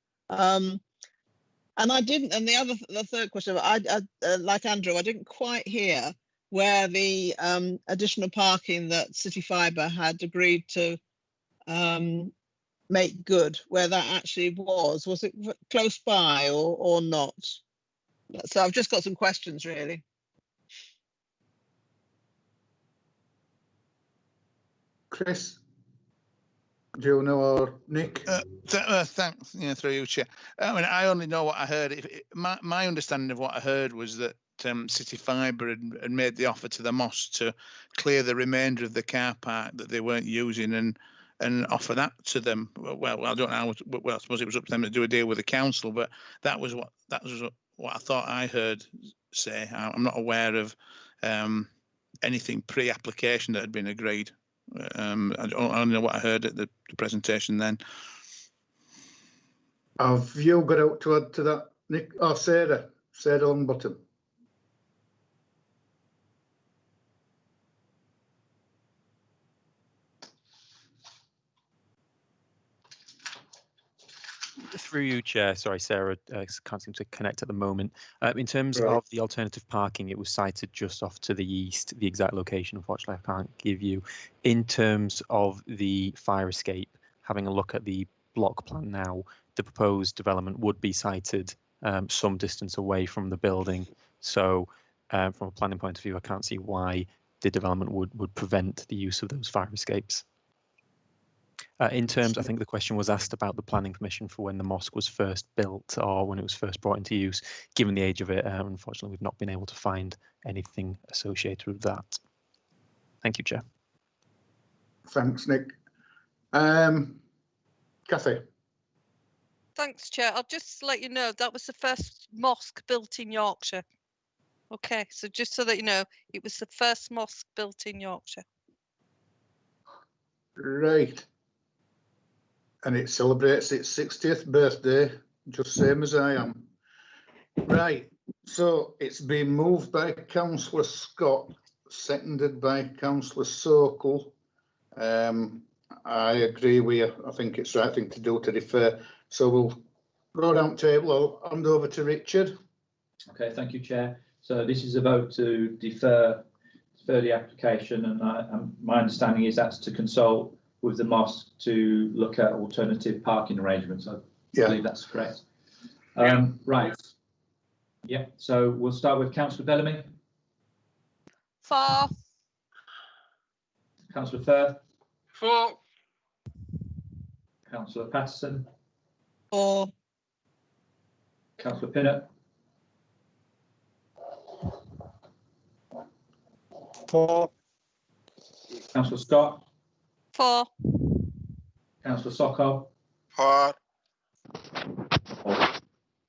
And I didn't. And the third question, like Andrew, I didn't quite hear where the additional parking that City Fibre had agreed to make good, where that actually was. Was it close by or not? So I've just got some questions, really. Chris, do you know, or Nick? Thanks, through you, Chair. I mean, I only know what I heard. My understanding of what I heard was that City Fibre had made the offer to the mosque to clear the remainder of the car park that they weren't using and offer that to them. Well, I don't know. Well, I suppose it was up to them to do a deal with the council, but that was what I thought I heard say. I'm not aware of anything pre-application that had been agreed. I don't know what I heard at the presentation then. Have you got out to add to that, Nick? Oh, Sarah Longbottom. Through you, Chair. Sorry, Sarah, can't seem to connect at the moment. In terms Right. of the alternative parking, it was cited just off to the east. The exact location, unfortunately, I can't give you. In terms of the fire escape, having a look at the block plan now, the proposed development would be sited some distance away from the building. So from a planning point of view, I can't see why the development would prevent the use of those fire escapes. In terms, I think the question was asked about the planning permission for when the mosque was first built or when it was first brought into use. Given the age of it, unfortunately, we've not been able to find anything associated with that. Thank you, Chair. Thanks, Nick. Kathy. Thanks, Chair. I'll just let you know that was the first mosque built in Yorkshire. Okay, so just so that you know, it was the first mosque built in Yorkshire. Right. And it celebrates its 60th birthday, just same as I am. Right, so it's been moved by Councillor Scott, seconded by Councillor Sokol. I agree with you. I think it's the right thing to do to defer. So we'll go down table. I'll hand over to Richard. Okay, thank you, Chair. So this is a vote to defer the application, and my understanding is that's to consult with the mosque to look at alternative parking arrangements. I believe that's correct. Right. Yeah, so we'll start with Councillor Bellamy. For. Councillor Firth. For. Councillor Patterson. For. Councillor Pinnock. For. Councillor Scott. For. Councillor Sokol. For.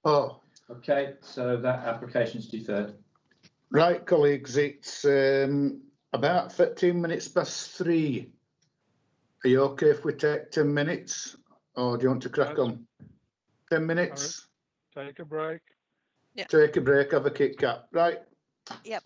Oh. Okay, so that application is deferred. Right, colleagues, it's about 15 minutes past 3. Are you okay if we take 10 minutes, or do you want to crack on? 10 minutes? Take a break. Yeah. Take a break, have a Kit Kat. Right. Yep.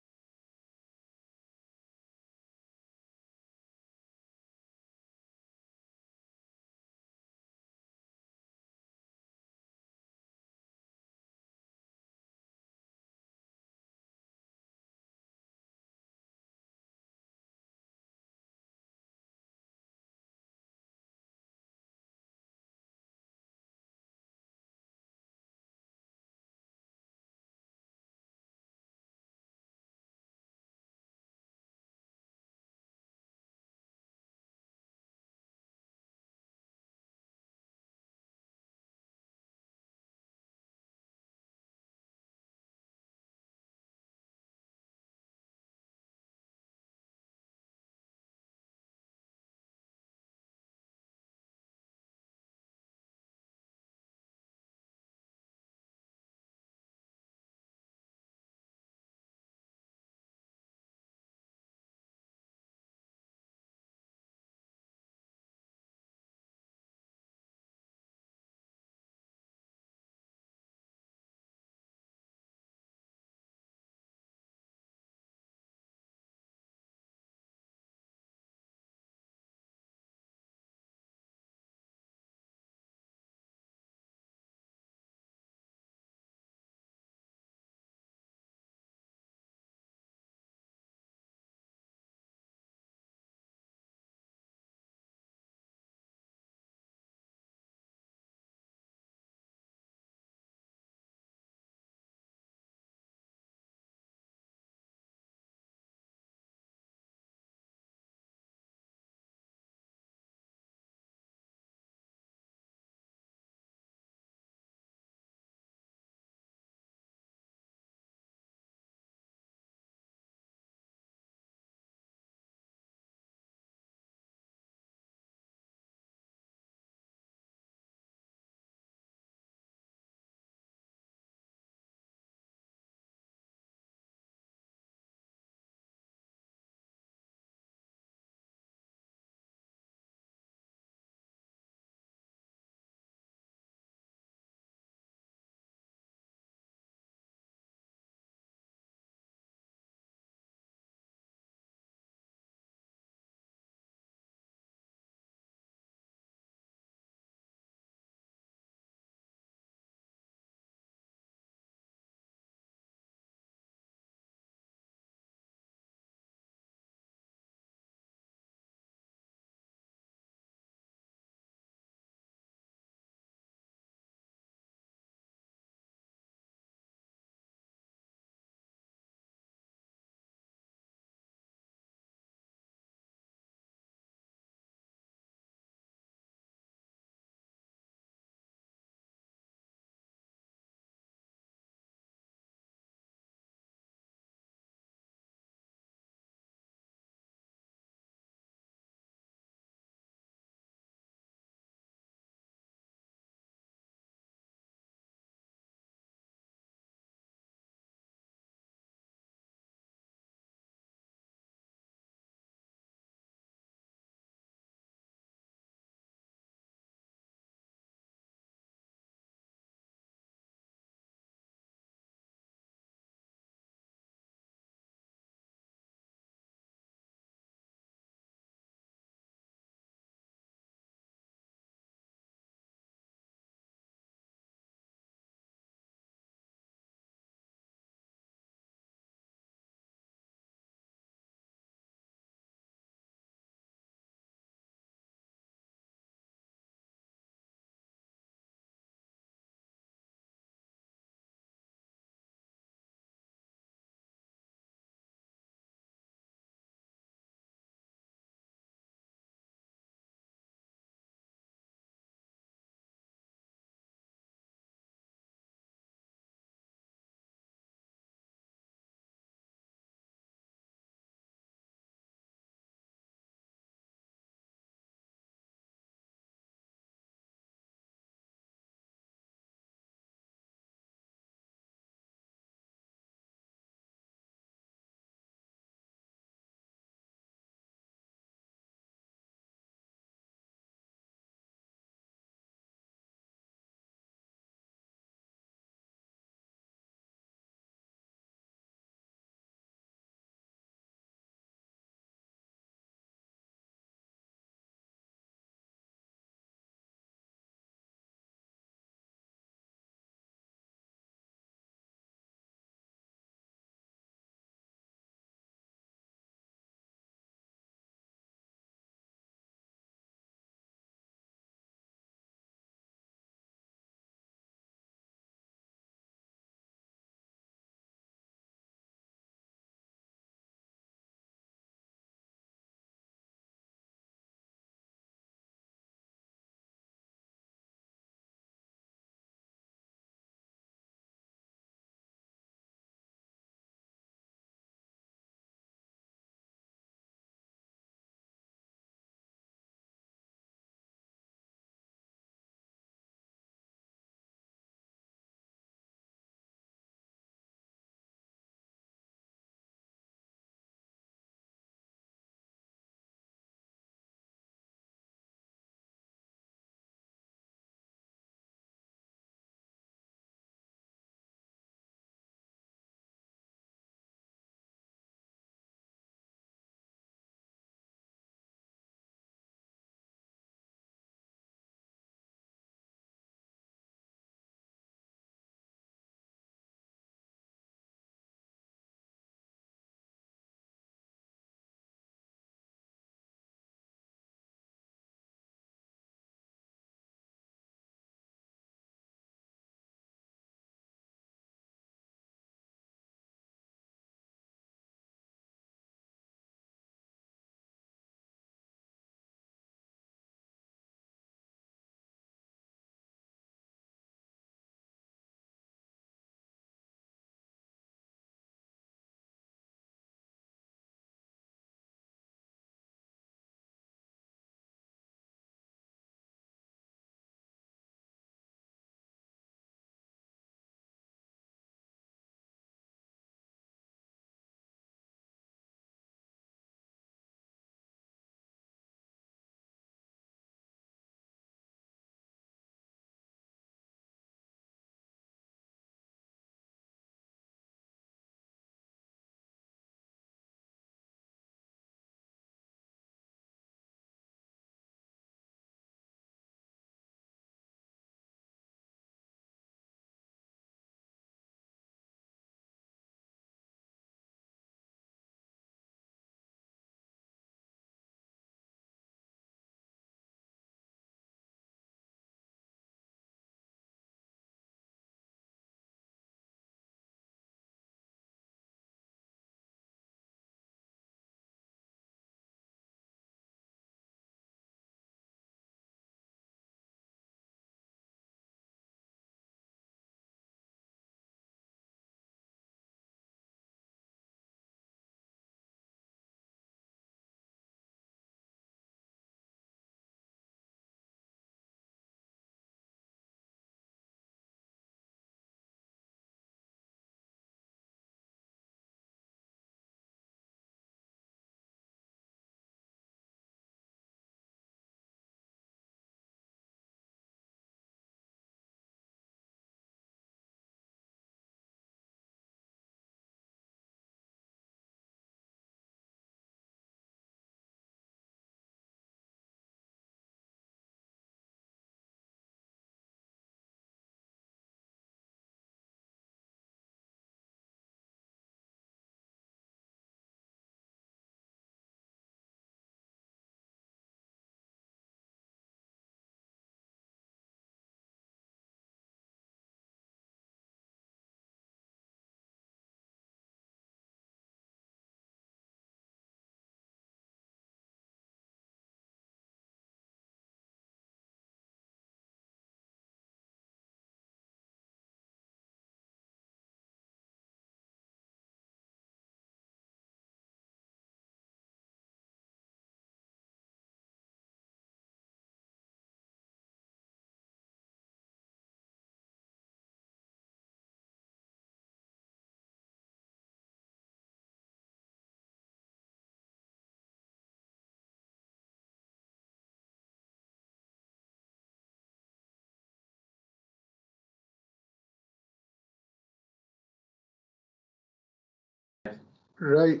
Right,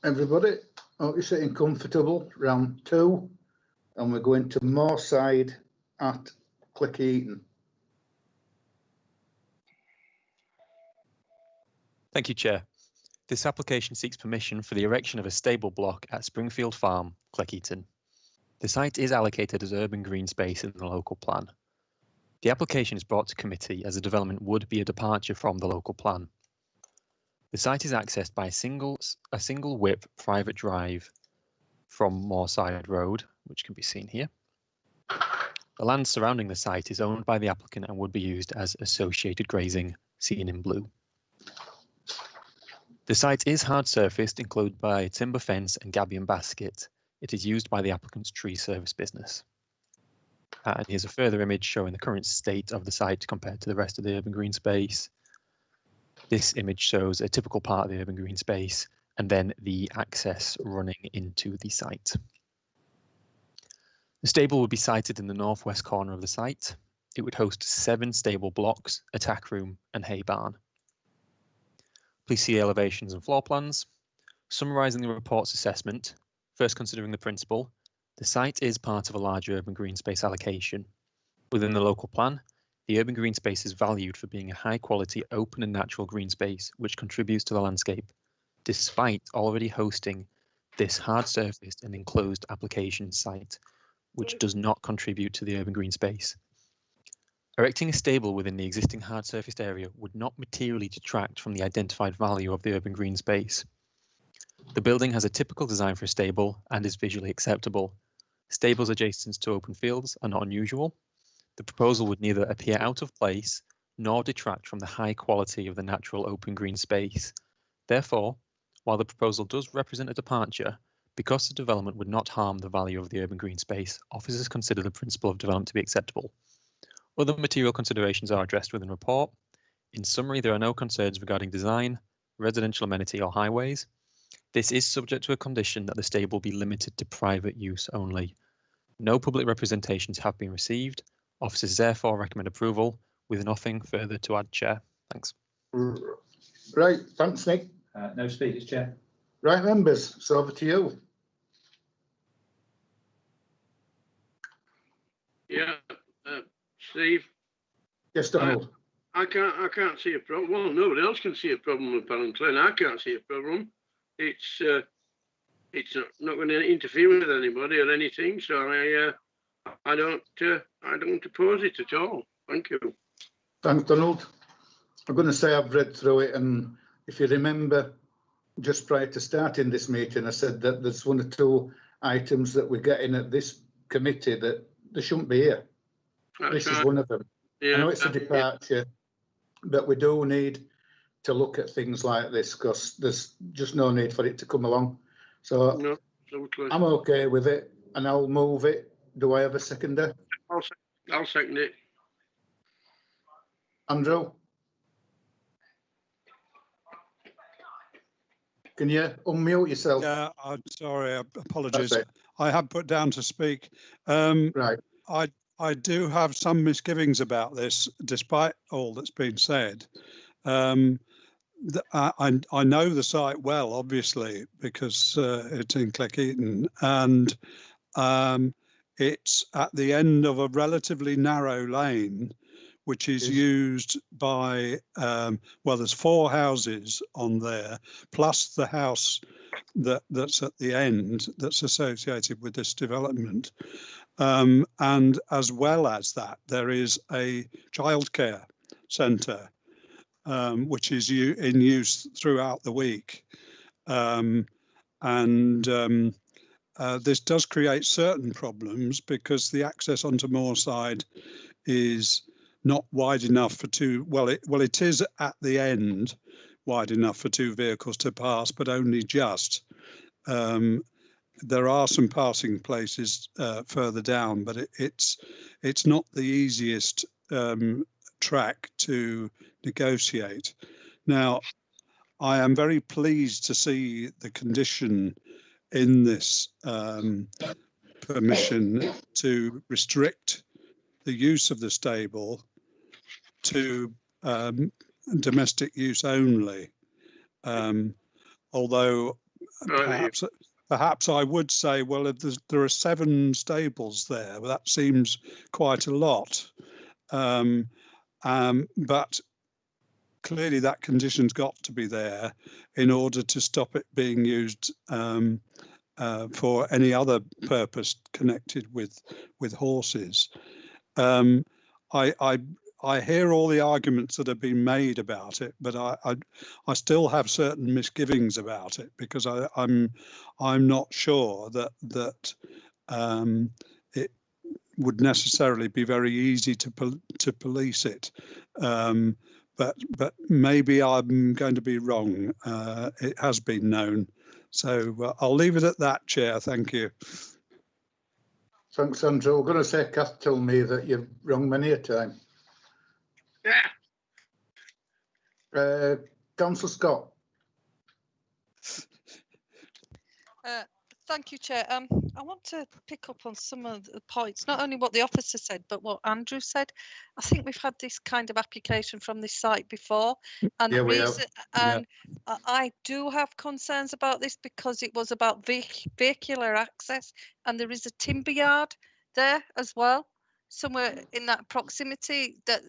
everybody, hope you're sitting comfortable. Round 2, and we're going to Moorside at Cleckheaton. Thank you, Chair. This application seeks permission for the erection of a stable block at Springfield Farm, Cleckheaton. The site is allocated as urban green space in the local plan. The application is brought to committee as the development would be a departure from the local plan. The site is accessed by a single width private drive from Moorside Road, which can be seen here. The land surrounding the site is owned by the applicant and would be used as associated grazing, seen in blue. The site is hard surfaced, included by a timber fence and gabion basket. It is used by the applicant's tree service business. And here's a further image showing the current state of the site compared to the rest of the urban green space. This image shows a typical part of the urban green space and then the access running into the site. The stable would be sited in the northwest corner of the site. It would host 7 stable blocks, a tack room and hay barn. Please see elevations and floor plans. Summarising the report's assessment, first considering the principle, the site is part of a large urban green space allocation. Within the local plan, the urban green space is valued for being a high quality open and natural green space which contributes to the landscape, despite already hosting this hard surfaced and enclosed application site, which does not contribute to the urban green space. Erecting a stable within the existing hard surfaced area would not materially detract from the identified value of the urban green space. The building has a typical design for a stable and is visually acceptable. Stables adjacent to open fields are not unusual. The proposal would neither appear out of place nor detract from the high quality of the natural open green space. Therefore, while the proposal does represent a departure, because the development would not harm the value of the urban green space, officers consider the principle of development to be acceptable. Other material considerations are addressed within the report. In summary, there are no concerns regarding design, residential amenity or highways. This is subject to a condition that the stable be limited to private use only. No public representations have been received. Officers therefore recommend approval with nothing further to add, Chair. Thanks. Right, thanks, Nick. No speakers, Chair. Right, members, so over to you. Yeah, Steve. Yes, Donald. I can't see a problem. Well, nobody else can see a problem apparently, and I can't see a problem. It's not going to interfere with anybody or anything, so I don't oppose it at all. Thank you. Thanks, Donald. I'm going to say I've read through it, and if you remember, just prior to starting this meeting, I said that there's 1 or 2 items that we're getting at this committee that they shouldn't be here. This is one of them. Yeah, I know it's a departure, but we do need to look at things like this because there's just no need for it to come along. So no, I'm okay with it, and I'll move it. Do I have a seconder? I'll second it. Andrew? Can you unmute yourself? Yeah, I'm sorry, apologies. I have put down to speak. Right. I do have some misgivings about this, despite all that's been said. I know the site well, obviously, because it's in Cleckheaton, and it's at the end of a relatively narrow lane, which is used by, well, there's 4 houses on there, plus the house that's at the end that's associated with this development. And as well as that, there is a childcare centre, which is in use throughout the week. This does create certain problems because the access onto Moorside is not wide enough for 2. Well, it is at the end wide enough for 2 vehicles to pass, but only just. There are some passing places further down, but it's not the easiest track to negotiate. Now, I am very pleased to see the condition in this permission to restrict the use of the stable to domestic use only. although perhaps I would say, well, if there are 7 stables there, well, that seems quite a lot. But clearly that condition's got to be there in order to stop it being used for any other purpose connected with horses. I hear all the arguments that have been made about it, but I still have certain misgivings about it, because I'm not sure that it would necessarily be very easy to police it. But maybe I'm going to be wrong. It has been known. So I'll leave it at that, Chair. Thank you. Thanks, Andrew. I'm going to say, Kath told me that you're wrong many a time. Councillor Scott. Thank you, Chair. I want to pick up on some of the points, not only what the officer said, but what Andrew said. I think we've had this kind of application from this site before, and yeah, the reason, and yeah. I do have concerns about this because it was about vehicular access, and there is a timber yard there as well, somewhere in that proximity that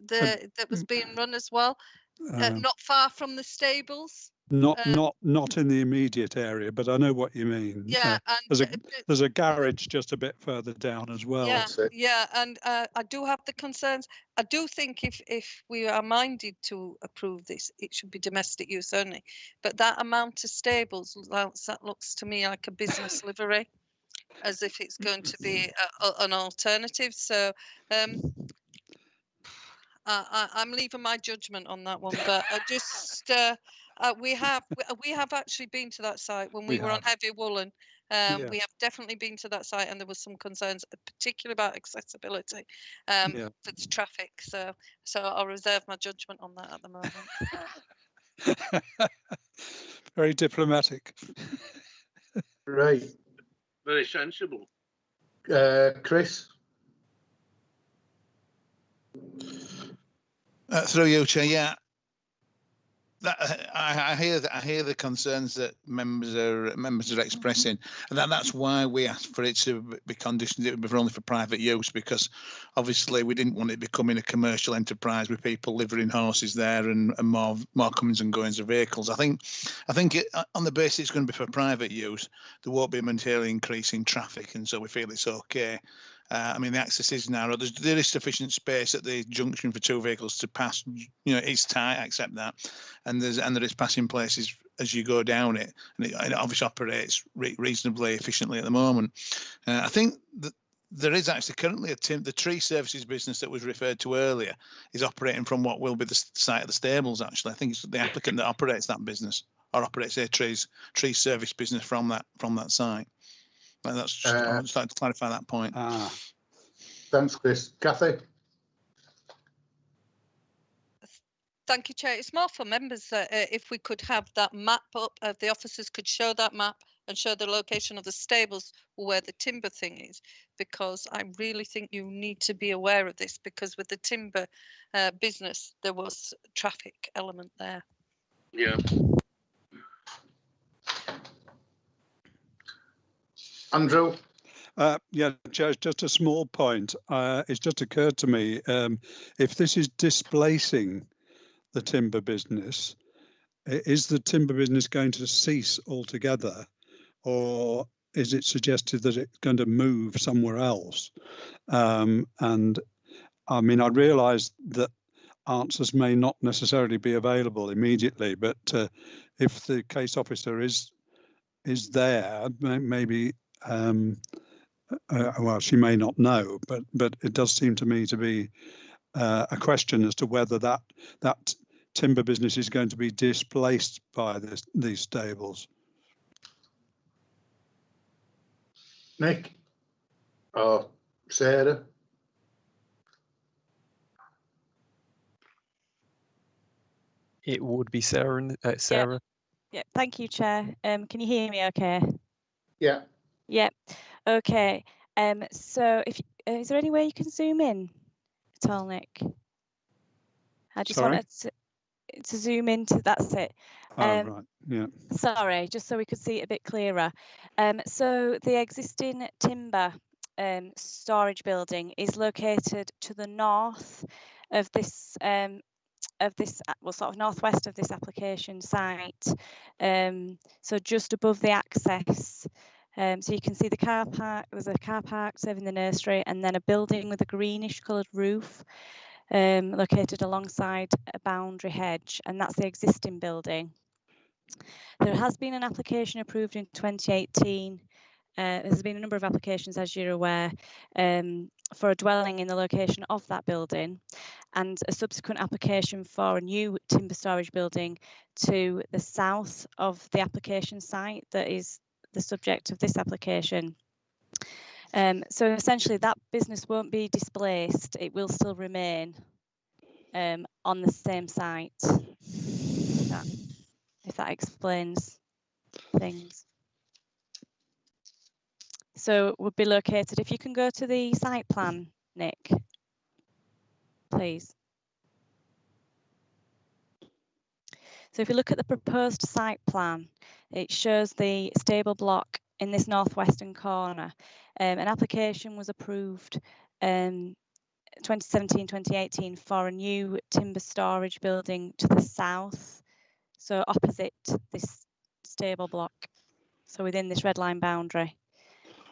was being run as well, not far from the stables. Not in the immediate area, but I know what you mean. Yeah, and there's a garage just a bit further down as well. Yeah, and I do have the concerns. I do think if we are minded to approve this, it should be domestic use only. But that amount of stables, that looks to me like a business livery, as if it's going to be an alternative. So I'm leaving my judgment on that one, but I just. We have actually been to that site when we were on heavy woolen. We have definitely been to that site, and there was some concerns, particularly about accessibility for the traffic. So I'll reserve my judgment on that at the moment. Very diplomatic. Right. Very sensible. Chris. Through you, Chair. Yeah. I hear the concerns that members are expressing, and that's why we asked for it to be conditioned. It would be only for private use, because obviously we didn't want it becoming a commercial enterprise with people living horses there and more comings and goings of vehicles. I think on the basis it's going to be for private use, there won't be a material increase in traffic, and so we feel it's okay. I mean, the access is narrow. There is sufficient space at the junction for 2 vehicles to pass. You know, it's tight, I accept that. And there is passing places as you go down it. And it obviously operates reasonably efficiently at the moment. I think that there is actually currently the tree services business that was referred to earlier is operating from what will be the site of the stables, actually. I think it's the applicant that operates that business, or operates a tree service business from that site. That's just, I just like to clarify that point. Thanks, Chris. Kathy? Thank you, Chair. It's more for members that if we could have that map up, the officers could show that map and show the location of the stables where the timber thing is, because I really think you need to be aware of this, because with the timber business, there was a traffic element there. Yeah. Andrew? Yeah, just a small point. It's just occurred to me, if this is displacing the timber business, is the timber business going to cease altogether, or is it suggested that it's going to move somewhere else? And I mean, I realise that answers may not necessarily be available immediately, but if the case officer is there, maybe. Well, she may not know, but it does seem to me to be a question as to whether that timber business is going to be displaced by these stables. Nick? Or Sarah? It would be Sarah. Sarah. Yeah, thank you, Chair. Can you hear me okay? Yeah. Yeah, okay. So is there any way you can zoom in at all, Nick? I just wanted to zoom into, that's it. Right, yeah. Sorry, just so we could see it a bit clearer. So the existing timber storage building is located to the north of this well, sort of northwest of this application site. So just above the access. So you can see the car park. There's a car park serving the nursery, and then a building with a greenish coloured roof located alongside a boundary hedge, and that's the existing building. There has been an application approved in 2018. There's been a number of applications, as you're aware, for a dwelling in the location of that building, and a subsequent application for a new timber storage building to the south of the application site that is the subject of this application. So essentially that business won't be displaced, it will still remain on the same site, if that explains things. So would be located, if you can go to the site plan, Nick, please. So if you look at the proposed site plan, it shows the stable block in this northwestern corner. An application was approved 2017-2018 for a new timber storage building to the south, so opposite this stable block, so within this red line boundary.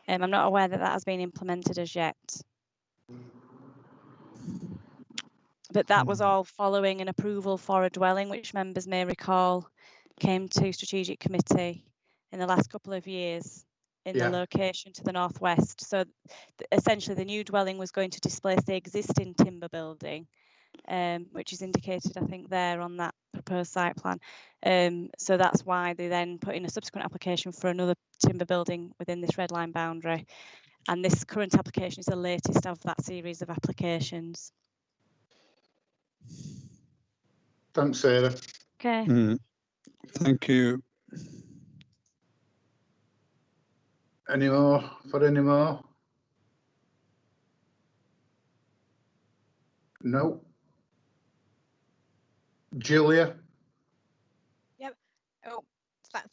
I'm not aware that that has been implemented as yet. But that was all following an approval for a dwelling, which members may recall came to Strategic Committee in the last couple of years in the location to the northwest. So essentially the new dwelling was going to displace the existing timber building, which is indicated, I think, there on that proposed site plan. So that's why they then put in a subsequent application for another timber building within this red line boundary. And this current application is the latest of that series of applications. Thanks, Sarah. Okay. Thank you. Any more for any more? No. Julia? Yep. Oh,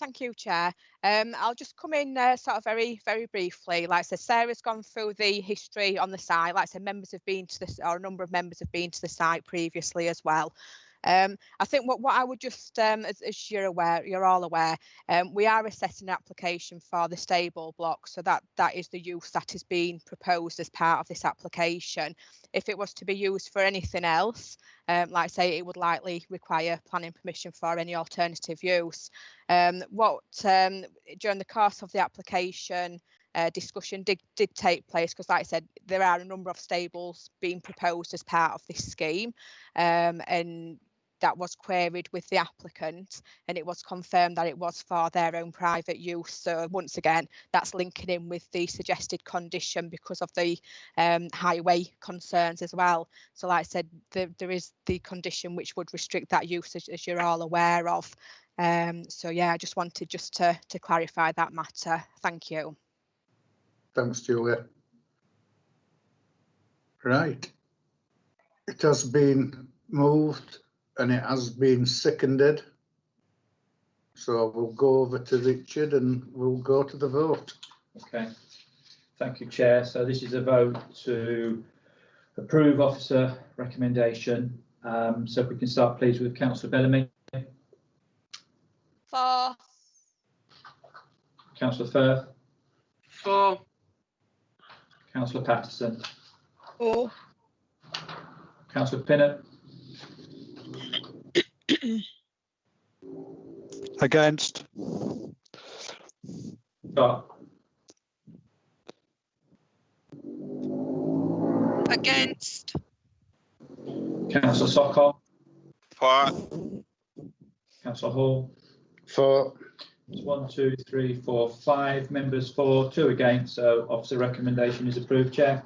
thank you, Chair. I'll just come in sort of very briefly. Like I said, Sarah's gone through the history on the site. Like I said, members have been to this, or a number of members have been to the site previously as well. I think what I would just, as you're aware, you're all aware, we are assessing an application for the stable block, so that is the use that is being proposed as part of this application. If it was to be used for anything else, like I say, it would likely require planning permission for any alternative use. During the course of the application, discussion did take place, because like I said, there are a number of stables being proposed as part of this scheme, and that was queried with the applicant, and it was confirmed that it was for their own private use. So once again, that's linking in with the suggested condition because of the highway concerns as well. So like I said, there is the condition which would restrict that use, as you're all aware of. So yeah, I just wanted to clarify that matter. Thank you. Thanks, Julia. Right. It has been moved and it has been seconded. So we'll go over to Richard and we'll go to the vote. Okay. Thank you, Chair. So this is a vote to approve officer recommendation. So if we can start, please, with Councillor Bellamy. For. Councillor Firth. For. Councillor Patterson. For. Councillor Pinnock. Against. Scott. Against. Councillor Sokol. For. Councillor Hall. For. It's 1, 2, 3, 4, 5 members for, 2 against. So officer recommendation is approved, Chair.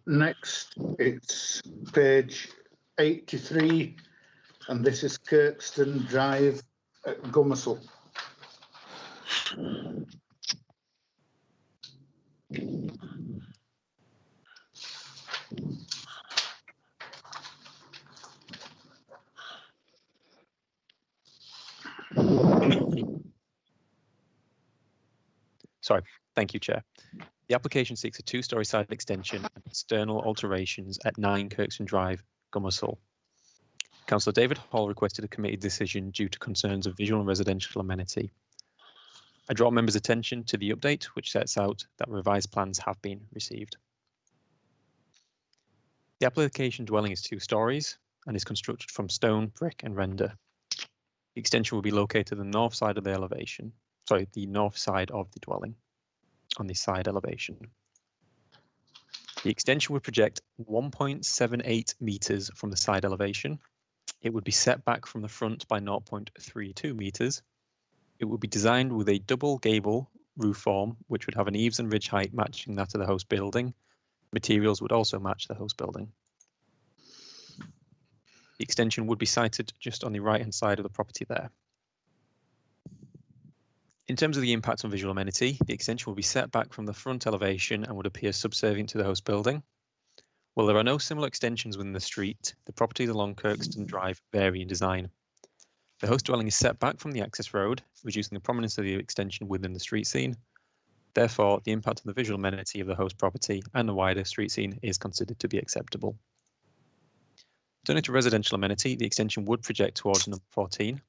Next, it's page 83, and this is Kirkston Drive at Gummersall. Thank you, Chair. The application seeks a two-storey side extension and external alterations at 9 Kirklees Drive, Gomersall. Councillor David Hall requested a committee decision due to concerns of visual and residential amenity. I draw members' attention to the update, which sets out that revised plans have been received. The application dwelling is 2 storeys and is constructed from stone, brick and render. The extension will be located on the north side of the elevation, the north side of the dwelling, on the side elevation. The extension would project 1.78 metres from the side elevation. It would be set back from the front by 0.32 metres. It would be designed with a double gable roof form, which would have an eaves and ridge height matching that of the host building. Materials would also match the host building. The extension would be sited just on the right-hand side of the property there. In terms of the impact on visual amenity, the extension will be set back from the front elevation and would appear subservient to the host building. While there are no similar extensions within the street, the properties along Kirklees Drive vary in design. The host dwelling is set back from the access road, reducing the prominence of the extension within the street scene. Therefore, the impact on the visual amenity of the host property and the wider street scene is considered to be acceptable. Turning to residential amenity, the extension would project towards number 14.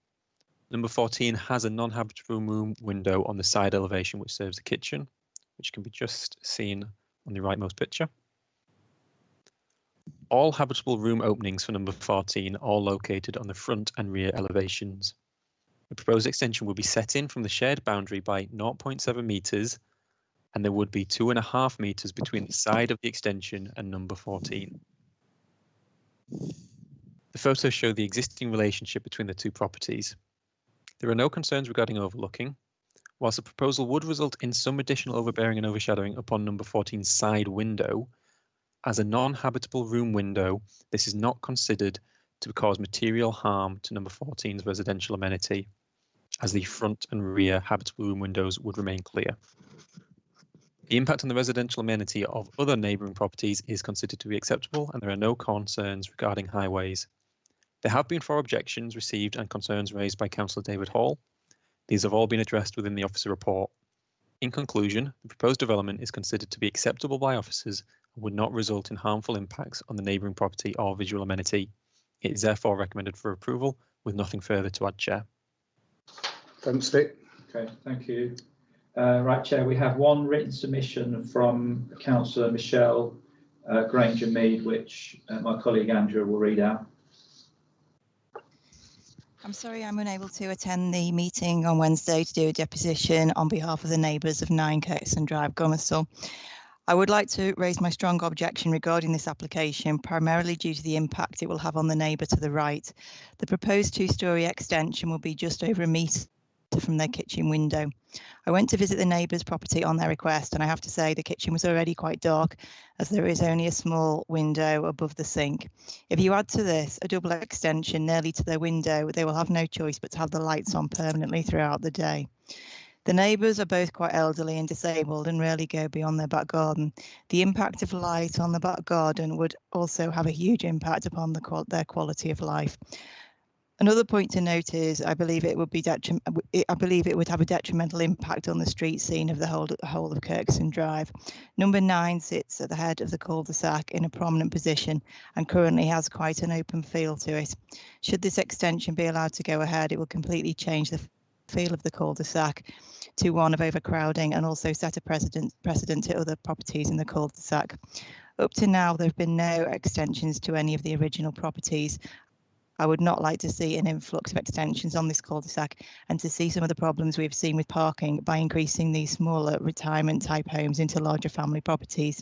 Number 14 has a non-habitable room window on the side elevation which serves the kitchen, which can be just seen on the rightmost picture. All habitable room openings for number 14 are located on the front and rear elevations. The proposed extension will be set in from the shared boundary by 0.7 metres, and there would be 2.5 metres between the side of the extension and number 14. The photos show the existing relationship between the two properties. There are no concerns regarding overlooking. Whilst the proposal would result in some additional overbearing and overshadowing upon number 14's side window, as a non-habitable room window, this is not considered to cause material harm to number 14's residential amenity, as the front and rear habitable room windows would remain clear. The impact on the residential amenity of other neighbouring properties is considered to be acceptable, and there are no concerns regarding highways. There have been 4 objections received and concerns raised by Councillor David Hall. These have all been addressed within the officer report. In conclusion, the proposed development is considered to be acceptable by officers and would not result in harmful impacts on the neighbouring property or visual amenity. It is therefore recommended for approval, with nothing further to add, Chair. Thanks, Dick. Okay, thank you. Right, Chair, we have one written submission from Councillor Michelle Granger Mead, which my colleague Andrew will read out. I'm sorry I'm unable to attend the meeting on Wednesday to do a deposition on behalf of the neighbours of 9 Kirklees Drive, Gomersall. I would like to raise my strong objection regarding this application, primarily due to the impact it will have on the neighbour to the right. The proposed 2-storey extension will be just over a metre from their kitchen window. I went to visit the neighbour's property on their request, and I have to say the kitchen was already quite dark, as there is only a small window above the sink. If you add to this a double extension nearly to their window, they will have no choice but to have the lights on permanently throughout the day. The neighbours are both quite elderly and disabled and rarely go beyond their back garden. The impact of light on the back garden would also have a huge impact upon their quality of life. Another point to note is I believe it would have a detrimental impact on the street scene of the whole of Kirklees Drive. Number 9 sits at the head of the cul-de-sac in a prominent position and currently has quite an open feel to it. Should this extension be allowed to go ahead, it will completely change the feel of the cul-de-sac to one of overcrowding and also set a precedent to other properties in the cul-de-sac. Up to now, there have been no extensions to any of the original properties. I would not like to see an influx of extensions on this cul-de-sac and to see some of the problems we've seen with parking by increasing these smaller retirement type homes into larger family properties.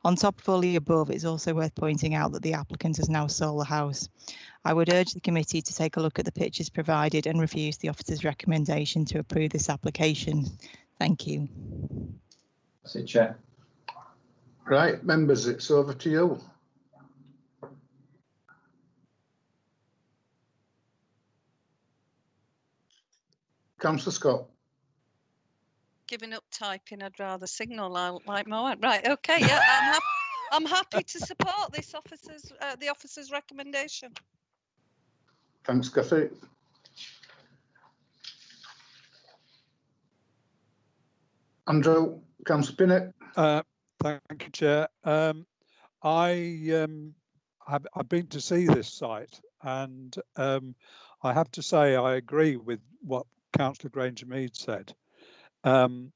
On top of all the above, it's also worth pointing out that the applicant has now sold the house. I would urge the committee to take a look at the pictures provided and refuse the officer's recommendation to approve this application. Thank you. That's it, Chair. Right, members, it's over to you. Councillor Scott. Giving up typing, I'd rather signal like more. Right, okay, yeah, I'm happy to support this the officer's recommendation. Thanks, Kathy. Andrew, Councillor Pinnock. Thank you, Chair. I've been to see this site, and I have to say I agree with what Councillor Granger-Mead said. And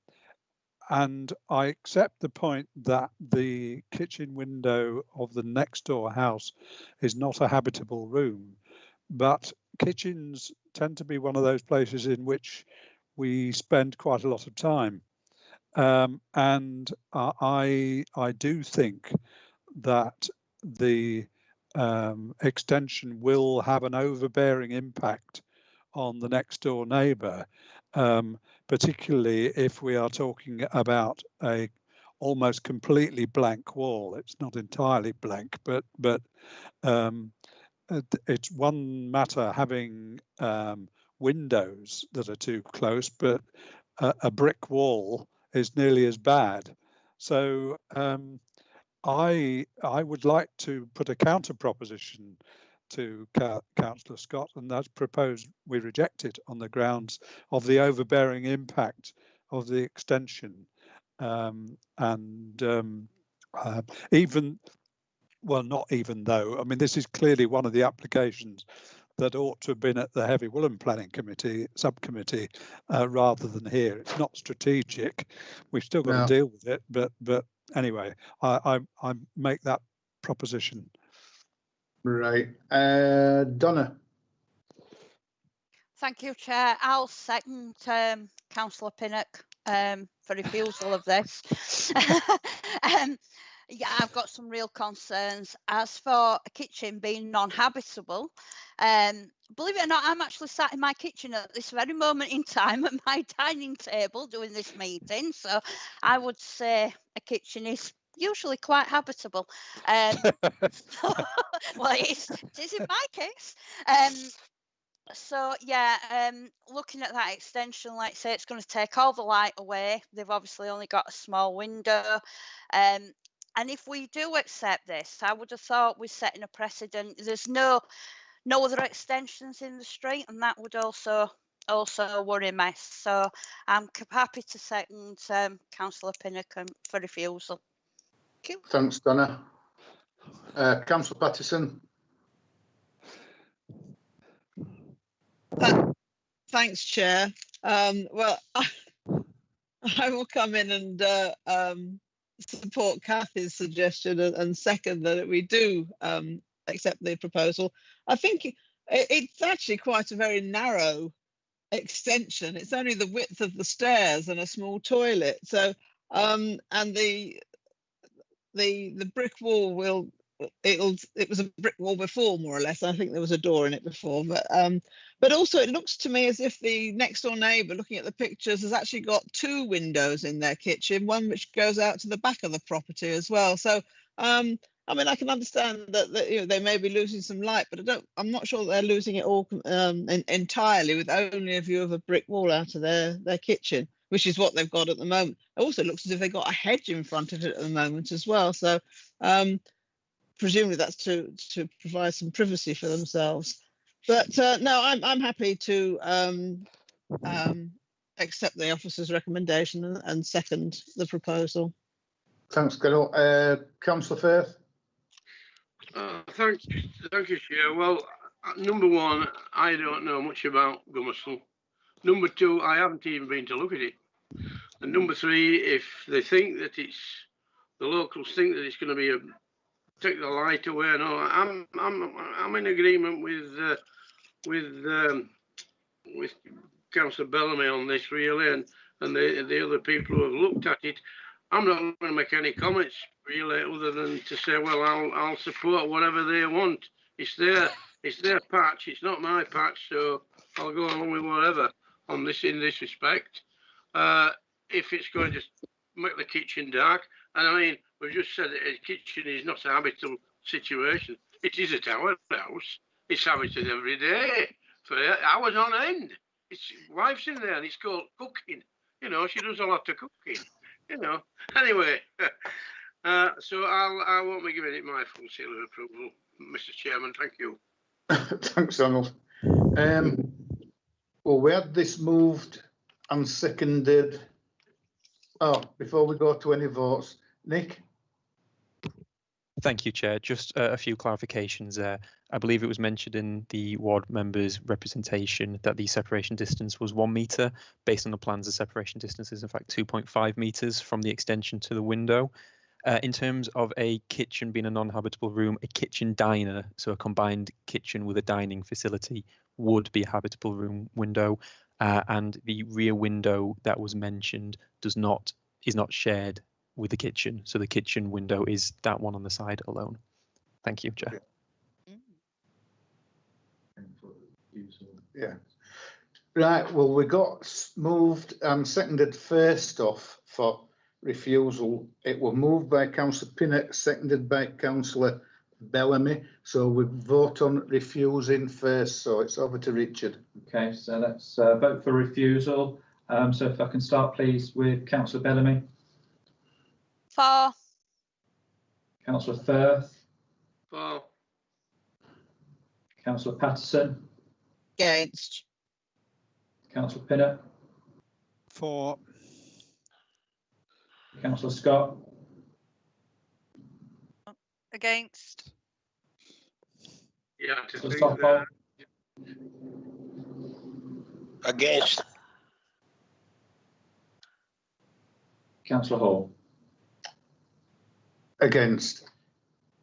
I accept the point that the kitchen window of the next door house is not a habitable room, but kitchens tend to be one of those places in which we spend quite a lot of time. And I do think that the extension will have an overbearing impact on the next door neighbour, particularly if we are talking about a almost completely blank wall. It's not entirely blank, but it's one matter having windows that are too close, but a brick wall is nearly as bad. So I would like to put a counter proposition to Councillor Scott, and that's propose we reject it on the grounds of the overbearing impact of the extension. Even, well, not even though, I mean, this is clearly one of the applications that ought to have been at the Heavy Woolen Planning Committee subcommittee rather than here. It's not strategic. We've still got to deal with it, but anyway, I make that proposition. Right, Donna. Thank you, Chair. I'll second Councillor Pinnock for refusal of this. Yeah, I've got some real concerns. As for a kitchen being non-habitable, believe it or not, I'm actually sat in my kitchen at this very moment in time at my dining table doing this meeting. So I would say a kitchen is usually quite habitable. Well, it is in my case. So yeah, looking at that extension, like I say, it's going to take all the light away. They've obviously only got a small window. And if we do accept this, I would have thought we're setting a precedent. There's no other extensions in the street, and that would also worry me. So I'm happy to second Councillor Pinnock for refusal. Thank you. Thanks, Donna. Councillor Pattison. Thanks, Chair. Well, I will come in and support Kathy's suggestion and second that we do accept the proposal. I think it's actually quite a very narrow extension. It's only the width of the stairs and a small toilet. So and the brick wall it was a brick wall before, more or less. I think there was a door in it before, but also it looks to me as if the next door neighbour, looking at the pictures, has actually got two windows in their kitchen, one which goes out to the back of the property as well. So I mean, I can understand that you know, they may be losing some light, but I'm not sure that they're losing it all entirely with only a view of a brick wall out of their kitchen, which is what they've got at the moment. It also looks as if they've got a hedge in front of it at the moment as well. So presumably that's to provide some privacy for themselves. But no, I'm happy to accept the officer's recommendation and second the proposal. Thanks, Carol. Councillor Firth. Thank you, Chair. Well, number one, I don't know much about Gomersall. Number two, I haven't even been to look at it. And number three, if they think that the locals think that it's going to be take the light away, no, I'm in agreement with Councillor Bellamy on this, really, and the other people who have looked at it. I'm not going to make any comments really, other than to say, well, I'll support whatever they want. It's their patch. It's not my patch, so I'll go along with whatever on this in this respect. If it's going to make the kitchen dark, and I mean, we've just said that a kitchen is not a habitable situation. It is at our house. It's habited every day for hours on end. It's wife's in there, and it's called cooking. You know, she does a lot of cooking. You know. Anyway, so I won't be giving it my full seal of approval, Mr. Chairman. Thank you. Thanks, Donald. Well, we had this moved and seconded Oh, before we go to any votes, Nick? Thank you, Chair. Just a few clarifications there. I believe it was mentioned in the ward members' representation that the separation distance was 1 metre. Based on the plans, the separation distance is in fact 2.5 metres from the extension to the window. In terms of a kitchen being a non-habitable room, a kitchen diner, so a combined kitchen with a dining facility, would be a habitable room window. And the rear window that was mentioned is not shared with the kitchen. So the kitchen window is that one on the side alone. Thank you, Chair. Yeah. Right, well, we got moved and seconded first off for refusal. It was moved by Councillor Pinnock, seconded by Councillor Bellamy. So we vote on refusing first. So it's over to Richard. Okay, so let's vote for refusal. So if I can start, please, with Councillor Bellamy. For. Councillor Firth. For. Councillor Patterson. Against. Councillor Pinnock. For. Councillor Scott. Against. Yeah, Councillor Sockpole. Against. Councillor Hall. Against.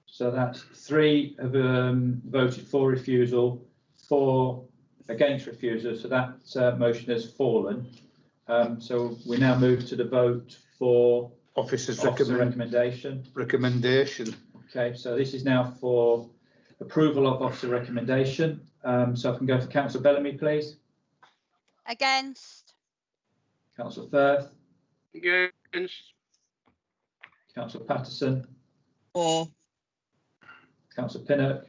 So that's 3 have voted for refusal, 4 against refusal. So that motion has fallen. So we now move to the vote for Officer's recommendation. Okay, so this is now for approval of officer recommendation. So I can go for Councillor Bellamy, please. Against. Councillor Firth. Against. Councillor Patterson. For. Councillor Pinnock.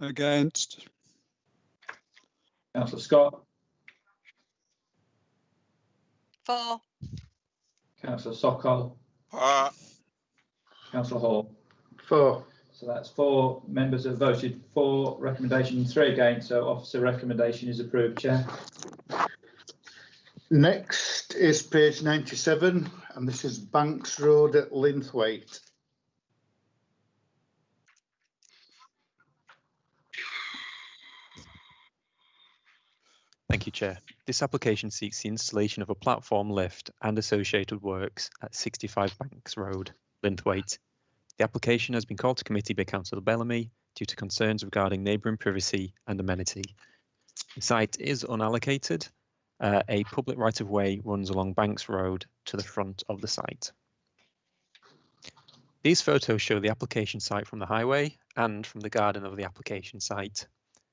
Against. Councillor Scott. For. Councillor Sockpole. Councillor Hall. For. So that's 4 members have voted for recommendation, 3 against. So officer recommendation is approved, Chair. Next is page 97, and this is Banks Road at Linthwaite. Thank you, Chair. This application seeks the installation of a platform lift and associated works at 65 Banks Road, Linthwaite. The application has been called to committee by Councillor Bellamy due to concerns regarding neighbouring privacy and amenity. The site is unallocated. A public right-of-way runs along Banks Road to the front of the site. These photos show the application site from the highway and from the garden of the application site.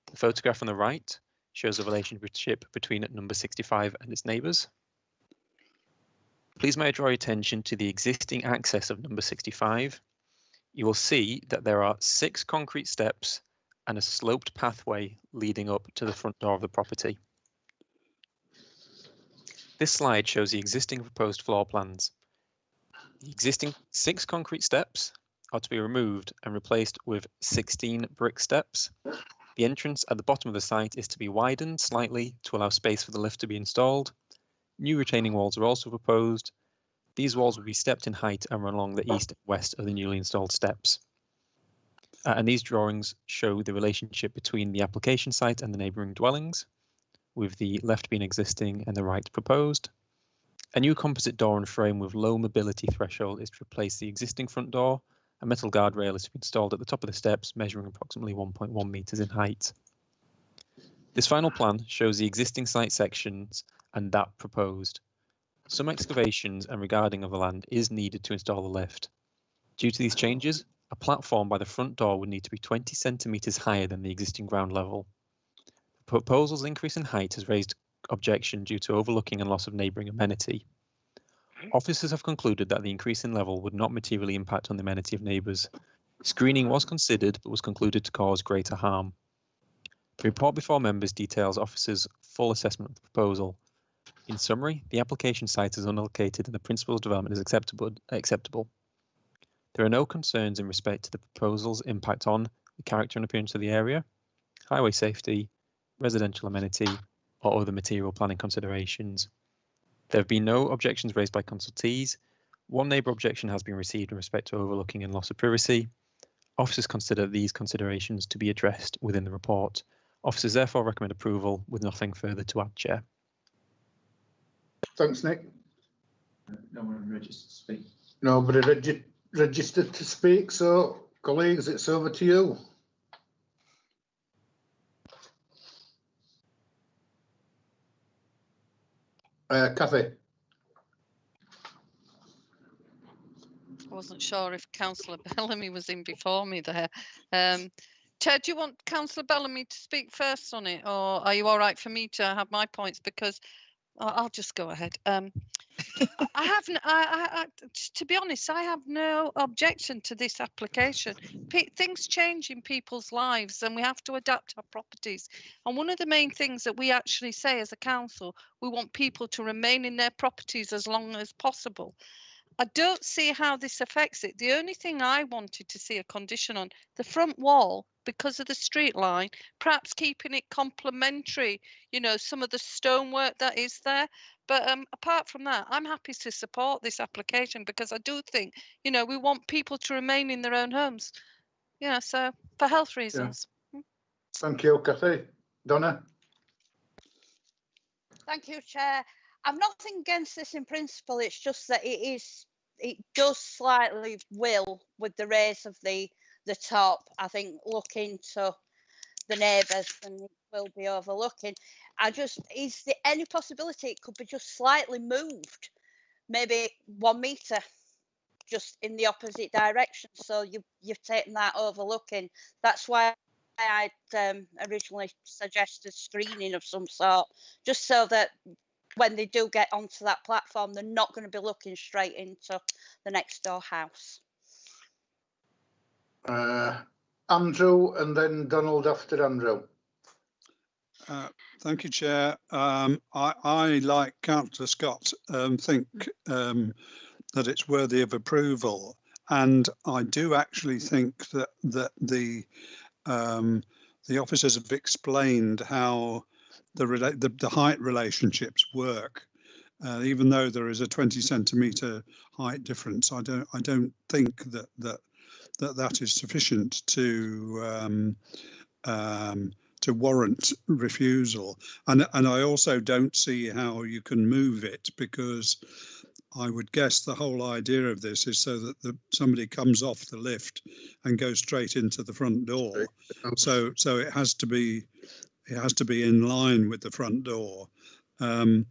The photograph on the right shows a relationship between number 65 and its neighbours. Please may I draw your attention to the existing access of number 65. You will see that there are 6 concrete steps and a sloped pathway leading up to the front door of the property. This slide shows the existing proposed floor plans. The existing 6 concrete steps are to be removed and replaced with 16 brick steps. The entrance at the bottom of the site is to be widened slightly to allow space for the lift to be installed. New retaining walls are also proposed. These walls will be stepped in height and run along the east and west of the newly installed steps. And these drawings show the relationship between the application site and the neighbouring dwellings, with the left being existing and the right proposed. A new composite door and frame with low mobility threshold is to replace the existing front door. A metal guardrail is to be installed at the top of the steps, measuring approximately 1.1 metres in height. This final plan shows the existing site sections and that proposed. Some excavations and regarding of the land is needed to install the lift. Due to these changes, a platform by the front door would need to be 20 centimetres higher than the existing ground level. The proposal's increase in height has raised objection due to overlooking and loss of neighbouring amenity. Officers have concluded that the increase in level would not materially impact on the amenity of neighbours. Screening was considered but was concluded to cause greater harm. The report before members details officers' full assessment of the proposal. In summary, the application site is unallocated and the principal's development is acceptable. There are no concerns in respect to the proposal's impact on the character and appearance of the area, highway safety, residential amenity, or other material planning considerations. There have been no objections raised by consultees, One neighbour objection has been received in respect to overlooking and loss of privacy. Officers consider these considerations to be addressed within the report. Officers therefore recommend approval with nothing further to add, Chair. Thanks, Nick. No one registered to speak. Nobody registered to speak, so colleagues, it's over to you. Cathy. I wasn't sure if Councillor Bellamy was in before me there. Chair, do you want Councillor Bellamy to speak first on it, or are you all right for me to have my points? Because I'll just go ahead. I haven't. To be honest, I have no objection to this application. Things change in people's lives, and we have to adapt our properties. And one of the main things that we actually say as a council, we want people to remain in their properties as long as possible. I don't see how this affects it. The only thing I wanted to see a condition on the front wall, because of the street line, perhaps keeping it complementary, you know, some of the stonework that is there. But apart from that, I'm happy to support this application because I do think, you know, we want people to remain in their own homes. Yeah, so for health reasons. Yeah. Thank you, Cathy. Donna? Thank you, Chair. I've nothing against this in principle. It's just that it does slightly will with the raise of the top. I think looking to the neighbours and it will be overlooking. Is there any possibility it could be just slightly moved, maybe 1 metre, just in the opposite direction? So you've taken that overlooking. That's why I originally suggested screening of some sort, just so that when they do get onto that platform, they're not going to be looking straight into the next door house. Andrew, and then Donald after Andrew. Thank you, Chair. I, like Councillor Scott, think that it's worthy of approval, and I do actually think that the officers have explained how the height relationships work. Even though there is a 20 centimetre height difference, I don't think that is sufficient to warrant refusal. And I also don't see how you can move it, because I would guess the whole idea of this is so that somebody comes off the lift and goes straight into the front door. So it has to be in line with the front door. I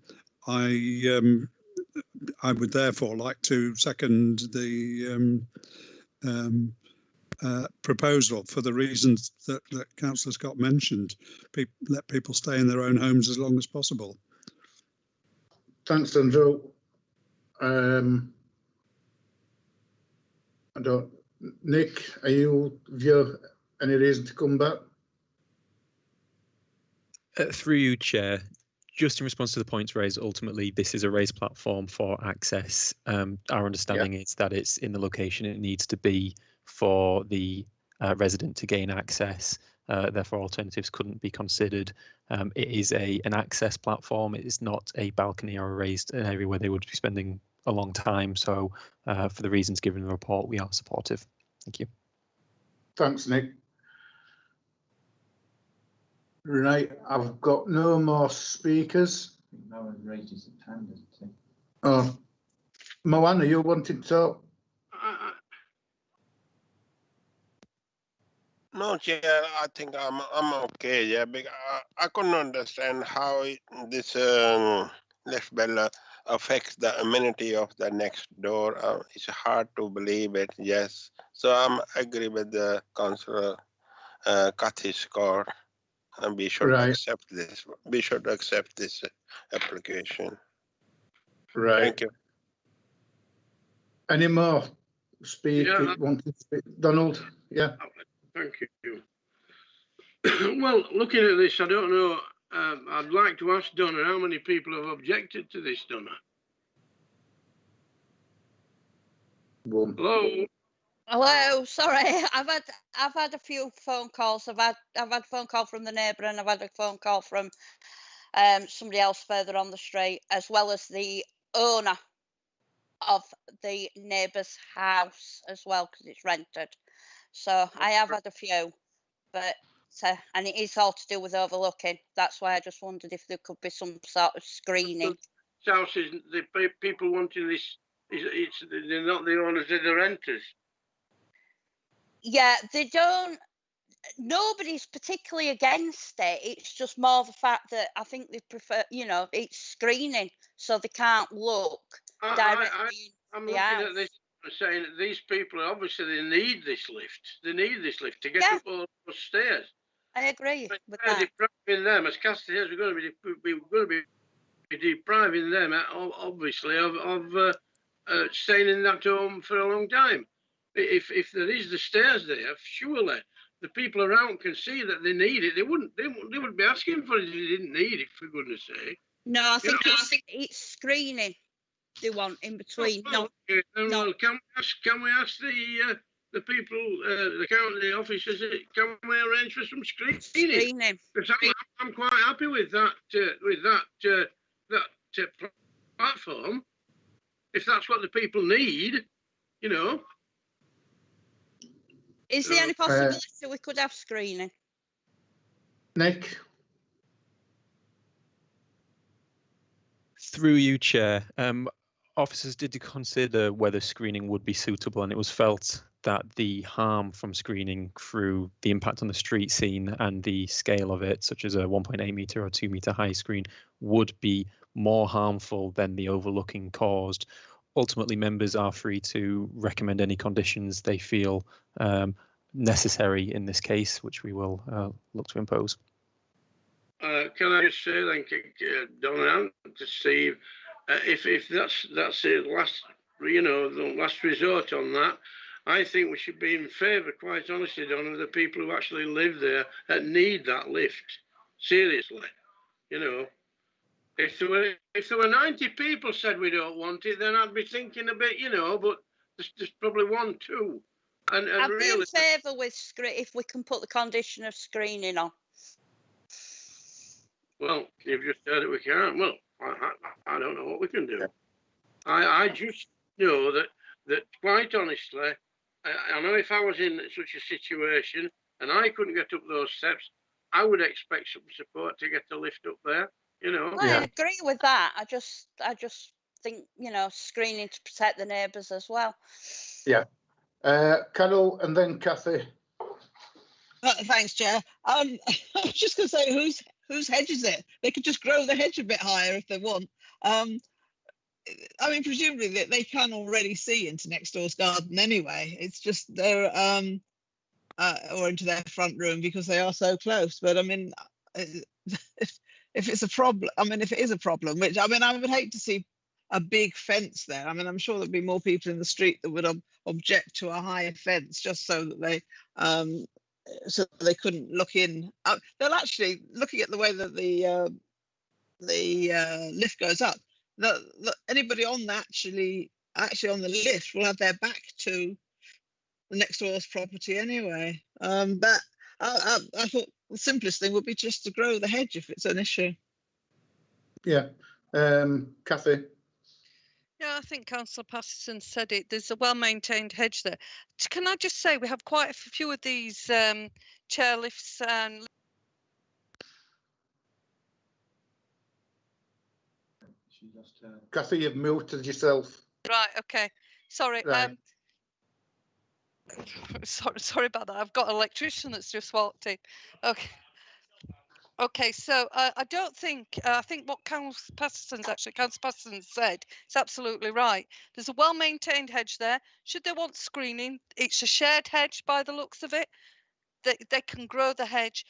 would therefore like to second the proposal for the reasons that Councillor Scott mentioned. Let people stay in their own homes as long as possible. Thanks, Andrew. Nick, have you any reason to come back? Through you, Chair, just in response to the points raised, ultimately this is a raised platform for access. Our understanding is that it's in the location it needs to be for the resident to gain access. Therefore, alternatives couldn't be considered. It is an access platform. It is not a balcony or a raised area where they would be spending a long time. So for the reasons given in the report, we are supportive. Thank you. Thanks, Nick. Right, I've got no more speakers. No one raised his hand, hasn't he? Oh, Moana, you wanted to talk? No, Chair, I think I'm okay. Yeah, because I couldn't understand how this left bell affects the amenity of the next door. It's hard to believe it. Yes, so I agree with the Councillor Cathy Scott, and we should accept this. We should accept this application. Right. Thank you. Any more speakers? Want to speak? Donald? Yeah. Thank you. Well, looking at this, I don't know. I'd like to ask Donna how many people have objected to this, Donna. One. Hello. Hello, sorry, I've had a few phone calls. I've had a phone call from the neighbour, and I've had a phone call from somebody else further on the street, as well as the owner of the neighbour's house as well because it's rented. So I have had a few, but and it is all to do with overlooking. That's why I just wondered if there could be some sort of screening. Houses, the people wanting this, they're not the owners, they're the renters. Yeah, they don't. Nobody's particularly against it. It's just more the fact that I think they prefer, it's screening, so they can't look directly I'm the looking house. at this and saying that these people obviously they need this lift. They need this lift to get up all those stairs. I agree with We're that. depriving them, as Cassie says, we're going to be depriving them, obviously, of staying in that home for a long time. If there is the stairs there, surely the people around can see that they need it. They wouldn't be asking for it if they didn't need it, for goodness sake. No, I think it's screening they want in between. Well, can we ask the people, the county officers, can we arrange for some screening? Because I'm quite happy with that platform. If that's what the people need, Is there any possibility we could have screening? Nick? Through you, Chair. Officers did consider whether screening would be suitable, and it was felt that the harm from screening through the impact on the street scene and the scale of it, such as a 1.8 metre or 2 metre high screen, would be more harmful than the overlooking caused. Ultimately, members are free to recommend any conditions they feel necessary in this case, which we will look to impose. Can I just say, thank you, Donna, to Steve, if that's it, the last resort on that, I think we should be in favour, quite honestly, Donna, of the people who actually live there that need that lift. Seriously, If there were 90 people said we don't want it, then I'd be thinking a bit, but there's probably 1, 2. And I'd really, be in favour with if we can put the condition of screening on. Well, you've just said that we can't. Well, I don't know what we can do. I just know that quite honestly, I know if I was in such a situation and I couldn't get up those steps, I would expect some support to get the lift up there. I agree with that. I just think screening to protect the neighbours as well. Yeah. Carol and then Kathy. Thanks, Chair. I was just going to say, whose hedge is it? They could just grow the hedge a bit higher if they want. I mean, presumably they can already see into next door's garden anyway. It's just they're or into their front room because they are so close. But I mean, if it's a problem, if it is a problem, which I would hate to see a big fence there. I'm sure there'd be more people in the street that would object to a higher fence just so that they couldn't look in. They'll actually, looking at the way that the lift goes up, anybody on actually on the lift will have their back to the next door's property anyway. But I thought the simplest thing would be just to grow the hedge if it's an issue. Yeah. Kathy? Yeah, I think Councillor Patterson said it. There's a well-maintained hedge there. Can I just say we have quite a few of these chair lifts and Kathy, you've muted yourself. right. Okay, sorry. Right. Sorry about that. I've got an electrician that's just walked in. Okay, so I don't think, I think what Councillor Patterson said, it's absolutely right. There's a well-maintained hedge there. Should they want screening, it's a shared hedge by the looks of it. They can grow the hedge.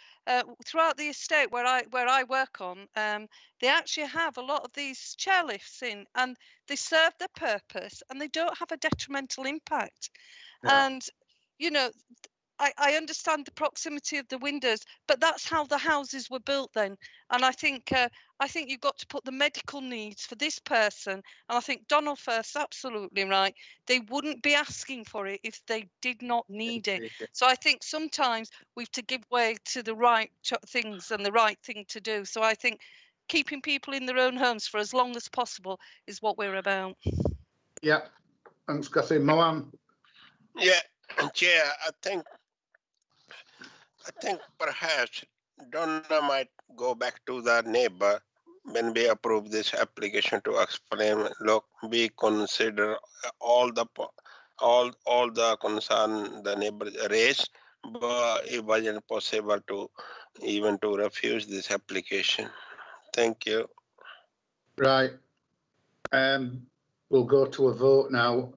Throughout the estate where I work on, they actually have a lot of these chair lifts in, and they serve their purpose and they don't have a detrimental impact. Yeah. And, I understand the proximity of the windows, but that's how the houses were built then. And I think you've got to put the medical needs for this person. And I think Donald Firth's absolutely right. They wouldn't be asking for it if they did not need it. So I think sometimes we have to give way to the right things and the right thing to do. So I think keeping people in their own homes for as long as possible is what we're about. Yeah, thanks, Cathy. Mohan? Yeah, Chair, I think perhaps Donna might go back to the neighbor when we approve this application to explain, look, we consider all the concern the neighbor raised, but it wasn't possible to even to refuse this application. Thank you. Right. We'll go to a vote now.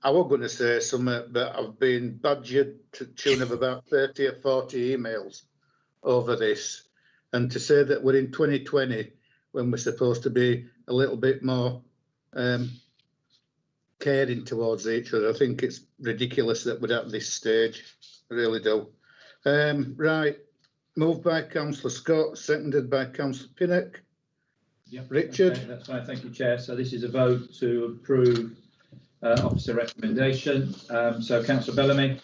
I was going to say something, but I've been badgered to the tune of about 30 or 40 emails over this. And to say that we're in 2020 when we're supposed to be a little bit more caring towards each other, I think it's ridiculous that we're at this stage. I really do. Right. Moved by Councillor Scott, seconded by Councillor Pinnock. Yep. Richard? Okay, that's fine, thank you, Chair. So this is a vote to approve officer recommendation. So Councillor Bellamy?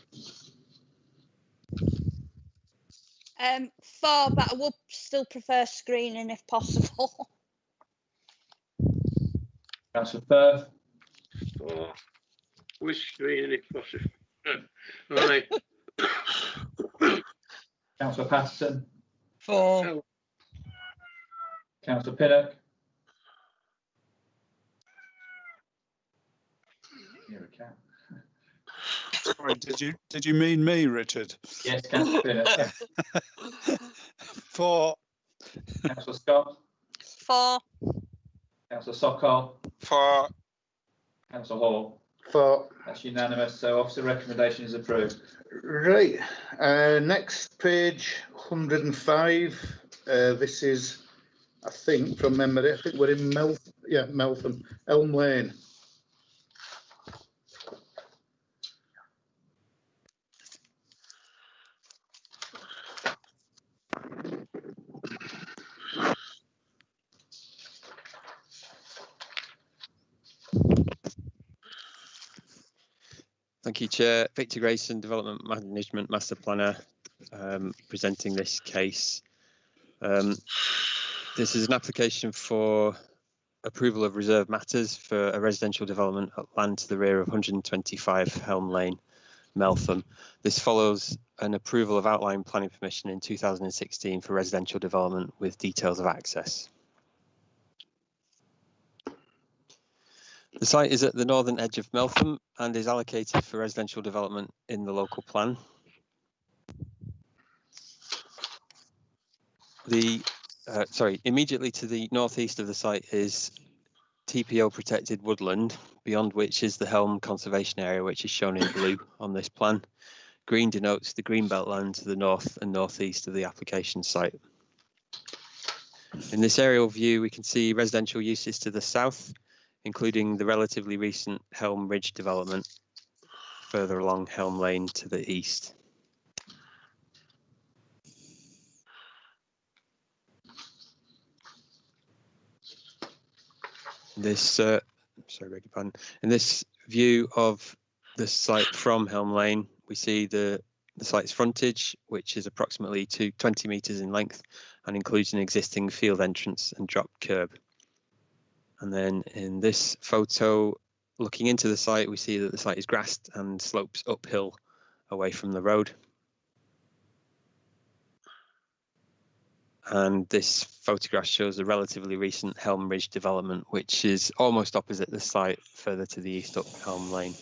For, but I would still prefer screening if possible. Councillor Firth? With screening if possible. Right. Councillor Patterson? For. Councillor Pinnock? You're a cat. Sorry, did you mean me, Richard? Yes, Councillor Pinnock. For. Councillor Scott? For. Councillor Sokol? For. Councillor Hall? For. That's unanimous, so officer recommendation is approved. Right. Next page, 105. This is, I think, from memory, I think we're in Meltham, Elm Lane. Thank you, Chair. Victor Grayson, Development Management Master Planner, presenting this case. This is an application for approval of reserve matters for a residential development at land to the rear of 125 Helm Lane, Meltham. This follows an approval of outline planning permission in 2016 for residential development with details of access. The site is at the northern edge of Meltham and is allocated for residential development in the local plan. Immediately to the northeast of the site is TPO protected woodland, beyond which is the Helm Conservation Area, which is shown in blue on this plan. Green denotes the greenbelt land to the north and northeast of the application site. In this aerial view, we can see residential uses to the south, including the relatively recent Helm Ridge development further along Helm Lane to the east. In this view of the site from Helm Lane, we see the site's frontage, which is approximately 20 metres in length and includes an existing field entrance and dropped curb. And then in this photo, looking into the site, we see that the site is grassed and slopes uphill away from the road. And this photograph shows a relatively recent Helm Ridge development, which is almost opposite the site, further to the east up Helm Lane.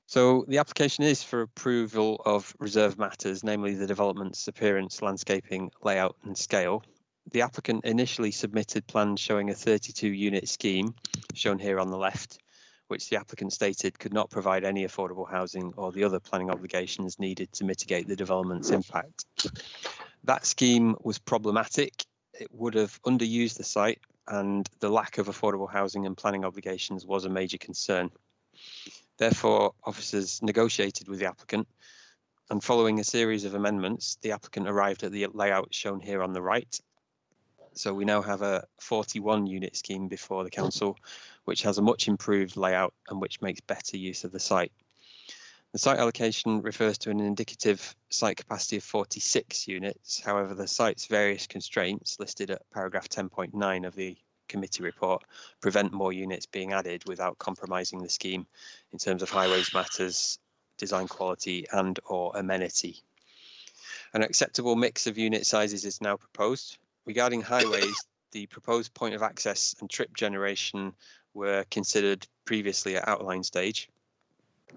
So the application is for approval of reserve matters, namely the development's appearance, landscaping, layout and scale. The applicant initially submitted plans showing a 32-unit scheme, shown here on the left, which the applicant stated could not provide any affordable housing or the other planning obligations needed to mitigate the development's impact. That scheme was problematic. It would have underused the site, and the lack of affordable housing and planning obligations was a major concern. Therefore, officers negotiated with the applicant, and following a series of amendments, the applicant arrived at the layout shown here on the right. So we now have a 41-unit scheme before the council, which has a much improved layout and which makes better use of the site. The site allocation refers to an indicative site capacity of 46 units. However, the site's various constraints listed at paragraph 10.9 of the committee report prevent more units being added without compromising the scheme in terms of highways matters, design quality and or amenity. An acceptable mix of unit sizes is now proposed. Regarding highways, the proposed point of access and trip generation were considered previously at outline stage.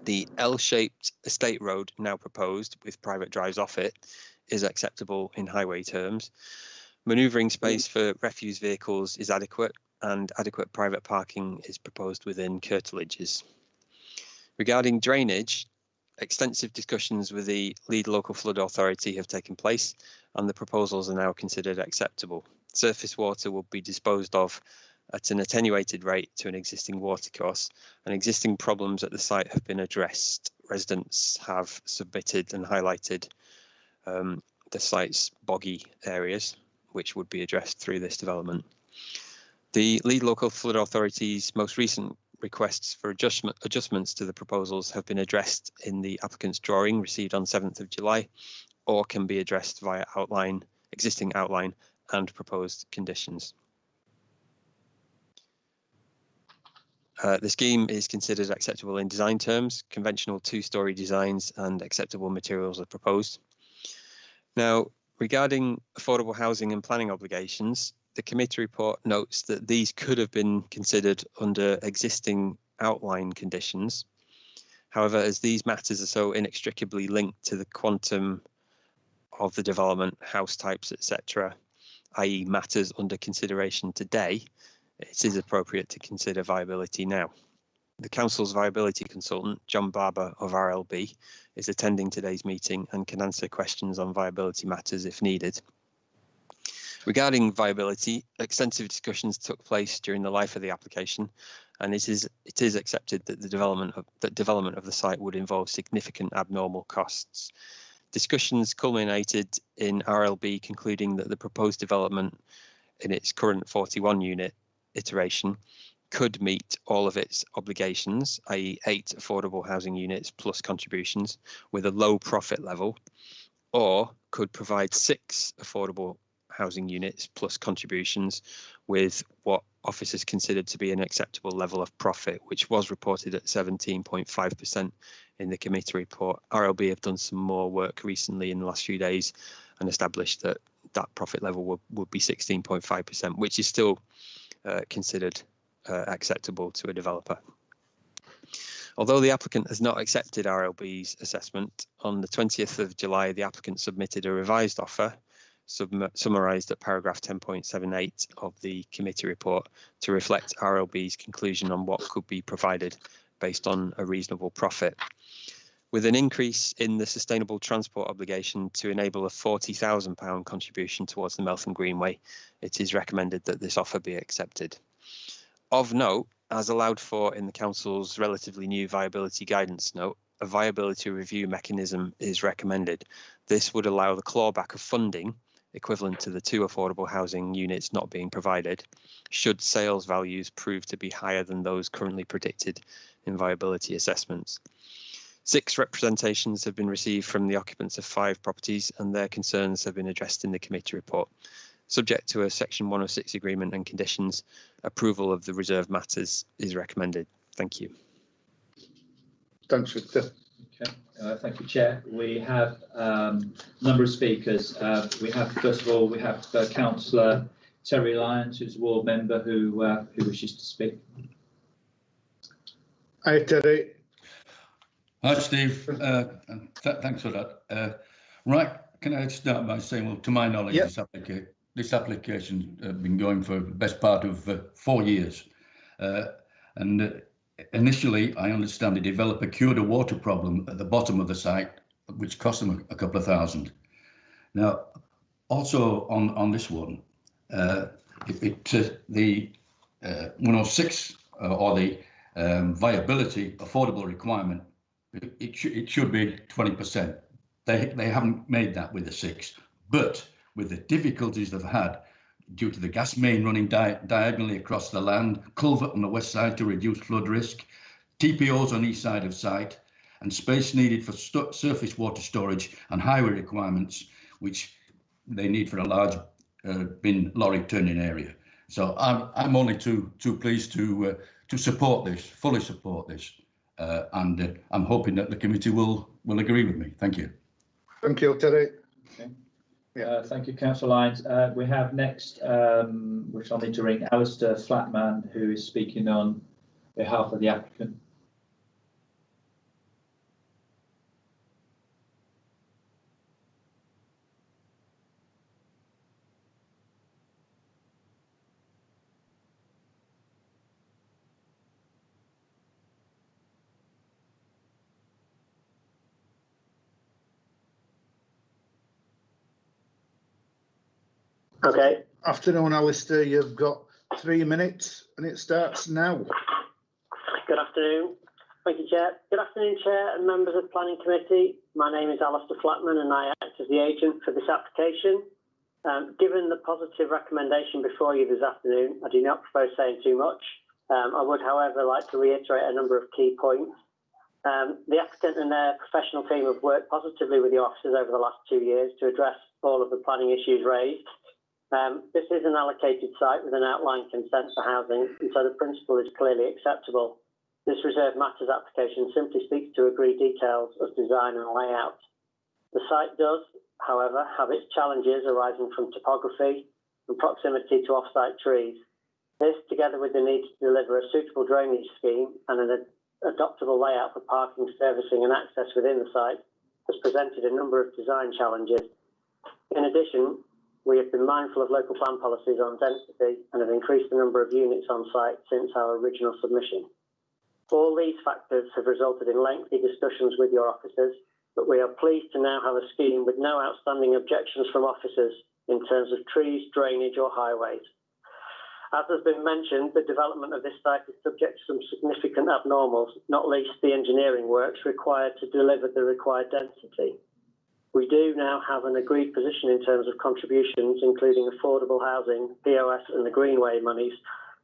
The L-shaped estate road now proposed with private drives off it is acceptable in highway terms. Manoeuvring space for refuse vehicles is adequate and adequate private parking is proposed within curtilages. Regarding drainage, extensive discussions with the lead local flood authority have taken place and the proposals are now considered acceptable. Surface water will be disposed of at an attenuated rate to an existing watercourse, and existing problems at the site have been addressed. Residents have submitted and highlighted the site's boggy areas, which would be addressed through this development. The lead local flood authority's most recent requests for adjustments to the proposals have been addressed in the applicant's drawing received on 7th of July, or can be addressed via existing outline and proposed conditions. The scheme is considered acceptable in design terms. Conventional two-storey designs and acceptable materials are proposed. Now, regarding affordable housing and planning obligations, the committee report notes that these could have been considered under existing outline conditions. However, as these matters are so inextricably linked to the quantum of the development, house types, etc., i.e. matters under consideration today, it is appropriate to consider viability now. The Council's viability consultant, John Barber of RLB, is attending today's meeting and can answer questions on viability matters if needed. Regarding viability, extensive discussions took place during the life of the application, and it is accepted that the development of the site would involve significant abnormal costs. Discussions culminated in RLB concluding that the proposed development in its current 41 unit iteration could meet all of its obligations, i.e. 8 affordable housing units plus contributions with a low profit level, or could provide 6 affordable housing units plus contributions with what officers considered to be an acceptable level of profit, which was reported at 17.5% in the committee report. RLB have done some more work recently in the last few days and established that that profit level would be 16.5%, which is still considered acceptable to a developer. Although the applicant has not accepted RLB's assessment, on the 20th of July, the applicant submitted a revised offer, summarised at paragraph 10.78 of the committee report, to reflect RLB's conclusion on what could be provided based on a reasonable profit. With an increase in the sustainable transport obligation to enable a £40,000 contribution towards the Meltham Greenway, it is recommended that this offer be accepted. Of note, as allowed for in the Council's relatively new viability guidance note, a viability review mechanism is recommended. This would allow the clawback of funding equivalent to the 2 affordable housing units not being provided, should sales values prove to be higher than those currently predicted in viability assessments. 6 representations have been received from the occupants of 5 properties, and their concerns have been addressed in the committee report. Subject to a Section 106 agreement and conditions, approval of the reserved matters is recommended. Thank you. Thanks, Victor. Okay, thank you, Chair. We have a number of speakers. First of all, we have Councillor Terry Lyons, who's a ward member who wishes to speak. Hi, Terry. Hi, Steve. Thanks for that. Right, can I start by saying, well, to my knowledge, yep, this application has been going for the best part of 4 years. And initially, I understand the developer cured a water problem at the bottom of the site, which cost them a couple of thousand. Now, also on this one, the 106 or the viability affordable requirement, it should be 20%. They haven't made that with the 6, but with the difficulties they've had due to the gas main running diagonally across the land, culvert on the west side to reduce flood risk, TPOs on each side of site, and space needed for surface water storage and highway requirements, which they need for a large bin lorry turning area. So I'm only too pleased to support this, fully support this, and I'm hoping that the committee will agree with me. Thank you. Thank you, Terry. Okay. Thank you, Councillor Lyons. We have next, which I'll need to ring, Alistair Flatman, who is speaking on behalf of the applicant. Okay. Afternoon, Alistair. You've got 3 minutes and it starts now. Good afternoon. Thank you, Chair. Good afternoon, Chair and members of the Planning Committee. My name is Alistair Flatman and I act as the agent for this application. Given the positive recommendation before you this afternoon, I do not propose saying too much. I would, however, like to reiterate a number of key points. The applicant and their professional team have worked positively with the officers over the last 2 years to address all of the planning issues raised. This is an allocated site with an outline consent for housing, and so the principle is clearly acceptable. This reserved matters application simply speaks to agreed details of design and layout. The site does, however, have its challenges arising from topography and proximity to off-site trees. This, together with the need to deliver a suitable drainage scheme and an adoptable layout for parking, servicing and access within the site, has presented a number of design challenges. In addition, we have been mindful of local plan policies on density and have increased the number of units on site since our original submission. All these factors have resulted in lengthy discussions with your officers, but we are pleased to now have a scheme with no outstanding objections from officers in terms of trees, drainage or highways. As has been mentioned, the development of this site is subject to some significant abnormals, not least the engineering works required to deliver the required density. We do now have an agreed position in terms of contributions, including affordable housing, POS and the Greenway monies,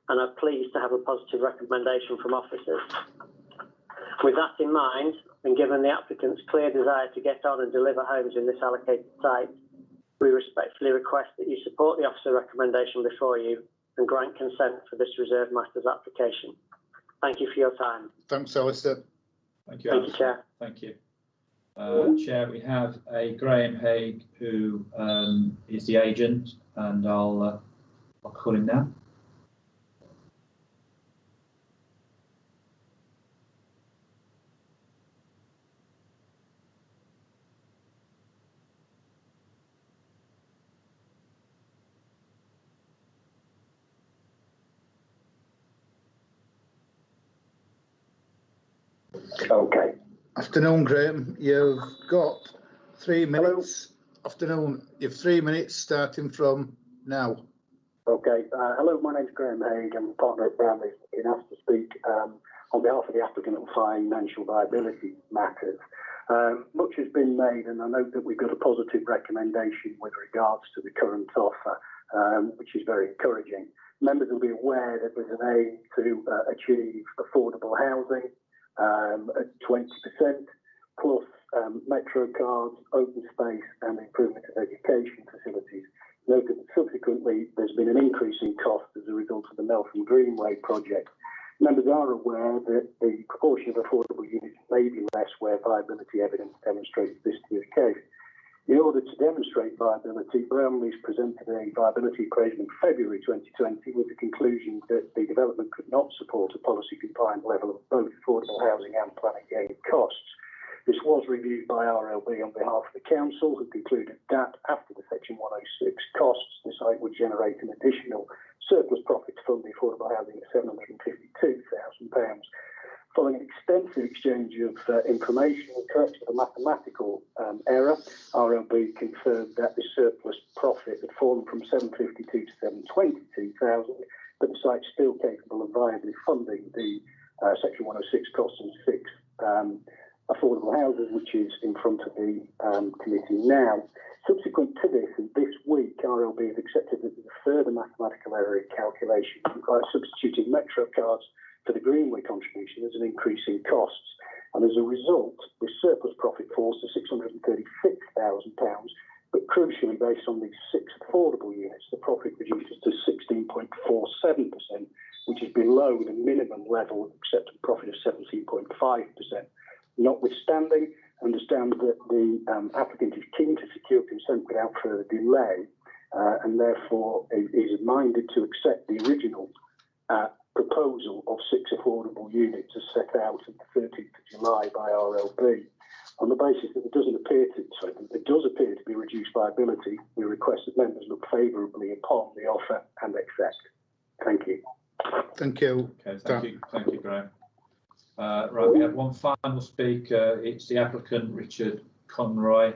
and are pleased to have a positive recommendation from officers. With that in mind, and given the applicant's clear desire to get on and deliver homes in this allocated site, we respectfully request that you support the officer recommendation before you and grant consent for this reserved matters application. Thank you for your time. Thanks, Alistair. Thank you, Thank you, Chair. Thank you. Chair, we have a Graham Haig who is the agent, and I'll call him now. Okay. Afternoon, Graham. You've got 3 minutes. Hello. Afternoon. You've 3 minutes starting from now. Okay. Hello, my name's Graham Haig. I'm a partner at Brownlees. Been asked to speak on behalf of the applicant on financial viability matters. Much has been made, and I note that we've got a positive recommendation with regards to the current offer, which is very encouraging. Members will be aware that there's an aim to achieve affordable housing at 20%, plus metro cards, open space and improvement of education facilities. Note that subsequently there's been an increase in cost as a result of the Meltham Greenway project. Members are aware that the proportion of affordable units may be less where viability evidence demonstrates this to be the case. In order to demonstrate viability, Brownlees presented a viability appraisal in February 2020 with the conclusion that the development could not support a policy compliant level of both affordable housing and planning gain costs. This was reviewed by RLB on behalf of the council, who concluded that after the Section 106 costs, the site would generate an additional surplus profit to fund the affordable housing of £752,000. Following an extensive exchange of information and correction of a mathematical error, RLB confirmed that the surplus profit had fallen from 752 to 722,000, but the site's still capable of viably funding the Section 106 costs and 6 affordable houses, which is in front of the committee now. Subsequent to this, and this week, RLB has accepted that there's a further mathematical error in calculation by substituting metro cards for the Greenway contribution as an increase in costs. And as a result, the surplus profit falls to £636,000 But crucially, based on these 6 affordable units, the profit reduces to 16.47%, which is below the minimum level of accepted profit of 17.5%. Notwithstanding, understand that the applicant is keen to secure consent without further delay, and therefore is minded to accept the original proposal of 6 affordable units as set out on the 13th of July by RLB. On the basis that there does appear to be reduced viability, we request that members look favourably upon the offer and accept. Thank you. Thank you. Okay, thank you, Graham. Right, we have one final speaker. It's the applicant, Richard Conroy.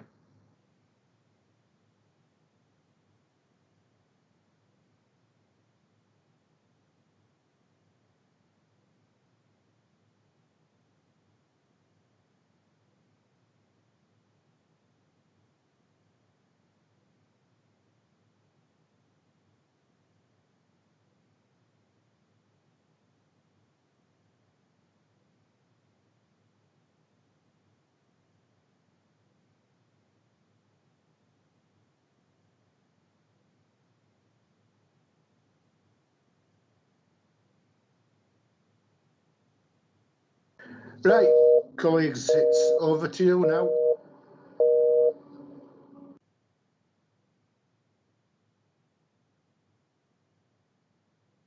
Right, colleagues, it's over to you now.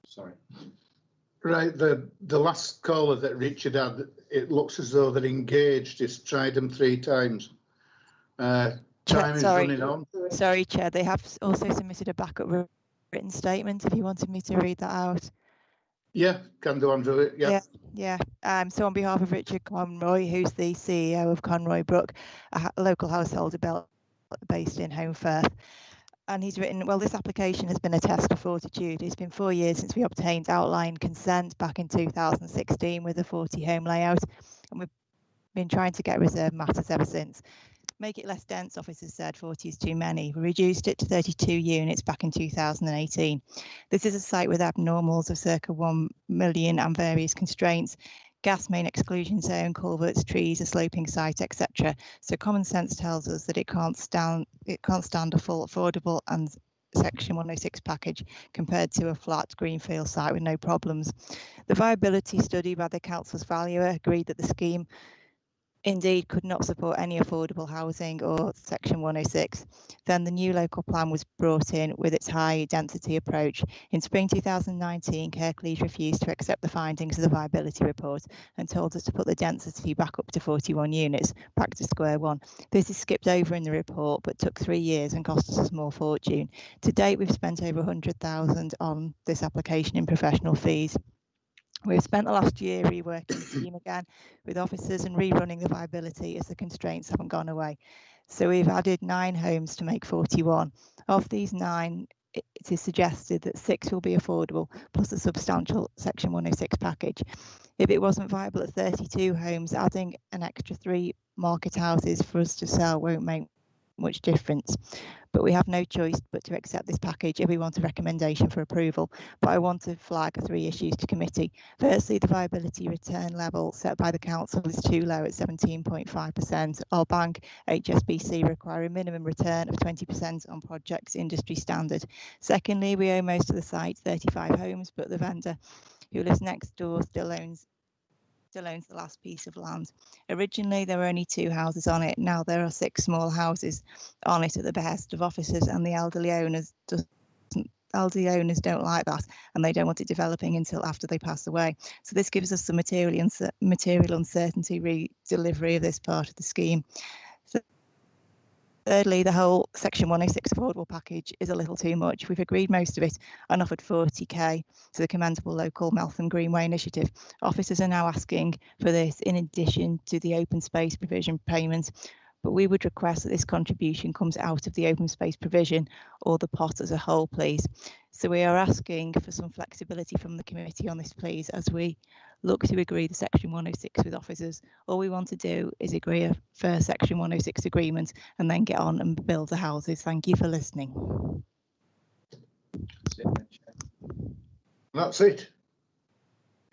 Sorry. Right, the last caller that Richard had, it looks as though they're engaged. He's tried them 3 times. Time is running on. Sorry, Chair. They have also submitted a backup written statement if you wanted me to read that out. Yeah, can do, Andrew. Yeah. So on behalf of Richard Conroy, who's the CEO of Conroy Brook, a local householder based in Home Firth, and he's written, well, this application has been a test of fortitude. It's been 4 years since we obtained outline consent back in 2016 with a 40-home layout, and we've been trying to get reserved matters ever since. Make it less dense, officers said, 40 is too many. We reduced it to 32 units back in 2018. This is a site with abnormals of circa 1 million and various constraints. Gas main exclusion zone, culverts, trees, a sloping site, etc. So common sense tells us that it can't stand a full affordable and Section 106 package compared to a flat greenfield site with no problems. The viability study by the council's valuer agreed that the scheme indeed could not support any affordable housing or Section 106. Then the new local plan was brought in with its high density approach. In spring 2019, Kirklees refused to accept the findings of the viability report and told us to put the density back up to 41 units, back to square one. This is skipped over in the report, but took 3 years and cost us a small fortune. To date, we've spent over 100,000 on this application in professional fees. We've spent the last year reworking the scheme again with officers and rerunning the viability as the constraints haven't gone away. So we've added 9 homes to make 41. Of these 9, it is suggested that 6 will be affordable, plus a substantial Section 106 package. If it wasn't viable at 32 homes, adding an extra 3 market houses for us to sell won't make much difference. But we have no choice but to accept this package if we want a recommendation for approval. But I want to flag 3 issues to committee. Firstly, the viability return level set by the council is too low at 17.5%. Our bank, HSBC, require a minimum return of 20% on projects industry standard. Secondly, we own most of the site, 35 homes, but the vendor who lives next door still owns the last piece of land. Originally, there were only 2 houses on it. Now there are 6 small houses on it at the behest of officers, and the elderly owners don't like that, and they don't want it developing until after they pass away. So this gives us some material uncertainty re-delivery of this part of the scheme. Thirdly, the whole Section 106 affordable package is a little too much. We've agreed most of it and offered 40k to the commendable local Meltham Greenway initiative. Officers are now asking for this in addition to the open space provision payments, but we would request that this contribution comes out of the open space provision or the pot as a whole, please. So we are asking for some flexibility from the committee on this, please, as we look to agree the Section 106 with officers. All we want to do is agree a first Section 106 agreement and then get on and build the houses. Thank you for listening. That's it.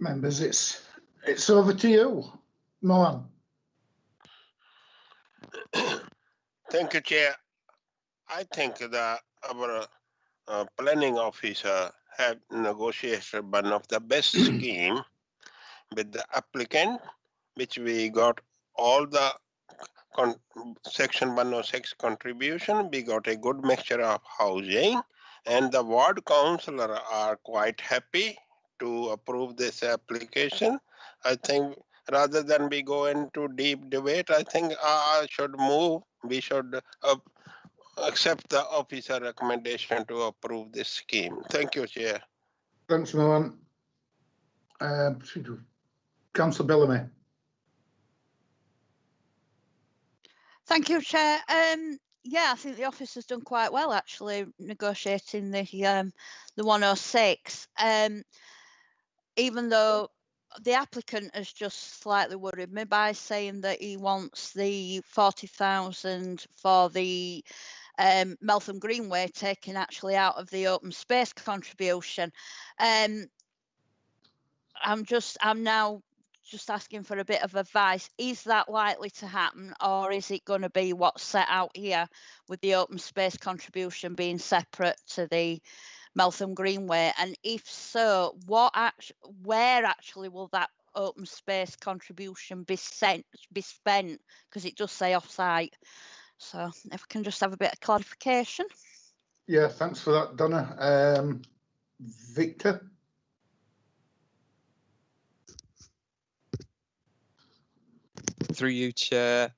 Members, it's over to you. Mohan. Thank you, Chair. I think that our planning officer have negotiated one of the best scheme with the applicant, which we got all the section 106 contribution. We got a good mixture of housing, and the ward councillor are quite happy to approve this application. I think rather than we go into deep debate, I think I should move. We should accept the officer recommendation to approve this scheme. Thank you, Chair. Thanks, Mohan. Councillor Bellamy. Thank you, Chair. Yeah, I think the office has done quite well actually negotiating the 106. Even though the applicant has just slightly worried me by saying that he wants the 40,000 for the Meltham Greenway taken actually out of the open space contribution. I'm now just asking for a bit of advice. Is that likely to happen, or is it going to be what's set out here with the open space contribution being separate to the Meltham Greenway? And if so, where actually will that open space contribution be spent? Because it does say off-site. So if we can just have a bit of clarification. Yeah, thanks for that, Donna. Victor? Through you, Chair.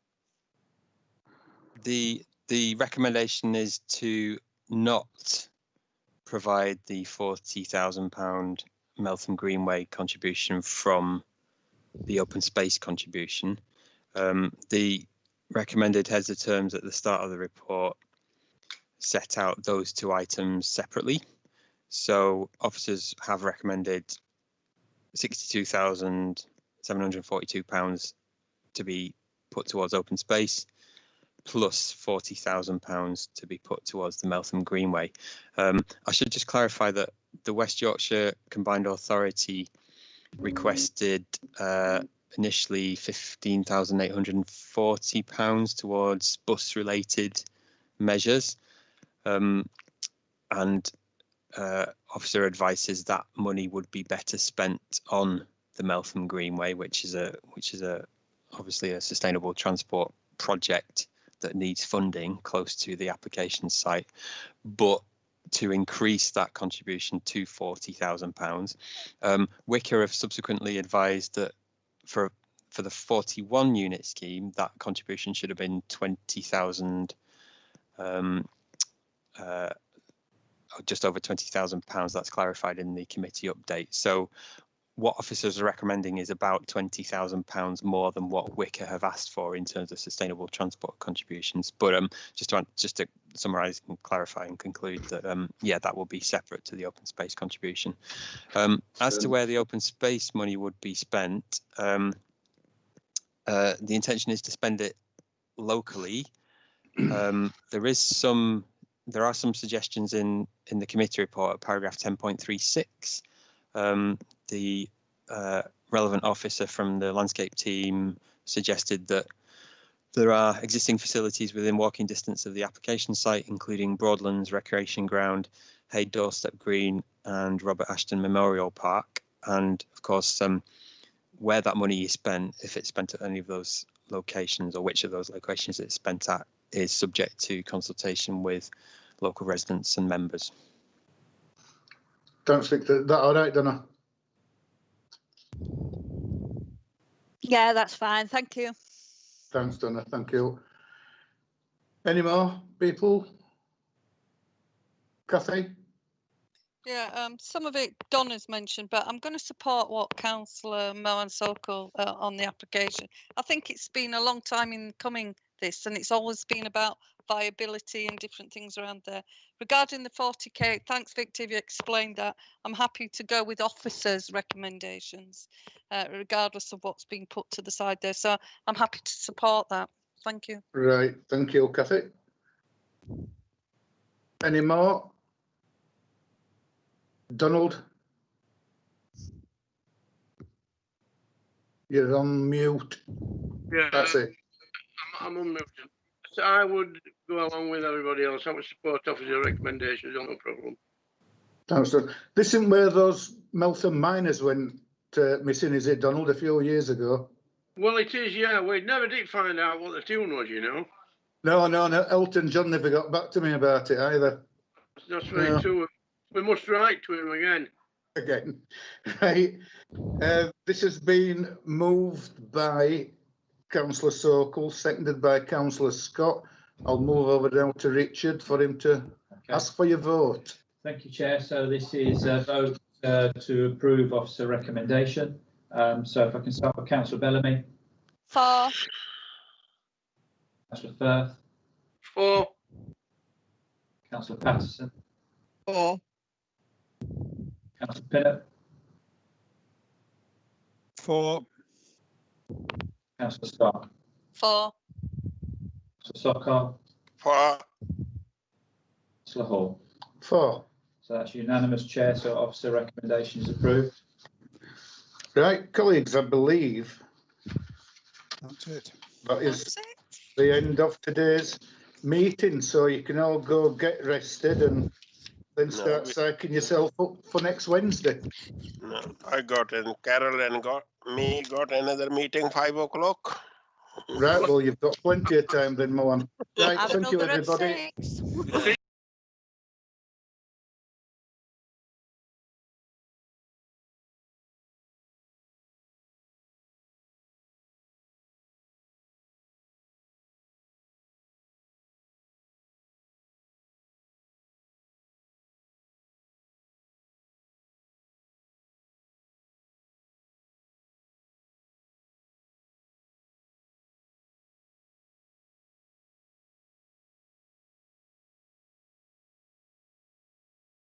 The recommendation is to not provide the £40,000 Meltham Greenway contribution from the open space contribution. The recommended heads of terms at the start of the report set out those two items separately. So officers have recommended £62,742 to be put towards open space, plus £40,000 to be put towards the Meltham Greenway. I should just clarify that the West Yorkshire Combined Authority requested initially £15,840 towards bus-related measures, and officer advises that money would be better spent on the Meltham Greenway, which is obviously a sustainable transport project that needs funding close to the application site, but to increase that contribution to £40,000. Wicker have subsequently advised that for the 41 unit scheme, that contribution should have been £20,000, just over £20,000. That's clarified in the committee update. So what officers are recommending is about £20,000 more than what Wicker have asked for in terms of sustainable transport contributions. But just to summarise and clarify and conclude that yeah, that will be separate to the open space contribution. As to where the open space money would be spent, the intention is to spend it locally. There are some suggestions in the committee report at paragraph 10.36. The relevant officer from the landscape team suggested that there are existing facilities within walking distance of the application site, including Broadlands Recreation Ground, Hay Doorstep Green and Robert Ashton Memorial Park. And of course, where that money is spent, if it's spent at any of those locations or which of those locations it's spent at, is subject to consultation with local residents and members. Thanks, Victor. That all right, Donna? Yeah, that's fine. Thank you. Thanks, Donna. Thank you. Any more people? Cathy? Yeah, some of it Donna's mentioned, but I'm going to support what Councillor Mohan Sokol on the application. I think it's been a long time in coming, this, and it's always been about viability and different things around there. Regarding the 40k, thanks Victor, you explained that. I'm happy to go with officers' recommendations, regardless of what's being put to the side there. So I'm happy to support that. Thank you. Right, thank you, Cathy. Any more? Donald? You're on mute. Yeah, That's it. I'm unmuted. I would go along with everybody else. I would support officer recommendations on the problem. Councillor, this isn't where those Meltham miners went missing, is it, Donald, a few years ago? Well, it is, yeah. We never did find out what the tune was, you know. No. Elton John never got back to me about it either. That's very true. We must write to him again. Right. This has been moved by Councillor Sokol, seconded by Councillor Scott. I'll move over now to Richard for him to ask for your vote. Thank you, Chair. So this is a vote to approve officer recommendation. So if I can start with Councillor Bellamy. 4. Councillor Firth. 4. Councillor Patterson. 4. Councillor Pinnock. 4. Councillor Scott. 4. Councillor Sokol. 4. Councillor Hall. 4. So that's unanimous, Chair. So officer recommendation is approved. Right, colleagues, I believe That's it. that is the end of today's meeting. So you can all go get rested and then start psyching yourself up for next Wednesday. No, I got and Carol and got another meeting 5 o'clock. Right, well, you've got plenty of time then, Moan. Right, Have thank you, another at everybody. 6.